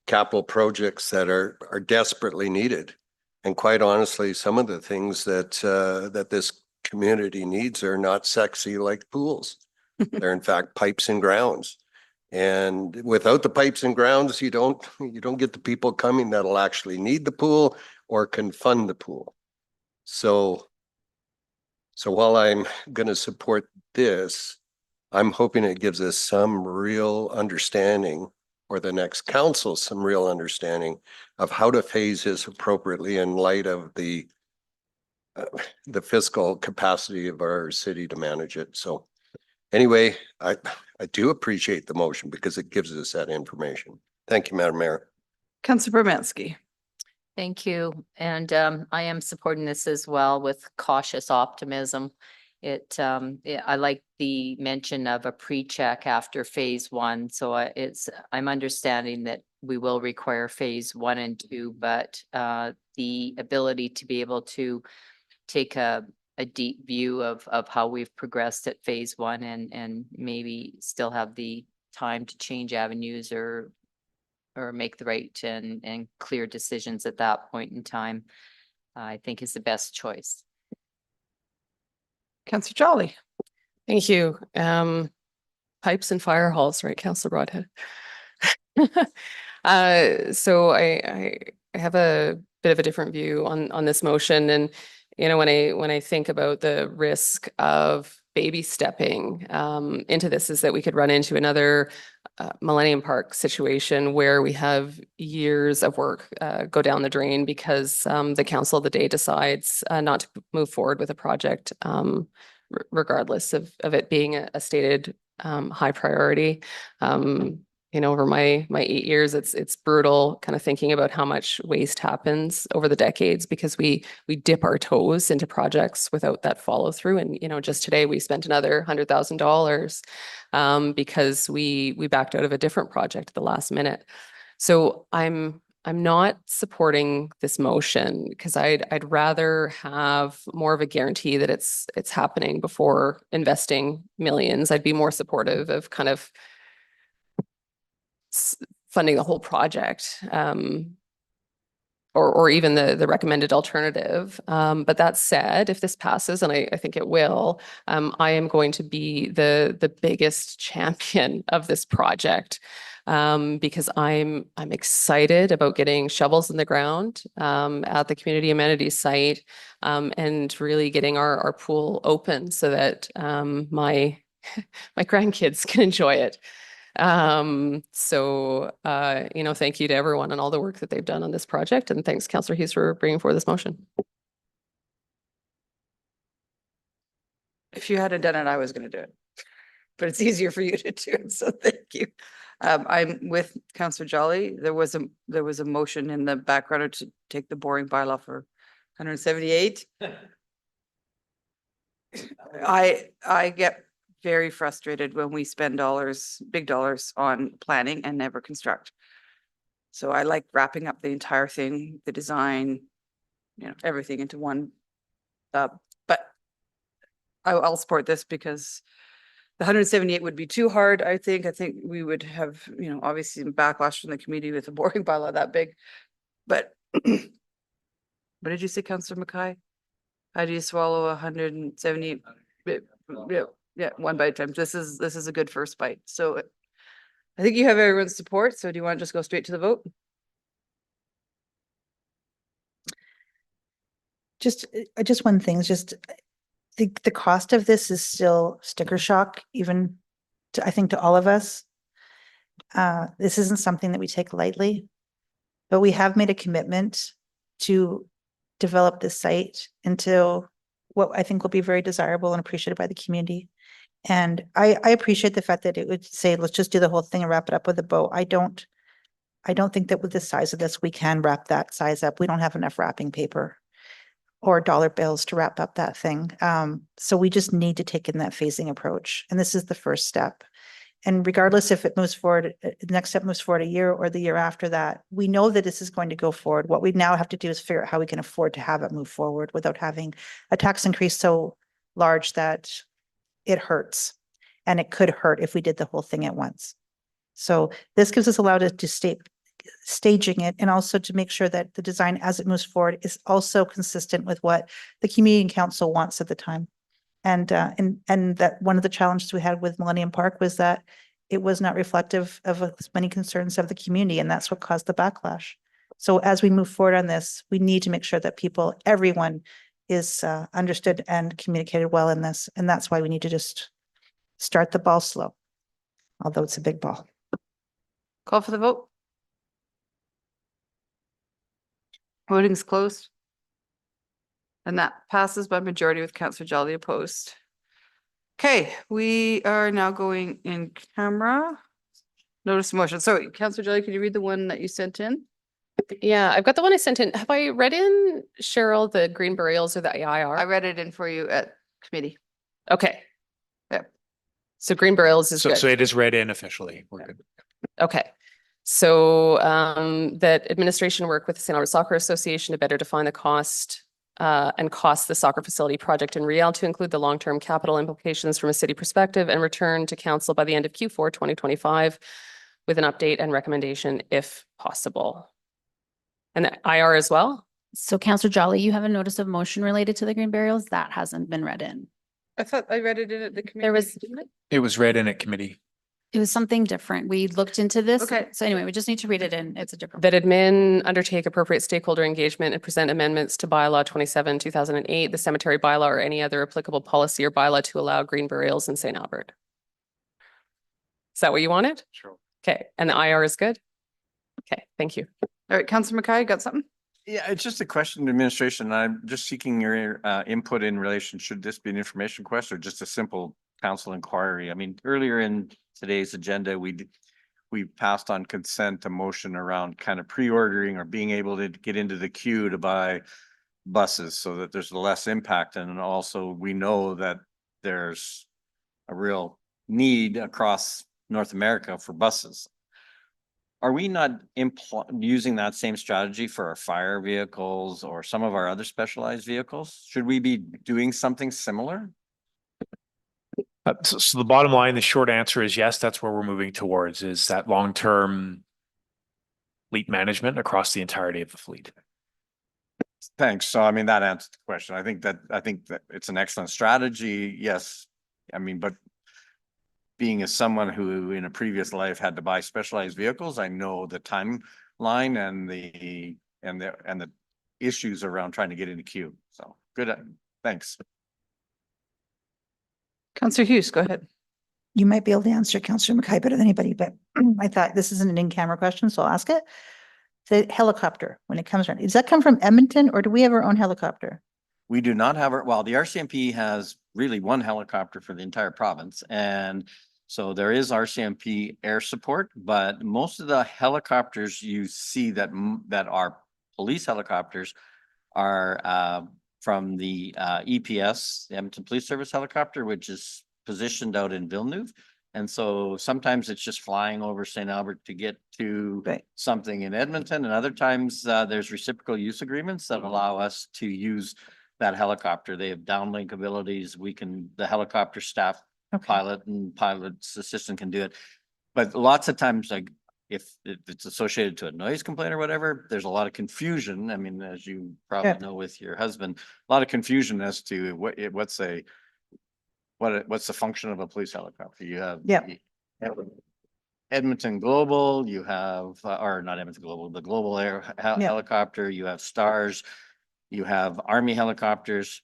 capital projects that are desperately needed. And quite honestly, some of the things that this community needs are not sexy like pools. They're in fact pipes and grounds. And without the pipes and grounds, you don't get the people coming that'll actually need the pool or can fund the pool. So while I'm going to support this, I'm hoping it gives us some real understanding, or the next council some real understanding of how to phase this appropriately in light of the the fiscal capacity of our city to manage it. So anyway, I do appreciate the motion because it gives us that information. Thank you, Madam Mayor. Councillor Bermansky. Thank you. And I am supporting this as well with cautious optimism. I like the mention of a pre-check after phase one. So I'm understanding that we will require phase 1 and 2, but the ability to be able to take a deep view of how we've progressed at phase 1 and maybe still have the time to change avenues or make the right and clear decisions at that point in time, I think is the best choice. Councillor Jolly. Thank you. Pipes and fire halls, right, Councillor Broadhead? So I have a bit of a different view on this motion. And, you know, when I think about the risk of baby stepping into this, is that we could run into another Millennium Park situation where we have years of work go down the drain because the council of the day decides not to move forward with a project, regardless of it being a stated high priority. You know, over my 8 years, it's brutal kind of thinking about how much waste happens over the decades because we dip our toes into projects without that follow through. And, you know, just today we spent another $100,000 because we backed out of a different project at the last minute. So I'm not supporting this motion because I'd rather have more of a guarantee that it's happening before investing millions. I'd be more supportive of kind of funding the whole project, or even the recommended alternative. But that said, if this passes, and I think it will, I am going to be the biggest champion of this project. Because I'm excited about getting shovels in the ground at the community amenities site, and really getting our pool open so that my grandkids can enjoy it. So you know, thank you to everyone and all the work that they've done on this project, and thanks, Councillor Hughes, for bringing forward this motion. If you hadn't done it, I was going to do it, but it's easier for you to do it. So thank you. I'm with Councillor Jolly. There was a motion in the background to take the boring bylaw for 178. I get very frustrated when we spend big dollars on planning and never construct. So I like wrapping up the entire thing, the design, you know, everything into one. But I'll support this because the 178 would be too hard. I think we would have, you know, obviously some backlash from the community with a boring bylaw that big. But what did you say, Councillor Mackay? How do you swallow 178? Yeah, one bite at a time. This is a good first bite. So I think you have everyone's support. So do you want to just go straight to the vote? Just one thing, just the cost of this is still sticker shock, even to, I think, to all of us. This isn't something that we take lightly, but we have made a commitment to develop this site into what I think will be very desirable and appreciated by the community. And I appreciate the fact that it would say, let's just do the whole thing and wrap it up with a bow. I don't think that with the size of this, we can wrap that size up. We don't have enough wrapping paper or dollar bills to wrap up that thing. So we just need to take in that phasing approach. And this is the first step. And regardless if it moves forward, the next step moves forward a year or the year after that, we know that this is going to go forward. What we now have to do is figure out how we can afford to have it move forward without having a tax increase so large that it hurts. And it could hurt if we did the whole thing at once. So this gives us allowed to staging it and also to make sure that the design as it moves forward is also consistent with what the community council wants at the time. And that one of the challenges we had with Millennium Park was that it was not reflective of as many concerns of the community, and that's what caused the backlash. So as we move forward on this, we need to make sure that everyone is understood and communicated well in this, and that's why we need to just start the ball slow, although it's a big ball. Call for the vote. Voting's closed. And that passes by majority with Councillor Jolly opposed. Okay, we are now going in camera. Notice of motion. So Councillor Jolly, could you read the one that you sent in? Yeah, I've got the one I sent in. Have I read in, Cheryl, the green burials or the AIR? I read it in for you at committee. Okay. Yep. So green burials is So good. it is read in officially. We're good. Okay. So that administration work with the St. Albert Soccer Association to better define the cost and cost the soccer facility project in Riel to include the long-term capital implications from a city perspective and return to council by the end of Q4 2025 with an update and recommendation if possible. And the IR as well? So Councillor Jolly, you have a notice of motion related to the green burials that hasn't been read in. I thought I read it in at the committee. There was, It was read in at committee. it was something different. We looked into this. Okay. So anyway, we just need to read it in. It's a different. That admin undertake appropriate stakeholder engagement and present amendments to bylaw 27, 2008, the cemetery bylaw or any other applicable policy or bylaw to allow green burials in St. Albert. Is that what you wanted? Sure. Okay, and the IR is good? Okay, thank you. All right, Councillor Mackay, got something? Yeah, it's just a question to administration. I'm just seeking your input in relation, should this be an information question or just a simple council inquiry? I mean, earlier in today's agenda, we passed on consent a motion around kind of pre-ordering or being able to get into the queue to buy buses so that there's less impact. And also we know that there's a real need across North America for buses. Are we not using that same strategy for our fire vehicles or some of our other specialized vehicles? Should we be doing something similar? So the bottom line, the short answer is yes, that's where we're moving towards, is that long-term fleet management across the entirety of the fleet. Thanks. So I mean, that answers the question. I think that it's an excellent strategy. Yes. I mean, but being as someone who in a previous life had to buy specialized vehicles, I know the timeline and the issues around trying to get in the queue. So good. Thanks. Councillor Hughes, go ahead. You might be able to answer Councillor Mackay better than anybody, but I thought this isn't an in-camera question, so I'll ask it. The helicopter, when it comes around, does that come from Edmonton or do we have our own helicopter? We do not have well, the RCMP has really one helicopter for the entire province. And so there is RCMP air support, but most of the helicopters you see that are police helicopters are from the EPS, the Edmonton Police Service helicopter, which is positioned out in Villeneuve. And so sometimes it's just flying over St. Albert to get to something in Edmonton. And other times there's reciprocal use agreements that allow us to use that helicopter. They have downlink abilities. The helicopter staff, pilot and pilot's assistant can do it. But lots of times, like if it's associated to a noise complaint or whatever, there's a lot of confusion. I mean, as you probably know with your husband, a lot of confusion as to what's the function of a police helicopter. You have Edmonton Global, you have, or not Edmonton Global, the Global Air helicopter, you have Stars, you have Army helicopters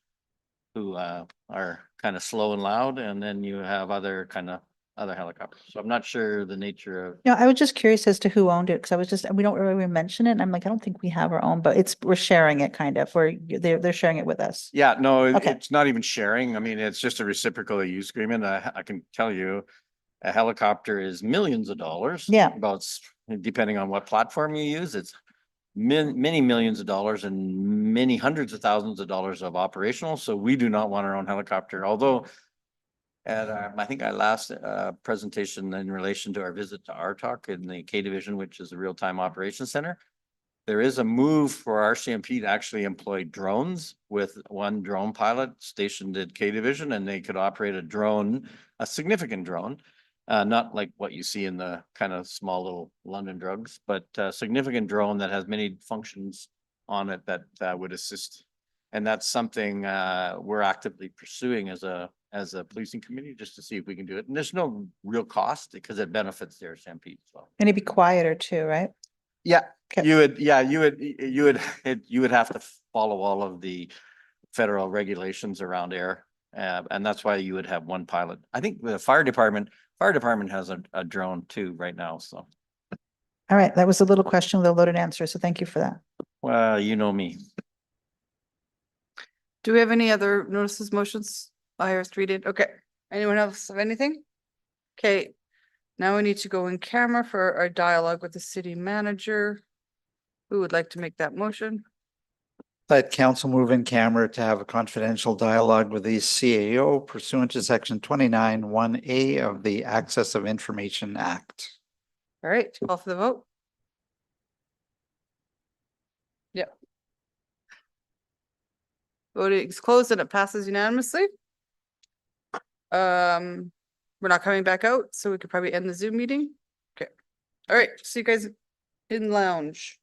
who are kind of slow and loud, and then you have other helicopters. So I'm not sure the nature of. No, I was just curious as to who owned it, because we don't really mention it. And I'm like, I don't think we have our own, but we're sharing it kind of, they're sharing it with us. Yeah, no, Okay. it's not even sharing. I mean, it's just a reciprocal use agreement. I can tell you, a helicopter is millions of dollars. Yeah. Depending on what platform you use, it's many millions of dollars and many hundreds of thousands of dollars of operational. So we do not want our own helicopter, although at I think our last presentation in relation to our visit to RTOC in the K Division, which is the real-time operations center, there is a move for RCMP to actually employ drones with one drone pilot stationed at K Division, and they could operate a drone, a significant drone, not like what you see in the kind of small little London drugs, but a significant drone that has many functions on it that would assist. And that's something we're actively pursuing as a policing committee, just to see if we can do it. And there's no real cost because it benefits the RCMP as well. And it'd be quieter too, right? Yeah, Okay. you would have to follow all of the federal regulations around air. And that's why you would have one pilot. I think the fire department has a drone too right now, so. All right, that was a little question with a loaded answer, so thank you for that. Well, you know me. Do we have any other notices, motions? I hear three did. Okay. Anyone else have anything? Okay. Now we need to go in camera for our dialogue with the city manager. Who would like to make that motion? Let council move in camera to have a confidential dialogue with the CAO pursuant to section 29(1)(a) of the Access of Information Act. All right, call for the vote. Yep. Voting is closed and it passes unanimously. We're not coming back out, so we could probably end the Zoom meeting. Okay. All right, see you guys in lounge.